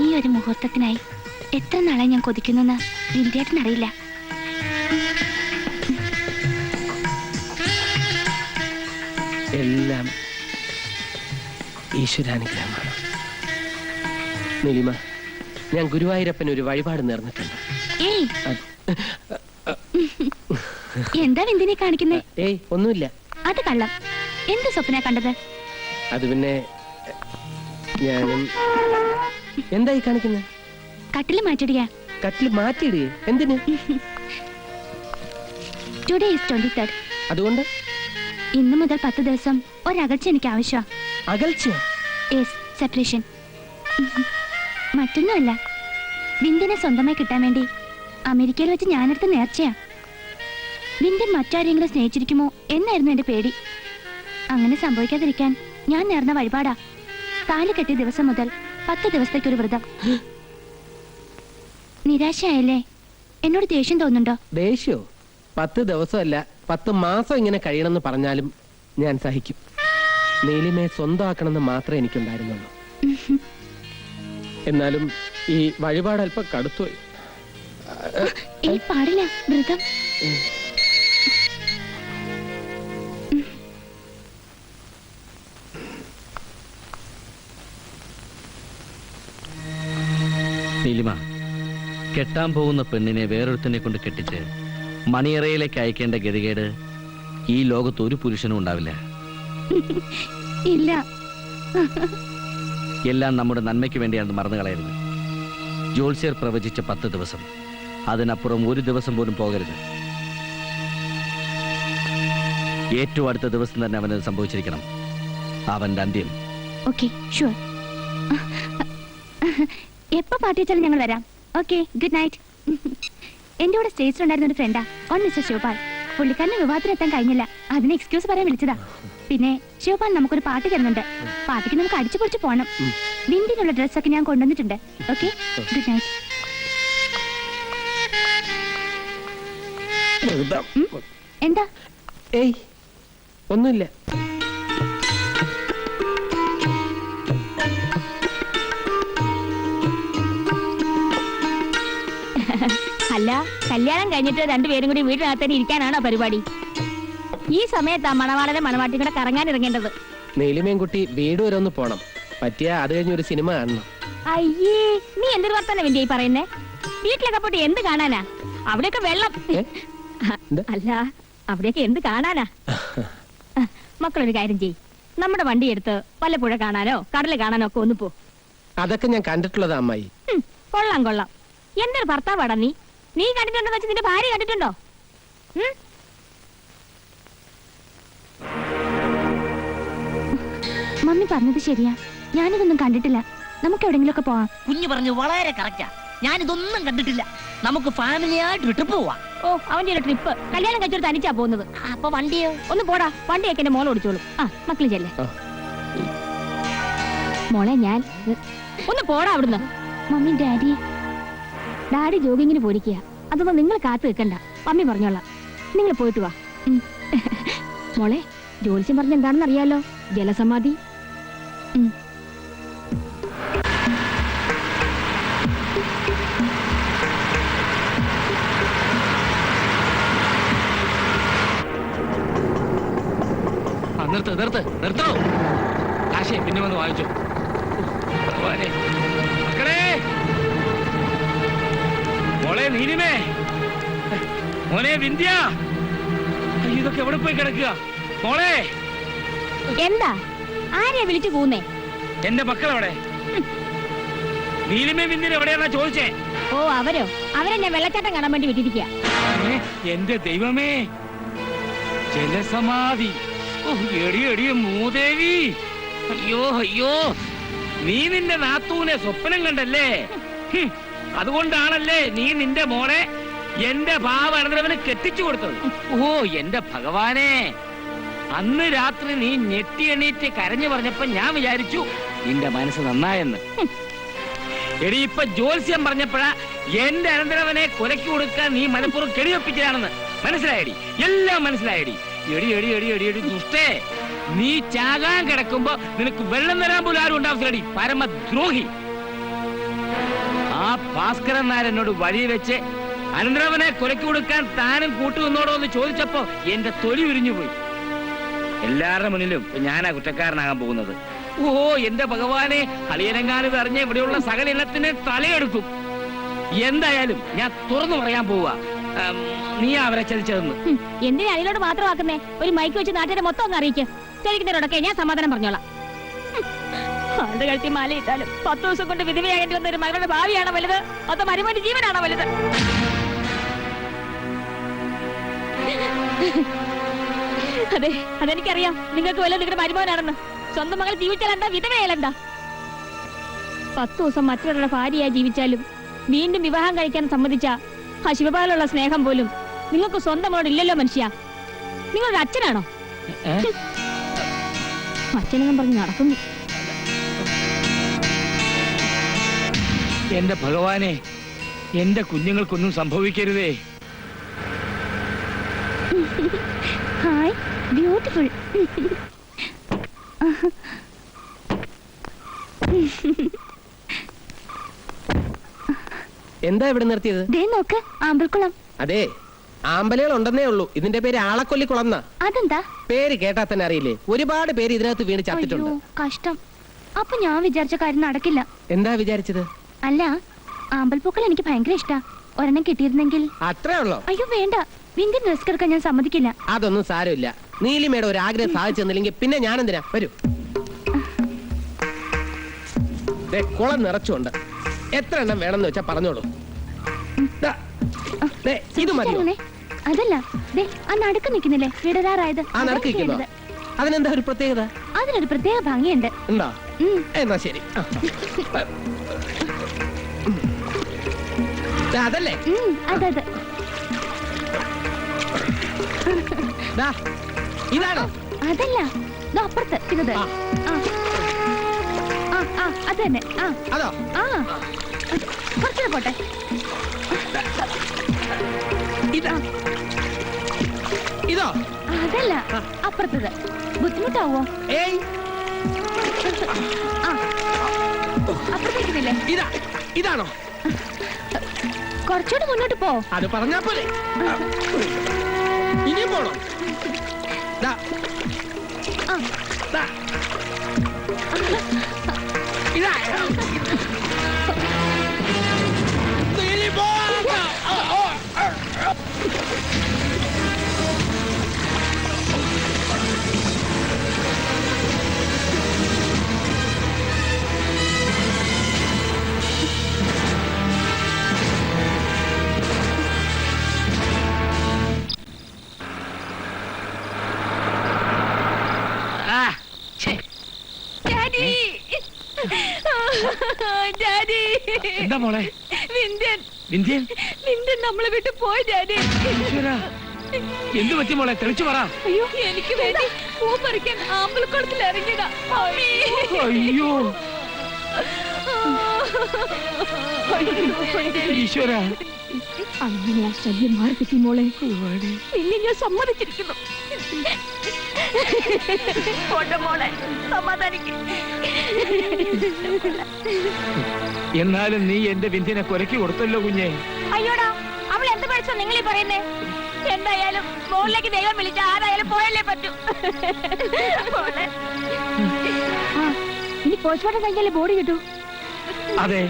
ഈ ഒരു മുഹൂർത്തത്തിനായി എത്ര നാളെ ഞാൻ കൊതിക്കുന്നെന്ന് വിന്ധ്യേട്ടനറിയില്ല. എല്ലാം ഈശ്വരാനുഗ്രഹമാണ്. നീലിമ, ഞാൻ ഗുരുവായൂരപ്പന് ഒരു വഴിപാട് നേർന്നിട്ടുണ്ട്. ഏയ്, എന്താ വിന്ധ്യനെ കാണിക്കുന്നേ? ഏയ്, ഒന്നുമില്ല. അത് കള്ളം. എന്ത് സ്വപ്ന കണ്ടത്? അത് പിന്നെ ഞാനും. എന്തായി കാണിക്കുന്നത്? കട്ടില് മാറ്റിടുക. കട്ടിൽ മാറ്റിയിടുക? എന്തിന്? Today is 23rd. അതുകൊണ്ട് ഇന്നു മുതൽ 10 ദിവസം ഒരകൽച്ച എനിക്ക് ആവശ്യമാണ്. അകൽച്ച? Yes, separation. മറ്റൊന്നുമല്ല, വിന്ധ്യനെ സ്വന്തമായി കിട്ടാൻ വേണ്ടി അമേരിക്കയിൽ വെച്ച് ഞാനെടുത്ത നേർച്ചയാ. വിന്ധ്യൻ മറ്റാരെങ്കിലും സ്നേഹിച്ചിരിക്കുമോ എന്നായിരുന്നു എന്റെ പേടി. അങ്ങനെ സംഭവിക്കാതിരിക്കാൻ ഞാൻ നേർന്ന വഴിപാടാ. താലി കെട്ടിയ ദിവസം മുതൽ 10 ദിവസത്തേക്കൊരു വ്രതം. നിരാശയായല്ലേ? എന്നോട് ദേഷ്യം തോന്നുന്നുണ്ടോ? ദേഷ്യോ? 10 ദിവസമല്ല, 10 മാസം ഇങ്ങനെ കഴിയണമെന്ന് പറഞ്ഞാലും ഞാൻ സഹിക്കും. നീലിമയെ സ്വന്തമാക്കണമെന്ന് മാത്രമേ എനിക്കുണ്ടായിരുന്നുള്ളൂ. എന്നാലും ഈ വഴിപാട് അല്പം കടുത്തുപോയി. പാടില്ല, വ്രതം. നീലിമ, കെട്ടാൻ പോകുന്ന പെണ്ണിനെ വേറൊരുത്തനെ കൊണ്ട് കെട്ടിച്ച് മണിയറയിലേക്ക് അയക്കേണ്ട ഗതികേട് ഈ ലോകത്ത് ഒരു പുരുഷനും ഉണ്ടാവില്ല. ഇല്ല. എല്ലാം നമ്മുടെ നന്മയ്ക്ക് വേണ്ടിയാണെന്ന് മറന്നു കളയരുത്. ജോത്സ്യർ പ്രവചിച്ച 10 ദിവസം, അതിനപ്പുറം ഒരു ദിവസം പോലും പോകരുത്. ഏറ്റവും അടുത്ത ദിവസം തന്നെ അവനത് സംഭവിച്ചിരിക്കണം. അവന്റെ അന്ത്യം. Okay, sure. എപ്പോ പാർട്ടി വെച്ചാലും ഞങ്ങൾ വരാം. Okay, good night. എന്റെ കൂടെ സ്റ്റേജിലുണ്ടായിരുന്ന ഒരു ഫ്രണ്ടാ, ഓൺ മിസ്റ്റർ ശിവപാൽ. പുള്ളിക്കാരന് വിവാഹത്തിനെത്താൻ കഴിഞ്ഞില്ല, അതിന് എക്സ്ക്യൂസ് പറയാൻ വിളിച്ചതാ. പിന്നെ ശിവപാൽ നമുക്കൊരു പാർട്ടി തരുന്നുണ്ട്. പാർട്ടിക്ക് നമുക്ക് അടിച്ചു പൊളിച്ച് പോകണം. വിന്ധ്യനുള്ള ഡ്രസ്സൊക്കെ ഞാൻ കൊണ്ടുവന്നിട്ടുണ്ട്. Okay, good night. എന്താ? ഏയ്, ഒന്നുമില്ല. അല്ല, കല്യാണം കഴിഞ്ഞിട്ട് രണ്ടുപേരും കൂടി വീടിനകത്ത് തന്നെ ഇരിക്കാനാണോ പരിപാടി? ഈ സമയത്താ മണവാളരെ മണവാട്ടി കൂടെ കറങ്ങാൻ ഇറങ്ങേണ്ടത്. നീലിമയും കുട്ടി വീട് വരെ ഒന്ന് പോണം. പറ്റിയ അത് കഴിഞ്ഞ് ഒരു സിനിമ കാണണം. അയ്യേ, നീ എന്തൊരു വർത്തമാനം വിന്ധ്യ പറയുന്നേ? വീട്ടിലൊക്കെ പോയിട്ട് എന്ത് കാണാനാ? അവിടെയൊക്കെ വെള്ളം. അല്ല, അവിടെയൊക്കെ എന്ത് കാണാനാ? മക്കളൊരു കാര്യം ചെയ്യ്, നമ്മുടെ വണ്ടി എടുത്ത് വല്ലപ്പുഴ കാണാനോ കടല് കാണാനോ ഒക്കെ ഒന്ന് പോ. അതൊക്കെ ഞാൻ കണ്ടിട്ടുള്ളതാ അമ്മായി. കൊള്ളാം കൊള്ളാം. എന്തൊരു ഭർത്താവാടാ നീ. നീ കണ്ടിട്ടുണ്ടോ വെച്ച് നിന്റെ ഭാര്യ കണ്ടിട്ടുണ്ടോ? മമ്മി പറഞ്ഞത് ശരിയാ, ഞാനിതൊന്നും കണ്ടിട്ടില്ല. നമുക്ക് എവിടെങ്കിലും ഒക്കെ പോവാം. കുഞ്ഞു പറഞ്ഞു വളരെ കറക്റ്റാ. ഞാനിതൊന്നും കണ്ടിട്ടില്ല. നമുക്ക് ഫാമിലി ആയിട്ട് ട്രിപ്പ് പോവാം. ഓ, അവന്റെ ഒരു ട്രിപ്പ്. കല്യാണം കഴിച്ചൊരു തനിച്ചാ പോകുന്നത്. അപ്പൊ വണ്ടിയോ? ഒന്ന് പോടാ, വണ്ടിയൊക്കെ എന്റെ മോൾ ഓടിച്ചോളും. ആ, മക്കള് ചെല്ലേ. മോളെ ഞാൻ ഒന്ന് പോടാ അവിടുന്ന്. മമ്മി ഡാഡി ഡാഡി ജോഗിങ്ങിന് പോയിരിക്കുക. അതൊന്നും നിങ്ങൾ കാത്തു നിൽക്കണ്ട, മമ്മി പറഞ്ഞോളാം. നിങ്ങൾ പോയിട്ട് വാ. മോളെ, ജോത്സ്യം പറഞ്ഞ എന്താണെന്ന് അറിയാലോ? ജലസമാധി. നിർത്തോ. കാശേ പിന്നെ വന്ന് വാങ്ങിച്ചോ. ഭഗവാനെ, മക്കളെ, മോളെ നീലിമേ, മോനെ വിന്ധ്യ, ഇതൊക്കെ എവിടെ പോയി കിടക്കുക? മോളെ, എന്താ ആരെയാ വിളിച്ചു പോകുന്നേ? എന്റെ മക്കളെവിടെ? നീലിമേ വിന്ധ്യ എവിടെയാണോ ചോദിച്ചേ? ഓ, അവരെന്നെ വെള്ളച്ചാട്ടം കാണാൻ വേണ്ടി വിട്ടിരിക്കുക. എന്റെ ദൈവമേ, ജലസമാധി. എടിയടിയ മൂദേവി, അയ്യോ, നീ നിന്റെ നാത്തൂനെ സ്വപ്നം കണ്ടല്ലേ? അതുകൊണ്ടാണല്ലേ നീ നിന്റെ മോളെ എന്റെ ഭാവാനന്ദവന് കെട്ടിച്ചു കൊടുത്തത്? ഓ എന്റെ ഭഗവാനെ, അന്ന് രാത്രി നീ ഞെട്ടി എണീറ്റ് കരഞ്ഞു പറഞ്ഞപ്പോ ഞാൻ വിചാരിച്ചു നിന്റെ മനസ്സ് നന്നായെന്ന്. എടി, ഇപ്പൊ ജോത്സ്യം പറഞ്ഞപ്പോഴാ എന്റെ അനന്തരവനെ കൊലയ്ക്ക് കൊടുക്കാൻ നീ മനഃപൂർവ്വം കെടിയൊപ്പിച്ചതാണെന്ന് മനസ്സിലായടി. എല്ലാം മനസ്സിലായടി. എടി ദുഷ്ടേ, നീ ചാകാൻ കിടക്കുമ്പോ നിനക്ക് വെള്ളം തരാൻ പോലും ആരും ഉണ്ടാവില്ലടി, പരമദ്രോഹി. ആ ഭാസ്കരൻ നായർ എന്നോട് വഴി വെച്ച് അനന്തരവനെ കൊലയ്ക്ക് കൊടുക്കാൻ താനും കൂട്ടുവന്നോടോ എന്ന് ചോദിച്ചപ്പോ എന്റെ തൊലി ഉരിഞ്ഞുപോയി. എല്ലാവരുടെ മുന്നിലും ഞാനാ കുറ്റക്കാരനാകാൻ പോകുന്നത്. ഓ എന്റെ ഭഗവാനെ, അളിയനങ്ങാനും അറിഞ്ഞ ഇവിടെയുള്ള സകല ഇനത്തിന് തലയെടുക്കും. എന്തായാലും ഞാൻ തുറന്നു പറയാൻ പോവാ, നീ അവരെ ചതിച്ചതെന്ന്. എന്തിനാ അതിലോട് മാത്രമാക്കുന്നേ? ഒരു മൈക്ക് വെച്ച് നാട്ടുകാരെ മൊത്തം ഒന്ന് അറിയിക്ക്. ചോദിക്കുന്നവരോടൊക്കെ ഞാൻ സമാധാനം പറഞ്ഞോളാം. ആളുടെ കഴുത്തി മാലയിട്ടാലും 10 ദിവസം കൊണ്ട് വിധവയാകേണ്ടി വന്ന ഒരു മകളുടെ ഭാവിയാണോ വലുത്, അതോ മരുമന്റെ ജീവനാണോ വലുത്? അതെനിക്കറിയാം. നിങ്ങൾക്ക് വല്ല നിങ്ങളുടെ മരുമോനാണെന്ന്. സ്വന്തം മകൾ ജീവിച്ചാൽ എന്താ, വിധവയാലെന്താ? 10 ദിവസം മറ്റൊരാളുടെ ഭാര്യയായി ജീവിച്ചാലും വീണ്ടും വിവാഹം കഴിക്കാൻ സമ്മതിച്ച ആ ശിവപാലുള്ള സ്നേഹം പോലും നിങ്ങൾക്ക് സ്വന്തമോട് ഇല്ലല്ലോ മനുഷ്യ. നിങ്ങളുടെ അച്ഛനാണോ? അച്ഛനെന്നും പറഞ്ഞ് നടക്കുന്നു. എന്റെ ഭഗവാനെ, എന്റെ കുഞ്ഞുങ്ങൾക്കൊന്നും സംഭവിക്കരുതേ. Hi, beautiful. എന്താ ഇവിടെ നിർത്തിയത്? ദേ നോക്ക്, ആമ്പൽക്കുളം. അതെ, ആമ്പലുകൾ ഉണ്ടെന്നേ ഉള്ളൂ. ഇതിന്റെ പേര് ആളക്കൊല്ലിക്കുളം. അതെന്താ? പേര് കേട്ടാ തന്നെ അറിയില്ലേ? ഒരുപാട് പേര് ഇതിനകത്ത് വീണ് ചത്തിട്ടുണ്ട്. അയ്യോ, കഷ്ടം. അപ്പൊ ഞാൻ വിചാരിച്ച കാര്യം നടക്കില്ല. എന്താ വിചാരിച്ചത്? അല്ല, ആമ്പൽപ്പൂക്കൾ എനിക്ക് ഭയങ്കര ഇഷ്ടാ. ഒരെണ്ണം കിട്ടിയിരുന്നെങ്കിൽ. അത്രേ ഉള്ളോ? അയ്യോ വേണ്ട, വിന്ധ്യൻ റിസ്ക് എടുക്കാൻ ഞാൻ സമ്മതിക്കില്ല. അതൊന്നും സാരമില്ല. നീലിമയുടെ ഒരു ആഗ്രഹം സാധിച്ചു തന്നില്ലെങ്കിൽ പിന്നെ ഞാൻ എന്തിനാ? വരൂ. കുളം നിറച്ചുണ്ട്. എത്ര എണ്ണം വേണമെന്ന് വെച്ചാ പറഞ്ഞോളൂ. ഇത് മതിയോ? അതല്ല, ദേ ആ നടുക്ക് നിൽക്കുന്നില്ലേ, വിടരാറായത്. ആ നടുക്ക് നിൽക്കുന്നോ? അതിനെന്താ ഒരു പ്രത്യേകത? അതിനൊരു പ്രത്യേക ഭംഗിയുണ്ട്. ഉണ്ടോ? എന്നാ ശരി. അതല്ലേ? അതെ. ഇതാണോ? അതല്ല, അപ്പുറത്ത് ഇത്. അത് തന്നെ. അതോ? കുറച്ചുകൂടെ പോട്ടെ. ഇതോ? അതല്ല, അപ്പുറത്തത്. ബുദ്ധിമുട്ടാവോ? ഏയ്, അപ്പുറത്തേക്കുന്നില്ലേ? ഇതാണോ? കുറച്ചുകൂടെ മുന്നോട്ട് പോ. അത് പറഞ്ഞാ പോലെ. ഇനിയും പോണോ? ഇതാ എന്താ മോളെ വിന്ധ്യൻ വിന്ധ്യൻ വിന്ധ്യൻ നമ്മളെ വിട്ട് പോയി ഡാഡി. ഈശ്വരാ, എന്ത് പറ്റി മോളെ തെളിച്ചു പറ. അയ്യോ എനിക്ക് വേണ്ടി പൂ പറിക്കാൻ ആമ്പലക്കുളത്തിൽ ഇറങ്ങിയതാ. അയ്യോ ഈശ്വര, അങ്ങനെ ആ ശല്യം മാറി കിട്ടി മോളെ. പിന്നെ ഞാൻ സമ്മതിച്ചിരിക്കുന്നു. മോളെ സമാധാനിക്കും. എന്നാലും നീ എന്റെ വിന്ധ്യനെ കൊലക്കി കൊടുത്തല്ലോ കുഞ്ഞെ. അയ്യോടാ, അവൾ എന്ത് പഠിച്ചോ നിങ്ങൾ ഈ പറയുന്നേ? എന്തായാലും മോളിലേക്ക് ദൈവം വിളിച്ച ആരായാലും പോയല്ലേ പറ്റൂ. ഇനി പോസ്റ്റ്മോർട്ടം കഴിഞ്ഞാലേ ബോഡി കിട്ടൂ. അതെ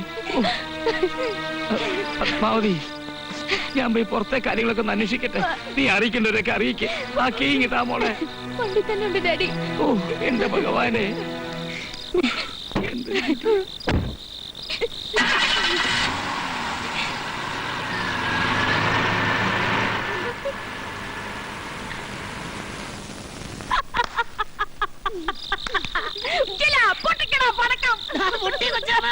പത്മാവതി, ഞാൻ പോയി പുറത്തെ കാര്യങ്ങളൊക്കെ ഒന്ന് അന്വേഷിക്കട്ടെ. നീ അറിയിക്കേണ്ടവരൊക്കെ അറിയിക്കേ. ആ കീങ് താ മോളെ. വണ്ടി തന്നെ ഉണ്ട് ഡാഡി. ഓ എന്റെ ഭഗവാനെ, എന്ത് പൊട്ടിക്കണ പടക്കം പൊട്ടി കൊച്ചാണ്.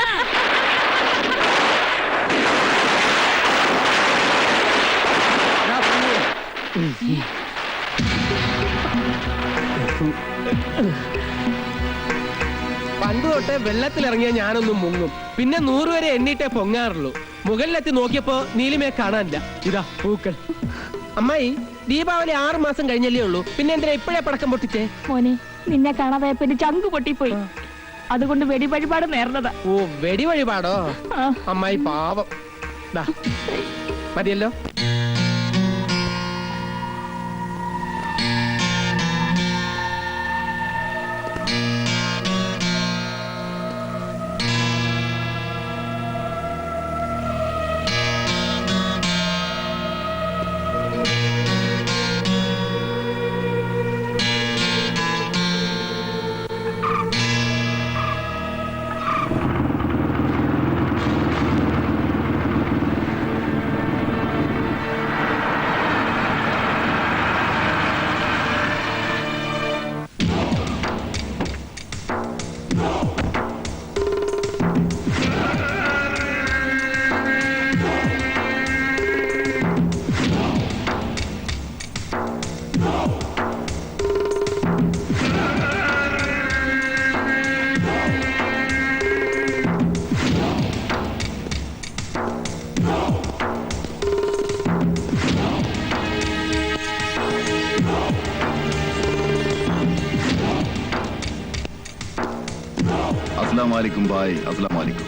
പണ്ട് തൊട്ടേ വെള്ളത്തിലിറങ്ങിയ ഞാനൊന്നും മുങ്ങും. പിന്നെ 100 വരെ എണ്ണീട്ടേ പൊങ്ങാറുള്ളൂ. മുകളിലെത്തി നോക്കിയപ്പോ നീലിമയെ കാണാനില്ല. ഇതാ പൂക്കൾ. അമ്മായി, ദീപാവലി 6 മാസം കഴിഞ്ഞല്ലേ ഉള്ളൂ. പിന്നെ എന്തിനാ ഇപ്പോഴേ പടക്കം പൊട്ടിച്ചേ? മോനെ, നിന്നെ കാണാതെ പിന്നെ ചങ്ക് പൊട്ടിപ്പോയി. അതുകൊണ്ട് വെടി വഴിപാട് നേർന്നതാ. ഓ, വെടി വഴിപാടോ? അമ്മായി പാവം. ദാ, മതിയല്ലോ. अस्सलाम वालेकुम भाई, अस्सलाम वालेकुम।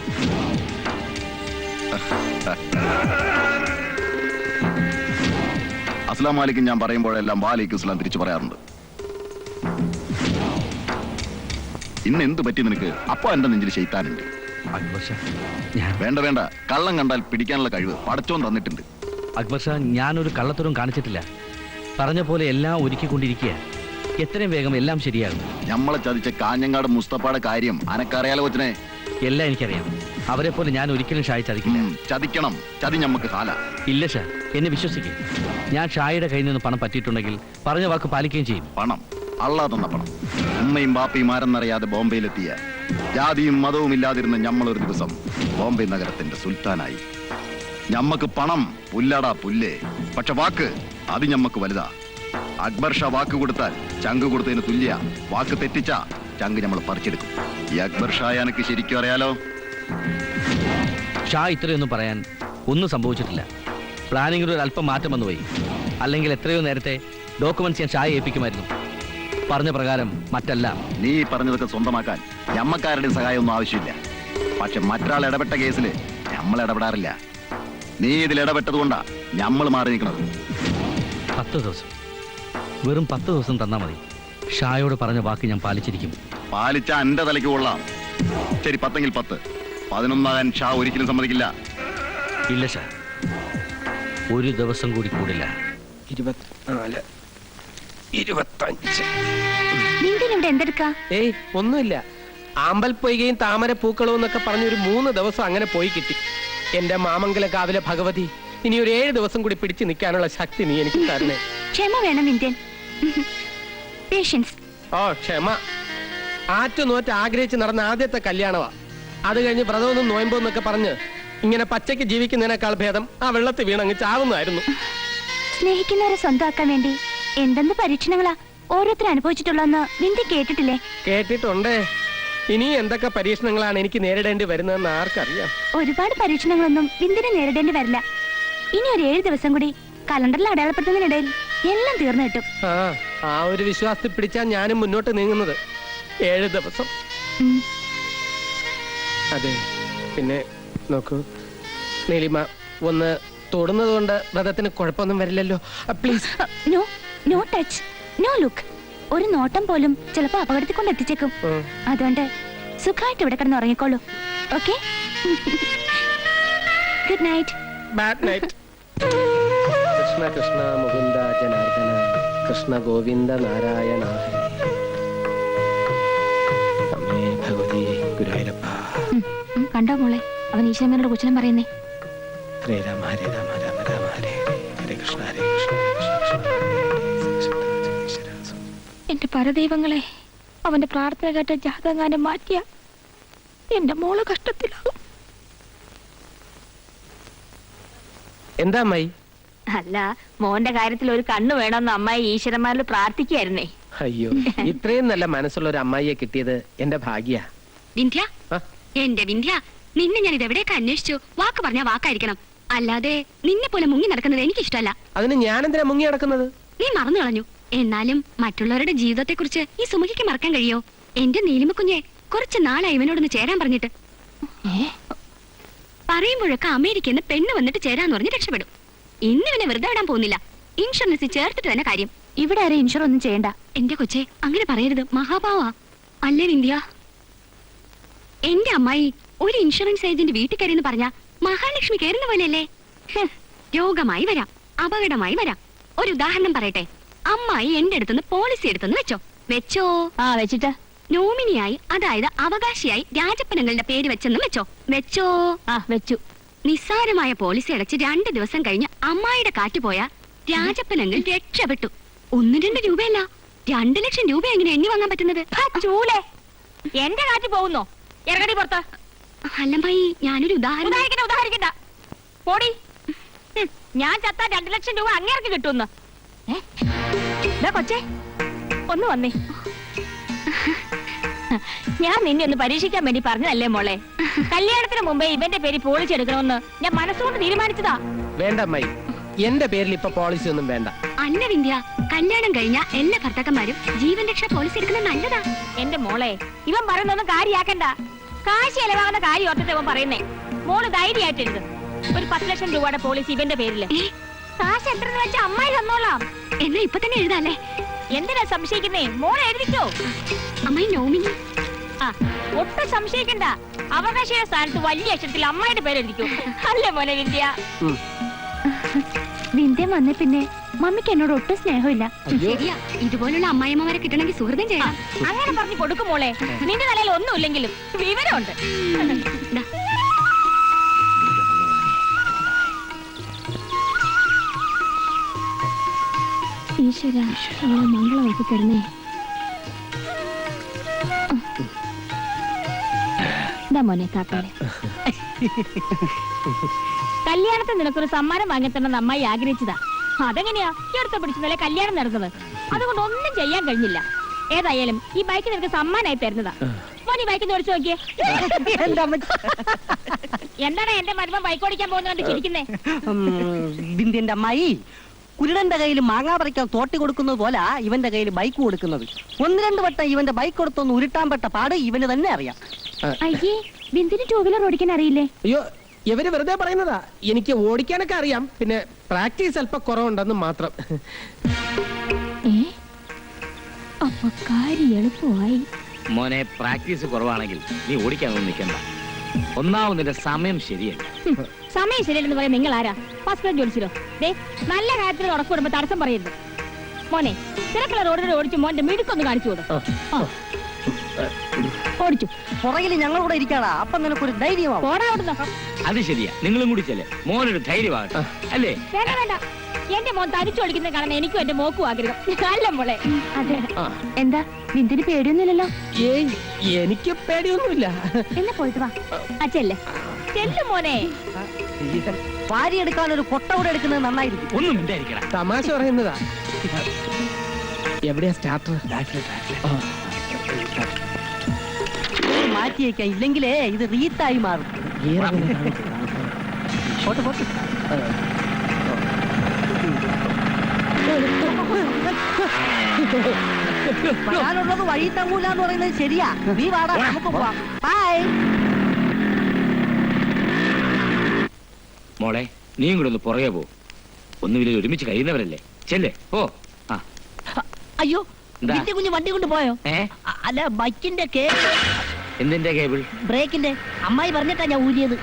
अस्सलाम वालेकुम ഞാൻ പറയുമ്പോഴെല്ലാം വാലേക്കും അസ്സലാം തിരിച്ചു പറയാറുണ്ട്. ഇന്ന് എന്ത് പറ്റി നിനക്ക്? അപ്പൊ എന്റെ നെഞ്ചിൽ ശൈത്താനുണ്ട്. അക്ബർ ഷാ, വേണ്ട വേണ്ട, കള്ളം കണ്ടാൽ പിടിക്കാനുള്ള കഴിവ് പടച്ചോൻ തന്നിട്ടുണ്ട്. അക്ബർ ഷാ, ഞാനൊരു കള്ളത്തരവും കാണിച്ചിട്ടില്ല. പറഞ്ഞ പോലെ എല്ലാം ഒരുക്കിക്കൊണ്ടിരിക്കുക. എത്രയും വേഗം എല്ലാം ശരിയാകും. നമ്മളെ ചതിച്ച കാഞ്ഞങ്ങാട് മുസ്തഫയുടെ കാര്യം അനക്കറിയാലോ കൊച്ചിനെ? എല്ലാം എനിക്കറിയാം. അവരെ പോലെ ഞാൻ ഒരിക്കലും ഷായി ചതിക്കില്ല. ചതിക്കണം, ചതി ഞമ്മക്ക് ഹാല. ഇല്ല ഷാ, എന്നെ വിശ്വസിക്കും. ഞാൻ ഷായിയുടെ കയ്യിൽ നിന്ന് പണം പറ്റിയിട്ടുണ്ടെങ്കിൽ പറഞ്ഞ വാക്ക് പാലിക്കുകയും ചെയ്യും. പണം അള്ളാ തന്ന പണം. ഉമ്മയും ബാപ്പയും ആരെന്നറിയാതെ ബോംബെയിലെത്തിയ, ജാതിയും മതവും ഇല്ലാതിരുന്ന ഞമ്മളൊരു ദിവസം ബോംബെ നഗരത്തിന്റെ സുൽത്താനായി. ഞമ്മക്ക് പണം പുല്ലടാ പുല്ലേ, പക്ഷെ വാക്ക് അത് ഞമ്മക്ക് വലുതാ. അക്ബർ ഷാ വാക്ക് കൊടുത്താൽ ചങ്ക് കൊടുത്തതിന് തുല്യ. വാക്ക് തെറ്റിച്ച ചങ്ക് നമ്മൾ പറിച്ചെടുക്കും. ഈ അക്ബർ ഷാ എനിക്ക് ശരിക്കും അറിയാലോ. ഷാ ഇത്രയൊന്നും പറയാൻ ഒന്നും സംഭവിച്ചിട്ടില്ല. പ്ലാനിങ്ങിൽ ഒരു അല്പം മാറ്റം വന്നുപോയി. അല്ലെങ്കിൽ എത്രയോ നേരത്തെ ഡോക്യുമെന്റ്സ് ഞാൻ ഷായെ ഏൽപ്പിക്കുമായിരുന്നു. പറഞ്ഞ പ്രകാരം മറ്റല്ല. നീ പറഞ്ഞതൊക്കെ സ്വന്തമാക്കാൻ ഞമ്മക്കാരുടെയും സഹായമൊന്നും ആവശ്യമില്ല. പക്ഷെ മറ്റൊരാൾ ഇടപെട്ട കേസിൽ നമ്മൾ ഇടപെടാറില്ല. നീ ഇതിൽ ഇടപെട്ടത് കൊണ്ടാ ഞമ്മൾ മാറി നിൽക്കുന്നത്. 10 ദിവസം, വെറും 10 ദിവസം തന്നാ മതി. ഷായോട് പറഞ്ഞ വാക്ക് ഞാൻ പാലിച്ചിരിക്കും. പാലിച്ച എന്റെ തലയ്ക്ക് കൊള്ളാം. ശരി, 10 10. 11 ഷാ ഒരിക്കലും സമ്മതിക്കില്ല. ഇല്ല ഷാ, ഒരു ദിവസം കൂടി കൂടില്ല. 24, 25. ഇവിടെ എന്തെടുക്കാ? ഏയ്, ഒന്നുമില്ല. ആമ്പൽ പൊയ്കയും താമര പൂക്കളവും എന്നൊക്കെ പറഞ്ഞൊരു 3 ദിവസം അങ്ങനെ പോയി കിട്ടി. എന്റെ മാമംഗല കാവിലെ ഭഗവതി, ഇനി ഒരു 7 ദിവസം കൂടി പിടിച്ചു നിൽക്കാനുള്ള ശക്തി നീ എനിക്ക് തരണേ. ക്ഷമ വേണം വിന്ധ്യൻ. പേഷ്യൻസ്. ഓ, ക്ഷമ. ആറ്റുനോറ്റ് ആഗ്രഹിച്ച് നടന്ന ആദ്യത്തെ കല്യാണമാ. അത് കഴിഞ്ഞ് വ്രതമൊന്നും നോയമ്പോന്നൊക്കെ പറഞ്ഞ് ഇങ്ങനെ പച്ചയ്ക്ക് ജീവിക്കുന്നതിനേക്കാൾ ഭേദം ആ വെള്ളത്തിൽ വീണങ്ങ് ചാവുന്നതായിരുന്നു. സ്നേഹിക്കുന്നവരെ സ്വന്തമാക്കാൻ വേണ്ടി എന്തെന്ന് പരീക്ഷണങ്ങളാ ഓരോരുത്തർ അനുഭവിച്ചിട്ടുള്ളതെന്ന് നിന്റെ കേട്ടിട്ടില്ലേ? കേട്ടിട്ടുണ്ടേ. ഇനി എന്തൊക്കെ പരീക്ഷണങ്ങളാണ് എനിക്ക് നേരിടേണ്ടി വരുന്നതെന്ന് ആർക്കറിയാം. ഒരുപാട് പരീക്ഷണങ്ങളൊന്നും വിന്ദിനെ നേരിടേണ്ടി വരില്ല. ഇനി ഒരു 7 ദിവസം കൂടി കലണ്ടറിൽ അടയാളപ്പെടുത്തുന്നതിനിടയിൽ എല്ലാം തീർന്നു കിട്ടും. ആ ഒരു വിശ്വാസത്തിൽ പിടിച്ചാ ഞാനും മുന്നോട്ട് നീങ്ങുന്നത്. 7 ദിവസം. അതെ, പിന്നെ നോക്കൂ നീലിമ, ഒന്ന് തൊടുന്നത് കൊണ്ട് വ്രതത്തിന് കുഴപ്പമൊന്നും വരില്ലല്ലോ. Please. No, no touch, no look. ഒരു നോട്ടം പോലും ചിലപ്പോ അപകടത്തിൽ കൊണ്ട് എത്തിച്ചേക്കും. അതുകൊണ്ട് സുഖമായിട്ട് ഇവിടെ കിടന്ന് ഉറങ്ങിക്കോളൂ. Okay? Good night. Bad night. Krishna Krishna Mukunda Janardana Krishna Govinda Narayana അമ്മേ ഭഗവതി ഗുരുവായൂരപ്പ. കണ്ടോ മോളെ, അവൻ ഈശ്വരനോട് കുശലം പറയുന്നേ. ഹരേ രാമ ഹരേ രാമ രാമ രാമ ഹരേ ഹരേ ഹരേ കൃഷ്ണ ഹരേ കൃഷ്ണ കൃഷ്ണ കൃഷ്ണ. എന്റെ പരദൈവങ്ങളെ, അവന്റെ പ്രാർത്ഥന കേട്ട ജാതകാനം മാറ്റിയ എന്റെ മോള് കഷ്ടത്തിലാകും. എന്താ അമ്മായി? അല്ല, മോന്റെ കാര്യത്തിൽ ഒരു കണ്ണു വേണമെന്ന് അമ്മായി ഈശ്വരന്മാരിൽ പ്രാർത്ഥിക്കായിരുന്നേ. അയ്യോ, ഇത്രയും നല്ല മനസ്സുള്ള ഒരു അമ്മായിയെ കിട്ടിയത് എന്റെ ഭാഗ്യ. വിന്ധ്യ, എന്റെ വിന്ധ്യ, നിന്നെ ഞാൻ ഇതെവിടെയൊക്കെ അന്വേഷിച്ചു. വാക്ക് പറഞ്ഞാ വാക്കായിരിക്കണം, അല്ലാതെ നിന്നെ പോലെ മുങ്ങി നടക്കുന്നത് എനിക്ക് ഇഷ്ടമല്ല. അതിന് ഞാൻ എന്തിനാ മുങ്ങി നടക്കുന്നത്? നീ മറന്നു കളഞ്ഞു. എന്നാലും മറ്റുള്ളവരുടെ ജീവിതത്തെ കുറിച്ച് ഈ സുമുഖിക്ക് മറക്കാൻ കഴിയോ? എന്റെ നീലിമ കുഞ്ഞെ കുറച്ച് നാളായി ഇവനോടൊന്ന് ചേരാൻ പറഞ്ഞിട്ട്. പറയുമ്പോഴൊക്കെ അമേരിക്കയിൽ നിന്ന് പെണ്ണ് വന്നിട്ട് ചേരാന്ന് പറഞ്ഞ് രക്ഷപ്പെടും. ഇന്ന് ഇവനെ വെറുതെ വിടാൻ പോകുന്നില്ല. ഇൻഷുറൻസ് ചേർത്തിട്ട് തന്നെ കാര്യം. ഇവിടെ ആരെ ഇൻഷുർ ഒന്നും ചെയ്യണ്ട. എന്റെ കൊച്ചെ, അങ്ങനെ പറയരുത്, മഹാഭാവാ. അല്ലേ വിന്ധ്യ? എന്റെ അമ്മായി ഒരു ഇൻഷുറൻസ് ഏജന്റ് വീട്ടിൽ കയറിയെന്ന് പറഞ്ഞ മഹാലക്ഷ്മി കയറുന്ന പോലെയല്ലേ? രോഗമായി വരാം, അപകടമായി വരാം. ഒരു ഉദാഹരണം പറയട്ടെ. അമ്മായി എന്റെ അടുത്തുനിന്ന് പോളിസി എടുത്തെന്ന് വെച്ചോ. വെച്ചിട്ട് നോമിനിയായി, അതായത് അവകാശിയായി രാജപ്പനങ്ങളുടെ പേര് വെച്ചെന്നും വെച്ചോ. വെച്ചു. നിസ്സാരമായ പോളിസി അടച്ച് 2 ദിവസം കഴിഞ്ഞ് അമ്മായിയുടെ കാറ്റ് പോയ രാജപ്പനങ്ങൾ രക്ഷപ്പെട്ടു. 1-2 രൂപയല്ല, 2 ലക്ഷം രൂപ എങ്ങനെ എണ്ണി വാങ്ങാൻ പറ്റുന്നത്? ചൂലേ, എന്റെ കാറ്റ് പോകുന്നോ? ഇറങ്ങടി പുറത്ത്. അല്ലമ്മായി, ഞാനൊരു ഉദാഹരിക്കണ്ട. പോടി. ഞാൻ ചത്താ 2 ലക്ഷം രൂപ അങ്ങേർക്ക് കിട്ടുമെന്ന്. കൊച്ചേ, ഒന്ന് വന്നേ. ഞാൻ നിന്നെ ഒന്ന് പരീക്ഷിക്കാൻ വേണ്ടി പറഞ്ഞതല്ലേ മോളെ. കല്യാണത്തിന് മുമ്പേ ഇവന്റെ പേര് പോളിസി എടുക്കണമെന്ന് ഞാൻ മനസ്സുകൊണ്ട് തീരുമാനിച്ചതാ. വേണ്ട അമ്മായി, എന്റെ പേരിൽ ഇപ്പൊ പോളിസി ഒന്നും വേണ്ട. അല്ല വിന്ധ്യ, കല്യാണം കഴിഞ്ഞ എല്ലാ ഭർത്താക്കന്മാരും ജീവൻ രക്ഷാ പോളിസി എടുക്കുന്നത് നല്ലതാ. എന്റെ മോളെ, ഇവൻ പറയുന്നൊന്നും കാര്യാക്കണ്ട. കാശ് ചെലവാകുന്ന കാര്യം ഓർത്തിട്ട് ഇവൻ പറയുന്നേ. മോള് ധൈര്യമായിട്ട് എഴുതും. ഒരു 10 ലക്ഷം രൂപയുടെ പോളിസി ഇവന്റെ പേരില്. കാശ് എത്രന്ന് വെച്ചാൽ അമ്മായി തന്നോളാം. എന്നാ ഇപ്പൊ തന്നെ എഴുതാല്ലേ? എന്തിനാ സംശയിക്കുന്നേ? മോളെ എഴുതിക്കോ. അമ്മായി നോമിനി. ഒട്ടും സംശയിക്കണ്ട. അവകാശിയുടെ സ്ഥാനത്ത് വലിയ അക്ഷരത്തിൽ അമ്മായിയുടെ പേര് എഴുതിക്കോ. അല്ലേ മോനെ വിന്ധ്യ? വിന്ധ്യ വന്നേ പിന്നെ മമ്മിക്ക് എന്നോട് ഒട്ടും സ്നേഹമില്ല. ശരിയാ, ഇതുപോലുള്ള അമ്മായിമ്മമാരെ കിട്ടണമെങ്കിൽ സുഹൃതം ചെയ്യണം. അങ്ങനെ പറഞ്ഞു കൊടുക്കും മോളെ. നിന്റെ തലയിൽ ഒന്നുമില്ലെങ്കിലും വിവരമുണ്ട്. ഈശ്വര, മംഗളമാക്കി തരണേ. മോനെ കാക്കാലെ, കല്യാണത്തിന് നിനക്കൊരു സമ്മാനം വാങ്ങിത്തണ്ടെന്ന് അമ്മായി ആഗ്രഹിച്ചതാ. അതെങ്ങനെയാ എടുത്ത പിടിച്ചതല്ലേ കല്യാണം നടന്നത്? അതുകൊണ്ട് ഒന്നും ചെയ്യാൻ കഴിഞ്ഞില്ല. ഏതായാലും ഈ ബൈക്ക് നിനക്ക് സമ്മാനമായി തരുന്നതാ. മോനി ബൈക്കിന് ഓടിച്ചു നോക്കിയേ. എന്താണ് എന്റെ മരുമൻ ബൈക്ക് ഓടിക്കാൻ പോകുന്നതുകൊണ്ട് ചിരിക്കുന്നേ? ബിന്ദിന്റെ അമ്മായി, കുരുടന്റെ കയ്യിൽ മാങ്ങാ പറിക്കാൻ തോട്ടി കൊടുക്കുന്നത് പോലെ ഇവന്റെ കയ്യിൽ ബൈക്ക് കൊടുക്കുന്നത്. 1-2 വട്ടം ഇവന്റെ ബൈക്ക് കൊടുത്തൊന്ന് ഉരുട്ടാൻ പെട്ട പാട് ഇവന് തന്നെ അറിയാം. അയ്യേ, ബിന്ദിന് 2 വീലർ ഓടിക്കാൻ അറിയില്ലേ? അയ്യോ, ഇവര് വെറുതെ പറയുന്നതാ. എനിക്ക് ഓടിക്കാനൊക്കെ അറിയാം, പിന്നെ പ്രാക്ടീസ് അല്പം കുറവുണ്ടെന്ന് മാത്രം. അപ്പൊ കാര്യം എളുപ്പമായി. മോനെ, പ്രാക്ടീസ് കുറവാണെങ്കിൽ നീ ഓടിക്കാനൊന്നും നിൽക്കണ്ട. ഒന്നാമത് നിന്റെ സമയം ശരിയല്ല. സമയം ശരിയല്ലെന്ന് പറയാൻ നിങ്ങൾ ആരാ? ഫസ്റ്റ് ജോലിച്ചോ? നല്ല കാര്യത്തിൽ ഉടക്കുവിടുമ്പോ തടസ്സം പറയരുത്. മോനെ, തിരക്കുള്ള റോഡിൽ ഓടിച്ചു മോന്റെ മിടുക്കൊന്ന് കാണിച്ചു കൊടുക്കും. ഓടിച്ചു. പുറകിൽ ഞങ്ങളൂടെ ഇരിക്കാടാ, അപ്പൊ നിനക്കൊരു ധൈര്യമാവും. ഓടാവിടുന്ന. അത് ശരിയാ, നിങ്ങളും കൂടി ചെല്ലേ. മോനൊരു ധൈര്യമാകട്ടെ, അല്ലേ? വേണ്ട വേണ്ട, എന്റെ മോൻ തരിച്ചോടിക്കുന്ന കാണാൻ എനിക്കും എന്റെ മോക്കും ആഗ്രഹം. അല്ല മോളെ. അതെ. എന്താ ബിന്ദിന് പേടിയൊന്നുമില്ലല്ലോ? എനിക്ക് പേടിയൊന്നുമില്ല. എന്നെ പോയിട്ട് വാ. അച്ഛല്ലേ? ചെല്ലു മോനെ. വാരി എടുക്കാൻ ഒരു കൊട്ട കൂടെ എടുക്കുന്നത് നന്നായിരിക്കും. ഒന്നും മിണ്ടായിരിക്കണം. തമാശ പറയുന്നതാ. എവിടെയാ സ്റ്റാർട്ടർ? മാറ്റിയേക്കാം, ഇല്ലെങ്കിലേ ഇത് റീത്തായി മാറും. പോട്ടെ പോട്ടെ. പറയാനുള്ളത് വഴി തങ്ങൂല എന്ന് പറയുന്നത് ശരിയാ. നീ വാടാ, നമുക്ക് പോവാം. ഹായ്. മോളെ നീയും കൂടെ ഒന്ന് പുറകെ പോ. ഒന്നുമില്ല, ഒരുമിച്ച് കഴിയുന്നവരല്ലേ. ചെല്ലേ ഓ. ആ അയ്യോ, എന്താ? നിന്റെ കുഞ്ഞ് വണ്ടി കൊണ്ട് പോയോ? അല്ല, ബൈക്കിന്റെ എന്തിന്റെ കേബിൾ? ബ്രേക്കിന്റെ. അമ്മായി പറഞ്ഞിട്ടാ ഞാൻ ഊരിയത്.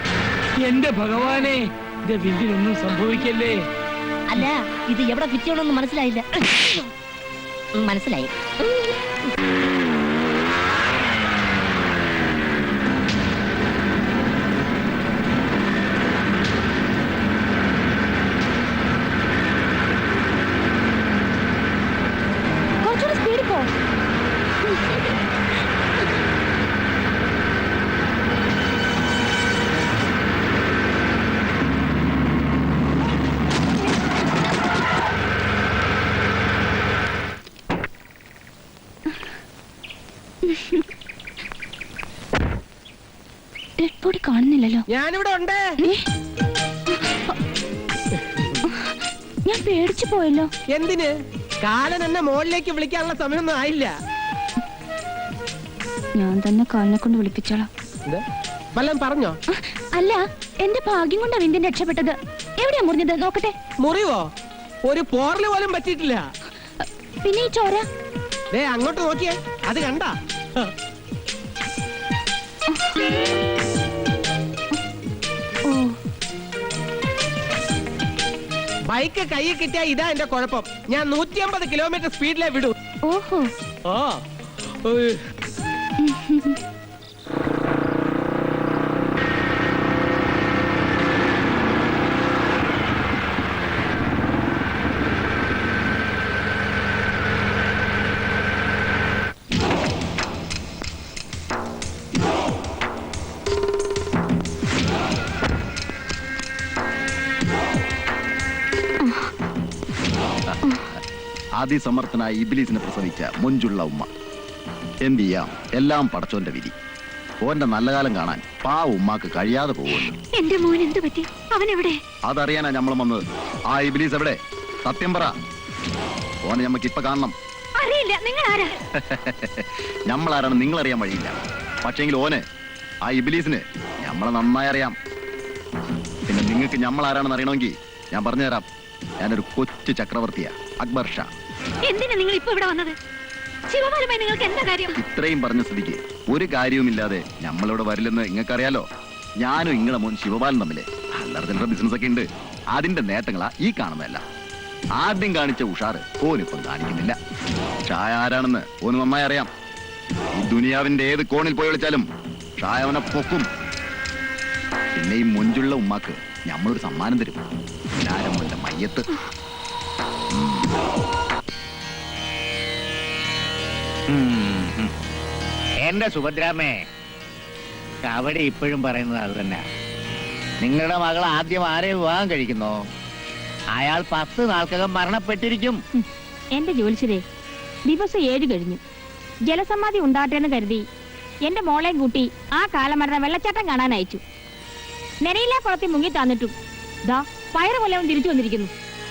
എന്റെ ഭഗവാനെ, എന്റെ വില്ലിനൊന്നും സംഭവിക്കല്ലേ. അല്ല, ഇത് എവിടെ ഫിറ്റ് ചെയ്യണമെന്ന് മനസ്സിലായില്ല. മനസ്സിലായി. കുറച്ചുകൂടി സ്പീഡിൽ പോ. ഡെഡ് കാണുന്നില്ലല്ലോ. ഞാനിവിടെ ഉണ്ട്. ഞാൻ പേടിച്ചു പോയല്ലോ. എന്തിന്? കാലൻ എന്നെ മോളിലേക്ക് വിളിക്കാനുള്ള സമയമൊന്നും ആയില്ല. ഞാൻ തന്നെ കാലിനെ കൊണ്ട് വിളിപ്പിച്ചോളാം. വല്ലതും പറഞ്ഞോ? അല്ല, എന്റെ ഭാഗ്യം കൊണ്ടാ വിന്ധ്യൻ രക്ഷപ്പെട്ടത്. എവിടെയാ മുറിഞ്ഞത്? നോക്കട്ടെ. മുറിവോ? ഒരു പോറല് പോലും പറ്റിയിട്ടില്ല. പിന്നെ ഈ ചോര? ദേ അങ്ങോട്ട് നോക്കിയേ, അത് കണ്ടാ? ബൈക്ക് കയ്യിൽ കിട്ടിയാ ഇതാ എന്റെ കുഴപ്പം. ഞാൻ 150 കിലോമീറ്റർ സ്പീഡിലേ വിടൂ. ഓഹോ. ഓ അതിസമർത്ഥനായ ഇബ്ലീസിനെ പ്രസവിച്ച മൊഞ്ചുള്ള ഉമ്മ. എന്ത് ചെയ്യാം, എല്ലാം പടച്ചോന്റെ വിധി. ഓന്റെ നല്ല കാലം കാണാൻ ഉമ്മാക്ക് കഴിയാതെ പോകുമല്ലോ. എന്റെ മോൻ എന്ത് പറ്റി? അവൻ എവിടെ? അതറിയാനാ നമ്മൾ വന്നത്. ആ ഇബ്ലീസ് എവിടെ? സത്യം പറ. ഓനെ നമുക്ക് ഇപ്പൊ കാണണം. അറിയില്ല. നിങ്ങൾ ആരാ? നമ്മളാരാണ് നിങ്ങൾ അറിയാൻ വഴിയില്ല. പക്ഷേങ്കിൽ ഓന്, ആ ഇബ്ലീസിന് നമ്മളെ നന്നായി അറിയാം. പിന്നെ നിങ്ങൾക്ക് നമ്മൾ ആരാണെന്ന് അറിയണമെങ്കിൽ ഞാൻ പറഞ്ഞുതരാം. ഞാനൊരു കൊച്ചു ചക്രവർത്തിയാ, അക്ബർ ഷാ. എന്തിനാ നിങ്ങൾ ഇപ്പൊ ഇവിടെ വന്നത്? ശിവപാലുമായി നിങ്ങൾക്ക് എന്താ കാര്യം? ഇത്രയും പറഞ്ഞ സ്ഥിതിക്ക് ഒരു കാര്യവുമില്ലാതെ നമ്മളിവിടെ വരില്ലെന്ന് നിങ്ങൾക്കറിയാലോ. ഞാനും ഇങ്ങളെ മോൻ ശിവപാലൻ തമ്മില് അല്ലറ ബിസിനസ് ഒക്കെ ഉണ്ട്. അതിന്റെ നേട്ടങ്ങളാ ഈ കാണുന്നതല്ല. ആദ്യം കാണിച്ച ഉഷാറ് ഓനിപ്പം കാണിക്കുന്നില്ല. ഷായ ആരാണെന്ന് ഓന് നന്നായി അറിയാം. ഈ ദുനിയാവിന്റെ ഏത് കോണിൽ പോയി വിളിച്ചാലും ഷായ അവനെ പൊക്കും. പിന്നെ ഈ മൊഞ്ചുള്ള ഉമ്മാക്ക് നമ്മളൊരു സമ്മാനം തരും. നാരമ്മന്റെ മയ്യത്ത്. എന്റെ സുഭദ്രാമേ, അവിടെ ഇപ്പോഴും പറയുന്നത് അത് തന്നെ. നിങ്ങളുടെ മകൾ ആദ്യം ആരെ വിവാഹം കഴിക്കുന്നോ അയാൾ 10 നാൾക്കകം മരണപ്പെട്ടിരിക്കും. എന്റെ ജോലിശരേ, ദിവസം 7 കഴിഞ്ഞു. ജലസമാധി ഉണ്ടാട്ടെന്ന് കരുതി എന്റെ മോളെ കൂട്ടി ആ കാലമരണ വെള്ളച്ചാട്ടം കാണാൻ അയച്ചു. നെരയില്ലാ കുളത്തിൽ മുങ്ങി താന്നിട്ടും ദാ പയറ് പോലെ അവൻ തിരിച്ചു വന്നിരിക്കുന്നു.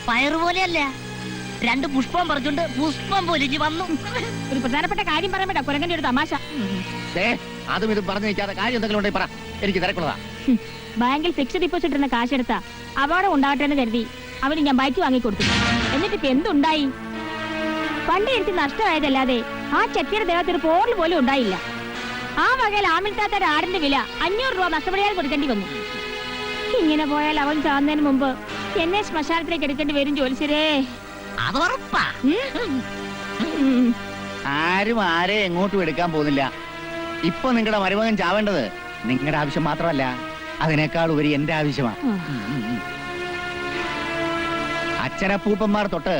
പയറുപോലെയല്ല, 2 പുഷ്പം പറിച്ചുകൊണ്ട് പുഷ്പം പൊലിഞ്ഞു വന്നു. ഒരു പ്രധാനപ്പെട്ട കാര്യം പറയാൻ പറ്റാ കുരങ്ങന്റെ ഒരു തമാശ. അതും ഇതും പറഞ്ഞു നിൽക്കാതെ കാര്യം എന്തെങ്കിലും ഉണ്ടെങ്കിൽ പറ, എനിക്ക് തിരക്കുള്ളതാ. ബാങ്കിൽ ഫിക്സ്ഡ് ഡിപ്പോസിറ്റ് ഇടുന്ന കാശെടുത്ത അപകടം ഉണ്ടാകട്ടെ എന്ന് കരുതി അവന് ഞാൻ ബൈക്ക് വാങ്ങിക്കൊടുത്തു. എന്നിട്ട് ഇപ്പൊ എന്തുണ്ടായി? പണ്ട് എനിക്ക് നഷ്ടമായതല്ലാതെ ആ ചെത്തിയുടെ ദേഹത്ത് ഒരു പോറൽ പോലും ഉണ്ടായില്ല. ആ വകയിൽ ആമിൻതാത്ത ആടിന്റെ വില 500 രൂപ നഷ്ടപരിഹാരം കൊടുക്കേണ്ടി വന്നു. ഇങ്ങനെ പോയാൽ അവൻ ചാവുന്നതിന് മുമ്പ് എന്നെ ശ്മശാനത്തിലേക്ക് എടുക്കേണ്ടി വരും ജോലിശരേ. ആരും ആരെ എങ്ങോട്ടും എടുക്കാൻ പോകുന്നില്ല. ഇപ്പൊ നിങ്ങളുടെ മരുമകൻ ചാവേണ്ടത് നിങ്ങളുടെ ആവശ്യം മാത്രമല്ല, അതിനേക്കാൾ ഉപരി എന്റെ ആവശ്യമാണ്. അച്ഛനപ്പൂപ്പന്മാർ തൊട്ട്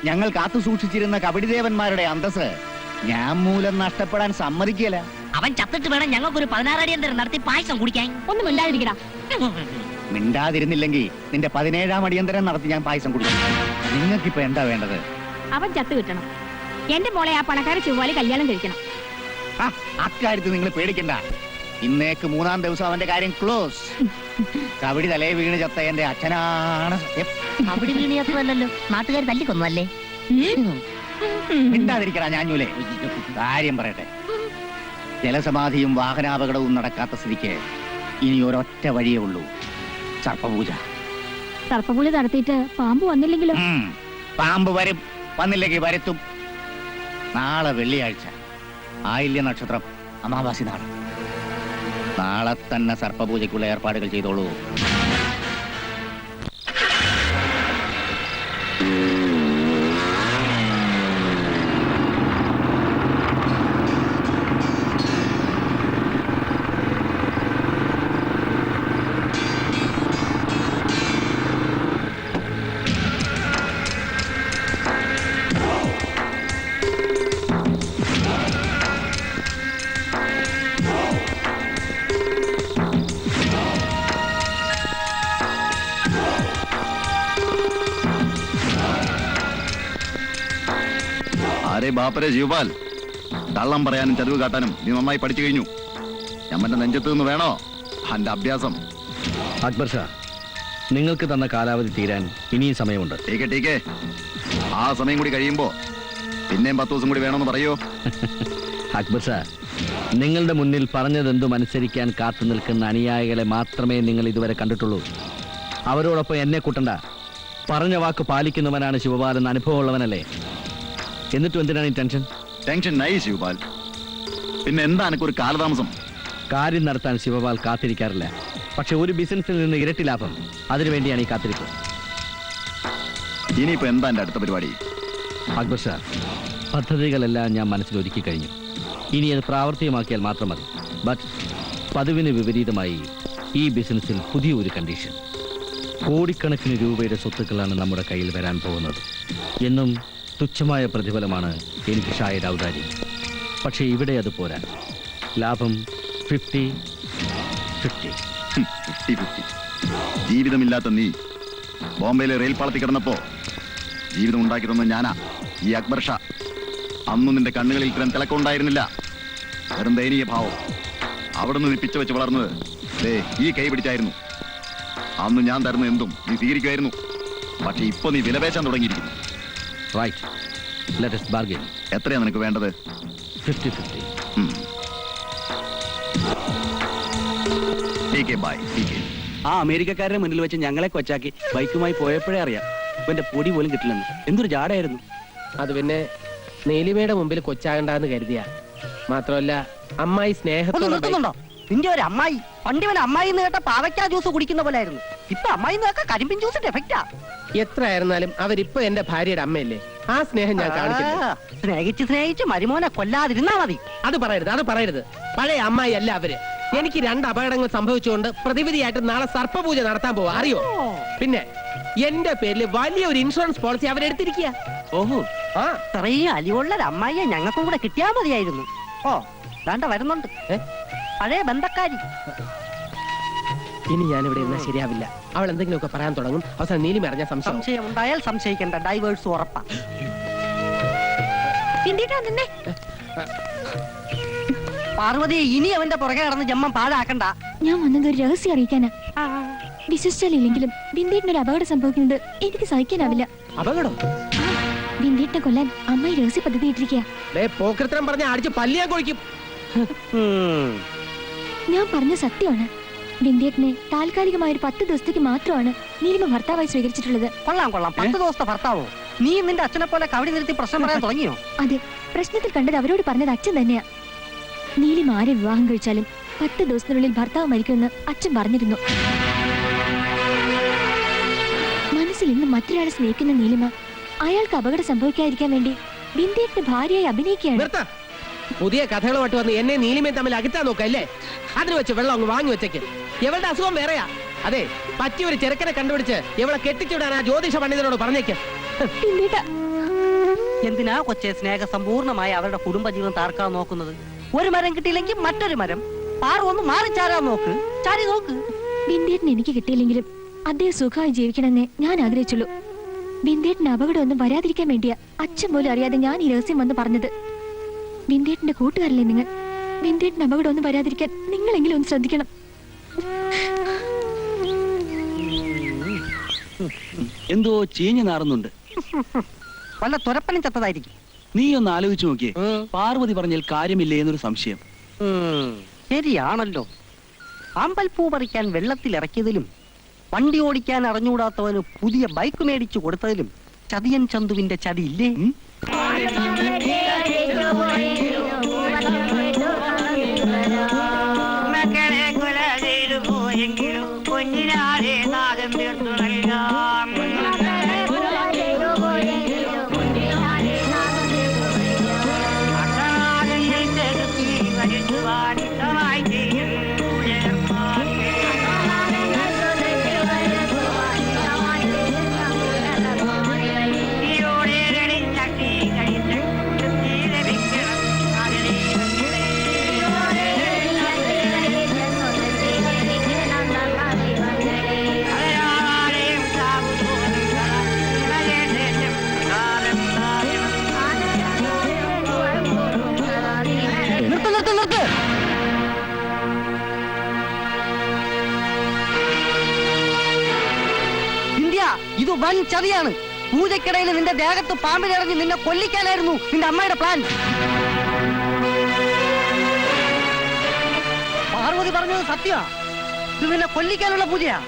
ഞങ്ങൾ കാത്തു സൂക്ഷിച്ചിരുന്ന കബഡിദേവന്മാരുടെ അന്തസ് ഞാൻ മൂലം നഷ്ടപ്പെടാൻ സമ്മതിക്കില്ല. അവൻ ചത്തിട്ട് വേണം ഞങ്ങൾക്കൊരു 16 അടിയന്തരം നടത്തി പായസം കുടിക്കാൻ. ഒന്നും മിണ്ടാതിരിക്കടാ. മിണ്ടാതിരുന്നില്ലെങ്കിൽ നിന്റെ 17-ാം അടിയന്തരം നടത്തി ഞാൻ പായസം കുടിക്കും. നിങ്ങൾക്കിപ്പോ എന്താ വേണ്ടത്? അവൻ ചത്ത് കിട്ടണം. എന്റെ മോളെ ആ പണക്കാര ചൊവ്വാലി കല്യാണം കഴിക്കണം. ആ, അക്കാര്യത്തിൽ നിങ്ങൾ പേടിക്കണ്ട. ഇന്നേക്ക് 3-ാം ദിവസം അവന്റെ കാര്യം ക്ലോസ്. കബഡി തലേ വീണ് ചത്ത എന്റെ അച്ഛനാണ് സത്യം. അവിടെ വീണിയത്രല്ലോ, നാട്ടുകാർ തല്ലിക്കൊന്നല്ലേ? മിണ്ടാതിരിക്കടാ ഞാഞ്ഞൂലേ. കാര്യം പറയട്ടെ, ജലസമാധിയും വാഹനാപകടവും നടക്കാത്ത സ്ഥിതിക്ക് ഇനി ഒരൊറ്റ വഴിയേ ഉള്ളൂ, സർപ്പപൂജ. സർപ്പപൂജ നടത്തിയിട്ട് പാമ്പ് വന്നില്ലെങ്കിലോ? പാമ്പ് വരും, വന്നില്ലെങ്കിൽ വരുത്തും. നാളെ വെള്ളിയാഴ്ച, ആയില്യ നക്ഷത്രം, അമാവാസി നാൾ. നാളെ തന്നെ സർപ്പപൂജയ്ക്കുള്ള ഏർപ്പാടുകൾ ചെയ്തോളൂ. ആരെ ബാപ്പരെ ജീവപാൽ, കള്ളം പറയാനും ചതിവ് കാട്ടാനും നീ നന്നായി പഠിച്ചു കഴിഞ്ഞു. ഞമ്മന്റെ നെഞ്ചത്ത് നിന്ന് വേണോ അന്റെ അഭ്യാസം? അക്ബർ ഷാ, നിങ്ങൾക്ക് തന്ന കാലാവധി തീരാൻ ഇനിയും സമയമുണ്ട്. ടീക്കെ ആ സമയം കൂടി കഴിയുമ്പോ പിന്നെയും 10 ദിവസം കൂടി വേണമെന്ന് പറയോ? അക്ബർ ഷാ, നിങ്ങളുടെ മുന്നിൽ പറഞ്ഞതെന്തും അനുസരിക്കാൻ കാത്തു നിൽക്കുന്ന അനുയായികളെ മാത്രമേ നിങ്ങൾ ഇതുവരെ കണ്ടിട്ടുള്ളൂ. അവരോടൊപ്പം എന്നെ കൂട്ടണ്ട. പറഞ്ഞ വാക്ക് പാലിക്കുന്നവനാണ് ശിവപാൽ എന്ന അനുഭവമുള്ളവനല്ലേ? എന്നിട്ടും എന്തിനാണ് ഈ ടെൻഷൻ? ടെൻഷൻ നൈ ശിവപാൽ. പിന്നെ എന്താ എനിക്കൊരു കാലതാമസം? കാര്യം നടത്താൻ ശിവപാൽ കാത്തിരിക്കാറില്ല. പക്ഷെ ഒരു ബിസിനസ്സിൽ നിന്ന് ഇരട്ടി ലാഭം, അതിനുവേണ്ടിയാണ് ഈ കാത്തിരിപ്പ്. ഇനിയിപ്പോ എന്താ എന്റെ അടുത്ത പരിപാടി? അക്ബർ ഷാ, പദ്ധതികളെല്ലാം ഞാൻ മനസ്സിലൊരുക്കി കഴിഞ്ഞു. ഇനി അത് പ്രാവർത്തികമാക്കിയാൽ മാത്രം മതി. ബട്ട് പതിവിന് വിപരീതമായി ഈ ബിസിനസ്സിൽ പുതിയൊരു കണ്ടീഷൻ. കോടിക്കണക്കിന് രൂപയുടെ സ്വത്തുക്കളാണ് നമ്മുടെ കയ്യിൽ വരാൻ പോകുന്നത്. എന്നും തുച്ഛമായ പ്രതിഫലമാണ് എനിക്ക് ഷായുടെ ഔദാര്യം. പക്ഷേ ഇവിടെ അത് പോരാ. ലാഭം 50-50. ജീവിതമില്ലാത്ത നീ ബോംബെയിലെ റെയിൽ പാളത്തിൽ കിടന്നപ്പോ ജീവിതം ഉണ്ടാക്കി തന്ന ഞാനാ ഈ അക്ബർ ഷാ. അന്നും നിന്റെ കണ്ണുകളിൽ ഇത്രയും തിളക്കമുണ്ടായിരുന്നില്ല, വെറും ദയനീയ ഭാവം. അവിടുന്ന് നീ പിച്ച വെച്ച് വളർന്നത് ഈ കൈ പിടിച്ചായിരുന്നു. അന്ന് ഞാൻ തരുന്ന എന്തും നീ സ്വീകരിക്കുമായിരുന്നു. പക്ഷെ ഇപ്പൊ നീ വിലപേശാൻ തുടങ്ങിയിരിക്കുന്നു. Right, let us bargain. എത്രയാ നിനക്ക് വേണ്ടത്? 50-50. ആ അമേരിക്കക്കാരുടെ മുന്നിൽ വെച്ച് ഞങ്ങളെ കൊച്ചാക്കി ബൈക്കുമായി പോയപ്പോഴേ അറിയാം ഇവന്റെ പൊടി പോലും കിട്ടില്ലെന്ന്. എന്തൊരു ജാടായിരുന്നു അത്. പിന്നെ നീലിമയുടെ മുമ്പിൽ കൊച്ചാകണ്ടെന്ന് കരുതിയ മാത്രമല്ല, അമ്മായി സ്നേഹത്തോടെ നിർത്തുന്നുണ്ടോ? നിന്റെ ഒരു അമ്മായി പണ്ടിവൻ അമ്മായി എന്ന് കേട്ട പാവയ്ക്കാ ജ്യൂസ് കുടിക്കുന്ന പോലെ ആയിരുന്നു. ഇപ്പൊ അമ്മായി കേട്ട കരിമ്പിൻ ജ്യൂസിന്റെ എഫക്റ്റാ. എത്ര ആയിരുന്നാലും അവരിപ്പോ എന്റെ ഭാര്യയുടെ അമ്മയല്ലേ. ആ സ്നേഹം ഞാൻ കാണിച്ചില്ല. സ്നേഹിച്ച് മരുമോനെ കൊല്ലാതിരുന്നാ മതി. അത് പറയരുത്. പഴയ അമ്മായി അല്ല അവര്. എനിക്ക് 2 അപകടങ്ങൾ സംഭവിച്ചുകൊണ്ട് പ്രതിവിധിയായിട്ട് നാളെ സർപ്പപൂജ നടത്താൻ പോവാ, അറിയോ? പിന്നെ എന്റെ പേരിൽ വലിയൊരു ഇൻഷുറൻസ് പോളിസി അവരെടുത്തിരിക്കുക. ഓഹോ, ആ ഇത്രയും അലിവുള്ള ഒരു അമ്മായിയെ ഞങ്ങൾക്കും കൂടെ കിട്ടിയാ മതിയായിരുന്നു. ഓ വേണ്ട, വരുന്നുണ്ട് പഴയ ബന്ധക്കാരി. ഇനി ഞാൻ ഇവിടെ ഇരുന്നാൽ ശരിയാവില്ല. അവൾ എന്തെങ്കിലുമൊക്കെ പറയാൻ തുടങ്ങും. അവസാനം നീലിമ അറിഞ്ഞ സംശയം ഉണ്ടായാൽ സംശയിക്കേണ്ട, ഡൈവേഴ്സ് ഉറപ്പാ. പാർവതി, ഇനി അവന്റെ പുറകെ കടന്ന് ജമ്മം പാഴാക്കണ്ട. ഞാൻ വന്നത് ഒരു രഹസ്യം അറിയിക്കാനാ. വിശ്വസിച്ചാലില്ലെങ്കിലും ബിന്ദേട്ടിന് ഒരു അപകടം സംഭവിക്കുന്നത് എനിക്ക് സഹിക്കാനാവില്ല. അപകടം? ബിന്ദേട്ടിനെ കൊല്ലാൻ അമ്മായി രഹസ്യ പദ്ധതി ഇട്ടിരിക്കുക. പോക്കൃത്രം പറഞ്ഞ അടിച്ച് പല്ലിയാ കൊഴിക്കും. ഞാൻ പറഞ്ഞ സത്യമാണ്. ബിന്ദേട്ടിനെ താൽക്കാലികമായ ഒരു 10 ദിവസത്തേക്ക് മാത്രമാണ് നീലിമ ഭർത്താവായി സ്വീകരിച്ചിട്ടുള്ളത്. കൊള്ളാം 10 ദിവസത്തെ ഭർത്താവോ? നീ നിന്റെ അച്ഛനെ പോലെ കവടി നിർത്തി പ്രശ്നം പറയാൻ തുടങ്ങിയോ? അതെ, പ്രശ്നത്തിൽ കണ്ടത് അവരോട് പറഞ്ഞത് അച്ഛൻ തന്നെയാ. നീലിമ ആരെ വിവാഹം കഴിച്ചാലും 10 ദിവസത്തിനുള്ളിൽ ഭർത്താവ് മരിക്കുമെന്ന് അച്ഛൻ പറഞ്ഞിരുന്നു. മനസ്സിൽ ഇന്ന് മറ്റൊരാളെ സ്നേഹിക്കുന്ന നീലിമ അയാൾക്ക് അപകടം സംഭവിക്കാതിരിക്കാൻ വേണ്ടി ബിന്ദേട്ടിന്റെ ഭാര്യയായി അഭിനയിക്കുകയാണ്. പുതിയ കഥകളുമായിട്ട് വന്ന് എന്നെ നീലിമയും തമ്മിൽ അകറ്റാൻ നോക്കല്ലേ? അതിന് വെച്ച് വെള്ളം അങ്ങ് വാങ്ങി വെച്ചേക്ക്. എവളുടെ അസുഖം വേറെയാ. അതെ, പറ്റിയൊരു ചെറുക്കനെ കണ്ടുപിടിച്ച് എവളെ കെട്ടിച്ചുവിടാൻ ആ ജ്യോതിഷ പണ്ഡിതനോട് പറഞ്ഞേക്ക്. എന്തിനാ കൊച്ചെ സ്നേഹ സമ്പൂർണമായി അവരുടെ കുടുംബജീവൻ താർക്കാൻ നോക്കുന്നത്? ഒരു മരം കിട്ടിയില്ലെങ്കിൽ മറ്റൊരു മരം. പാറു ഒന്ന് മാറി ചാരാൻ നോക്ക്, ചാരി നോക്ക്. ബിന്ദേട്ടന് എനിക്ക് കിട്ടിയില്ലെങ്കിലും അദ്ദേഹം സുഖമായി ജീവിക്കണമെന്നേ ഞാൻ ആഗ്രഹിച്ചുള്ളൂ. ബിന്ദേട്ടന് അപകടമൊന്നും വരാതിരിക്കാൻ വേണ്ടിയാ അച്ഛൻ പോലും അറിയാതെ ഞാൻ ഈ രഹസ്യം വന്ന് പറഞ്ഞത്. ബിന്ദേട്ടന്റെ കൂട്ടുകാരല്ലേ നിങ്ങൾ. ബിന്ദേട്ടന് അപകടമൊന്നും വരാതിരിക്കാൻ നിങ്ങളെങ്കിലും ഒന്ന് ശ്രദ്ധിക്കണം. എന്തോ ചീഞ്ഞു നാറുന്നുണ്ട്. വല്ല തുരപ്പനും ചത്തതായിരിക്കും. നീ ഒന്ന് ആലോചിച്ചു നോക്കിയേ, പാർവതി പറഞ്ഞാൽ കാര്യമില്ലേ എന്നൊരു സംശയം. ശരിയാണല്ലോ. ആമ്പൽപ്പൂ പറിക്കാൻ വെള്ളത്തിൽ ഇറക്കിയതിലും വണ്ടി ഓടിക്കാൻ അറിഞ്ഞുകൂടാത്തവന് പുതിയ ബൈക്ക് മേടിച്ചു കൊടുത്തതിലും ചതിയൻ ചന്തുവിന്റെ ചതിയില്ലേ? ഇത് വൻ ചതിയാണ്. പൂജക്കിടയിൽ നിന്റെ ദേഹത്ത് പാമ്പിനിറങ്ങി നിന്നെ കൊല്ലിക്കാനായിരുന്നു നിന്റെ അമ്മയുടെ പ്ലാൻ. പാർവതി പറഞ്ഞത് സത്യമാ. ഇത് നിന്നെ കൊല്ലിക്കാനുള്ള പൂജയാ.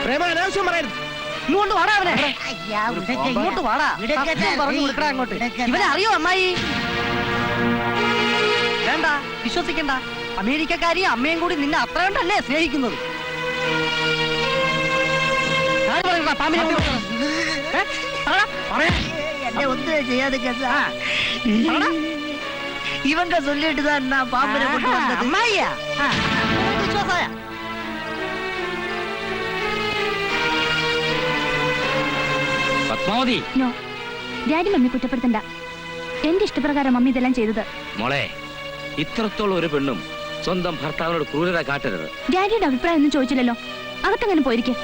പ്രേമ അനാവശ്യം പറയരുത്. ഇങ്ങോട്ട് വാടാ അവനെ. ഇങ്ങോട്ട് വാടാ. സത്യം പറഞ്ഞു കൊടുക്കടാ അങ്ങോട്ട്. ഇവനെ അറിയോ അമ്മായി? വേണ്ട, വിശ്വസിക്കണ്ട. അമേരിക്കക്കാരിയും അമ്മയും കൂടി നിന്നെ അത്ര കൊണ്ടല്ലേ സ്നേഹിക്കുന്നത്. ഇവങ്ക ചൊല്ലിട്ടുதான் പാമ്പിനെ കൊണ്ടുവന്നത്. അമ്മായിയാ വിശ്വാസായ? പത്മാവതി, ഡാഡി മമ്മി കുറ്റപ്പെടുത്തണ്ട. എന്റെ ഇഷ്ടപ്രകാരം മമ്മി ഇതെല്ലാം ചെയ്തത്. മോളെ, ഇത്രത്തോളം ഒരു പെണ്ണും സ്വന്തം ഭർത്താവിനോട് ക്രൂരത കാട്ടരുത്. ഡാഡിയുടെ അഭിപ്രായം ഒന്നും ചോദിച്ചില്ലല്ലോ. അകത്തങ്ങനെ പോയിരിക്കും.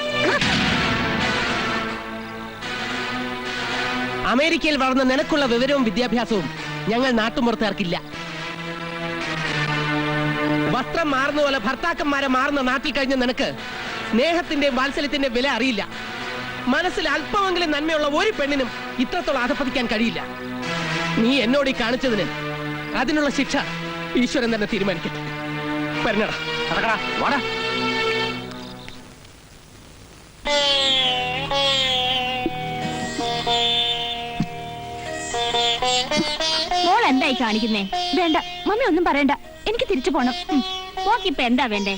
അമേരിക്കയിൽ വളർന്ന നിനക്കുള്ള വിവരവും വിദ്യാഭ്യാസവും ഞങ്ങൾ നാട്ടുമ്പുറത്തുകാർക്കില്ല. വസ്ത്രം മാറുന്ന പോലെ ഭർത്താക്കന്മാരെ മാറുന്ന നാട്ടിൽ കഴിഞ്ഞ നിനക്ക് സ്നേഹത്തിന്റെയും വാത്സല്യത്തിന്റെയും വില അറിയില്ല. മനസ്സിൽ അല്പമെങ്കിലും നന്മയുള്ള ഒരു പെണ്ണിനും ഇത്രത്തോളം അധപ്പതിക്കാൻ കഴിയില്ല. നീ എന്നോട് ഈ കാണിച്ചതിന് അതിനുള്ള ശിക്ഷ ഈശ്വരൻ തന്നെ തീരുമാനിക്കട്ടെ. പറഞ്ഞടാ, നടക്കടാ, വാടാ. മോൾ എന്തായി കാണിക്കുന്നേ? വേണ്ട മമ്മി ഒന്നും പറയണ്ട. എനിക്ക് തിരിച്ചു പോണം. മോക്കിപ്പൊ എന്താ വേണ്ടേ?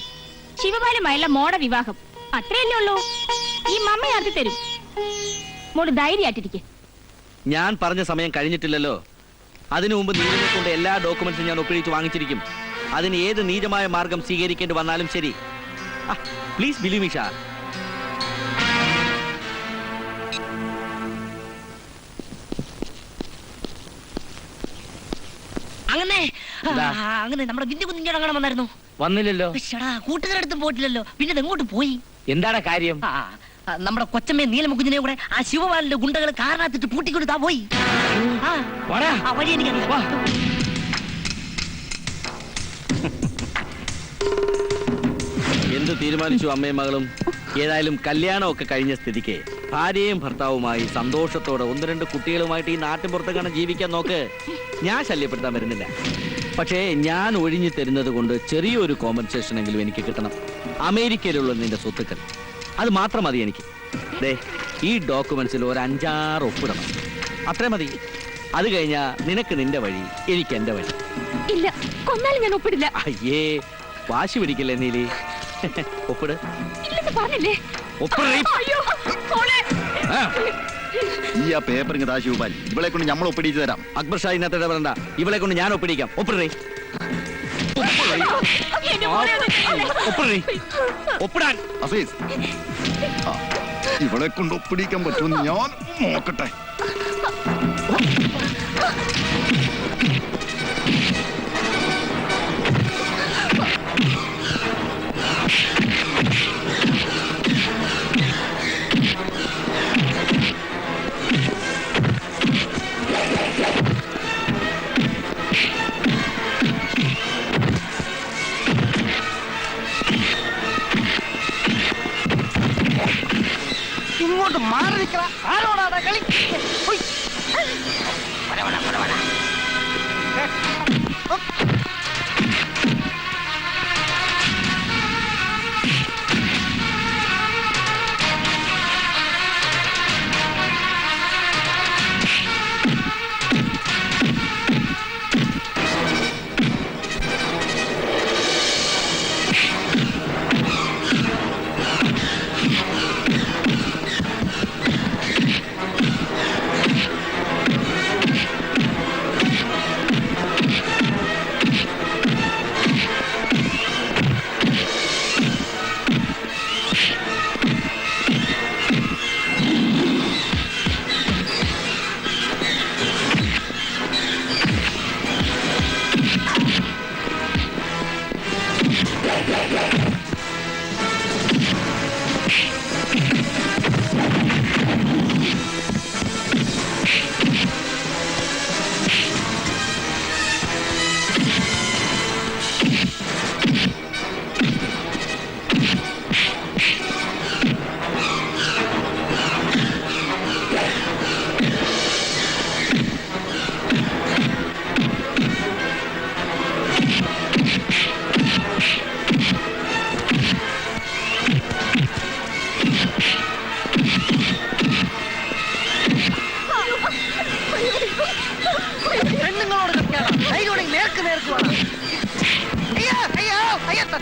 ശിവപാലുമായുള്ള മോടെ വിവാഹം അത്രയല്ലേ ഉള്ളൂ. ഈ മമ്മ നടത്തി തരും. മോള് ധൈര്യമായിട്ടിരിക്കെ. ഞാൻ പറഞ്ഞ സമയം കഴിഞ്ഞിട്ടില്ലല്ലോ. അതിനു മുമ്പ് നീലിനെ കൊണ്ട് എല്ലാ ഡോക്യുമെന്റ്സും ഞാൻ ഒപ്പിടിച്ച് വാങ്ങിച്ചിരിക്കും. അതിന് ഏത് നീചമായ മാർഗം സ്വീകരിക്കേണ്ടി വന്നാലും ശരി. Please believe me Shah. അങ്ങനെ നമ്മുടെ വിന്ധ്യ കുഞ്ഞിഞ്ഞോട് അങ്ങനെ വന്നായിരുന്നു. വന്നില്ലല്ലോ. കൂട്ടുകാരടുത്തും പോയിട്ടില്ലല്ലോ. പിന്നെ എങ്ങോട്ട് പോയി? എന്താണ് കാര്യം? നമ്മുടെ കൊച്ചമ്മയെ നീലമുകുഞ്ഞിനെ കൂടെ ആ ശിവപാലിന്റെ ഗുണ്ടകൾ കാരണത്തിട്ട് പൂട്ടിക്കൊടുത്താ പോയി. ആ വഴി എനിക്കറിയാം. എന്ത് തീരുമാനിച്ചു അമ്മയും മകളും? ഏതായാലും കല്യാണമൊക്കെ കഴിഞ്ഞ സ്ഥിതിക്ക് ഭാര്യയും ഭർത്താവുമായി സന്തോഷത്തോടെ 1-2 കുട്ടികളുമായിട്ട് ഈ നാട്ടിൻപുറത്തെങ്ങനെ ജീവിക്കാൻ നോക്ക്. ഞാൻ ശല്യപ്പെടുത്താൻ വരുന്നില്ല. പക്ഷേ ഞാൻ ഒഴിഞ്ഞു തരുന്നത് കൊണ്ട് ചെറിയൊരു കോമ്പൻസേഷൻ എങ്കിലും എനിക്ക് കിട്ടണം. അമേരിക്കയിലുള്ള നിന്റെ സ്വത്തുക്കൾ അത് മാത്രം മതി എനിക്ക്. ദേ, ഈ ഡോക്യുമെന്റ്സിൽ ഒരു 5-6 ഒപ്പിടണം. അത്രേ മതി. അത് കഴിഞ്ഞാ നിനക്ക് നിന്റെ വഴി, എനിക്ക് എന്റെ വഴി. ഇല്ല, കൊന്നാലും ഞാൻ ഒപ്പിടില്ല. അയ്യേ, വാശി പിടിക്കില്ലേ നീലി? ഒപ്പിട്. പറഞ്ഞില്ലേ? ഈ ആ പേപ്പർ ഇങ്ങ് ശിവപാൽ, ഇവളെ കൊണ്ട് നമ്മൾ ഒപ്പിടിച്ചു തരാം. അക്ബർ ഷാ ഇന്നത്തെ പറയണ്ട, ഇവളെ കൊണ്ട് ഞാൻ ഒപ്പിടിക്കാം. ഒപ്പിടേ, ഒപ്പിടാൻ. അസീസ്, ഇവളെ കൊണ്ട് ഒപ്പിടിക്കാൻ പറ്റുമെന്ന് ഞാൻ നോക്കട്ടെ.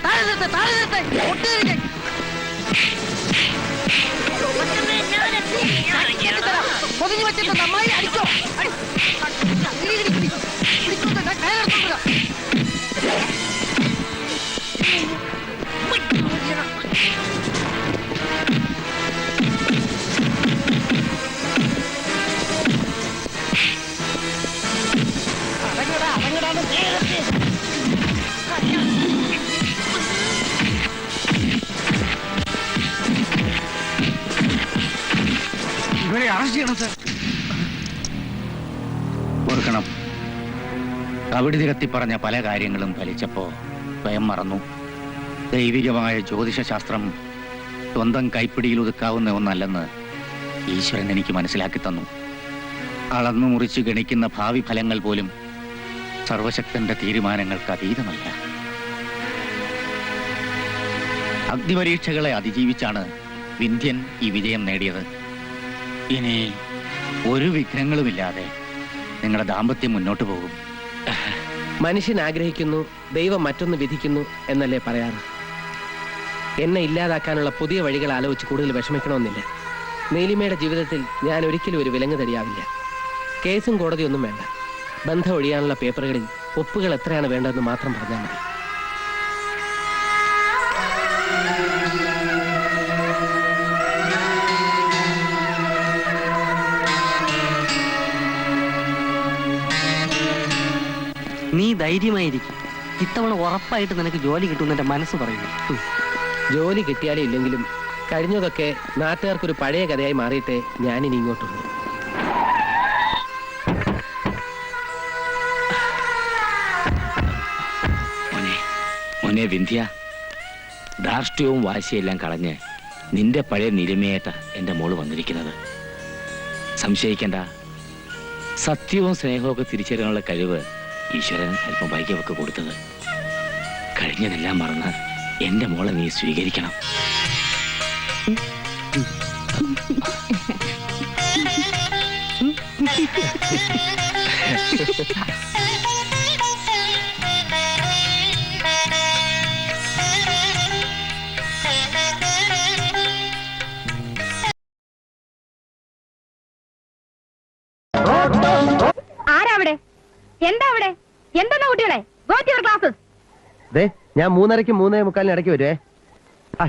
താഴെ നിർത്ത്, താഴെ നിർത്ത്. ഒട്ടിയിരിക്ക്. കെട്ടിത്തരാം. പൊതിഞ്ഞു വെച്ചിട്ടുണ്ട് അമ്മായി അടിച്ചോ പിടിച്ചോണ്ട് കയറി നിർത്തുക. ഇവരെ അറസ്റ്റ് ചെയ്യണം സർ. ഓർക്കണം, കവിടി നിരത്തി പറഞ്ഞ പല കാര്യങ്ങളും ഫലിച്ചപ്പോ സ്വയം മറന്നു. ദൈവികമായ ജ്യോതിഷശാസ്ത്രം സ്വന്തം കൈപ്പിടിയിൽ ഒതുക്കാവുന്ന ഒന്നല്ലെന്ന് ഈശ്വരൻ എനിക്ക് മനസ്സിലാക്കി തന്നു. അളന്നു മുറിച്ച് ഗണിക്കുന്ന ഭാവി ഫലങ്ങൾ പോലും സർവശക്തന്റെ തീരുമാനങ്ങൾക്ക് അതീതമല്ല. അഗ്നിപരീക്ഷകളെ അതിജീവിച്ചാണ് വിന്ധ്യൻ ഈ വിജയം നേടിയത്. ഇനി ഒരു വിഘ്നങ്ങളുമില്ലാതെ നിങ്ങളുടെ ദാമ്പത്യം മുന്നോട്ട് പോകും. മനുഷ്യൻ ആഗ്രഹിക്കുന്നു, ദൈവം മറ്റൊന്ന് വിധിക്കുന്നു എന്നല്ലേ പറയാറ്. എന്നെ ഇല്ലാതാക്കാനുള്ള പുതിയ വഴികൾ ആലോചിച്ച് കൂടുതൽ വിഷമിക്കണമെന്നില്ല. നീലിമയുടെ ജീവിതത്തിൽ ഞാൻ ഒരിക്കലും ഒരു വിലങ്ങ് തടിയാവില്ല. കേസും കോടതിയൊന്നും വേണ്ട. ബന്ധം ഒഴിയാനുള്ള പേപ്പറുകളിൽ ഒപ്പുകൾ എത്രയാണ് വേണ്ടതെന്ന് മാത്രം പറഞ്ഞാൽ മതി. നീ ധൈര്യമായിരിക്കും. ഇത്തവണ ഉറപ്പായിട്ട് നിനക്ക് ജോലി കിട്ടുമെന്ന് എന്റെ മനസ്സ് പറയുന്നു. ജോലി കിട്ടിയാലും ഇല്ലെങ്കിലും കഴിഞ്ഞതൊക്കെ നാട്ടുകാർക്കൊരു പഴയ കഥയായി മാറിയിട്ടേ ഞാനിനി ഇങ്ങോട്ടുള്ളൂ. മോനെ വിന്ധ്യ, ധാർഷ്ട്യവും വാശിയെല്ലാം കളഞ്ഞ് നിന്റെ പഴയ നിലിമയേട്ട എന്റെ മോള് വന്നിരിക്കുന്നത്. സംശയിക്കണ്ട, സത്യവും സ്നേഹവും തിരിച്ചറിയാനുള്ള കഴിവ് ഈശ്വരൻ അല്പം വൈകിയൊക്കെ കൊടുത്തത്. കഴിഞ്ഞതെല്ലാം മറന്ന് എന്റെ മോളെ നീ സ്വീകരിക്കണം. ആരാ അവിടെ? എന്താ അവിടെ? എന്താ കുട്ടികളെ? Go to your classes. ഞാൻ 3:30 3:45 ഇടയ്ക്ക് വരുവേ.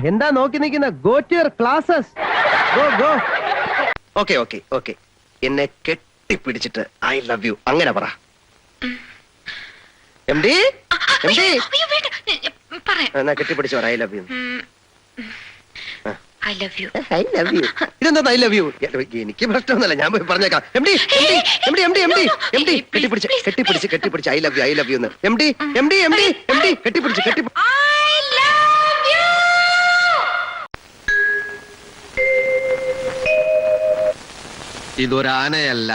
എന്താ നോക്കി നിൽക്കുന്ന? Go to your classes. Go. Okay okay okay. എന്നെ കെട്ടിപ്പിടിച്ചിട്ട് ഐ ലവ് യു അങ്ങനെ പറ. എംഡി എന്നാ കെട്ടിപ്പിടിച്ച് പറ I love you. I love you. I love you. ഇതെന്താ ഐ ലവ് യു? എനിക്ക് പ്രശ്നമൊന്നുമല്ല, ഞാൻ പോയി പറഞ്ഞേക്കാം. എംഡി കെട്ടിപ്പിടിച്ച് I love you I love you എന്ന്. എംഡി കെട്ടിപ്പിടിച്ച് ഇതൊരാനയല്ല,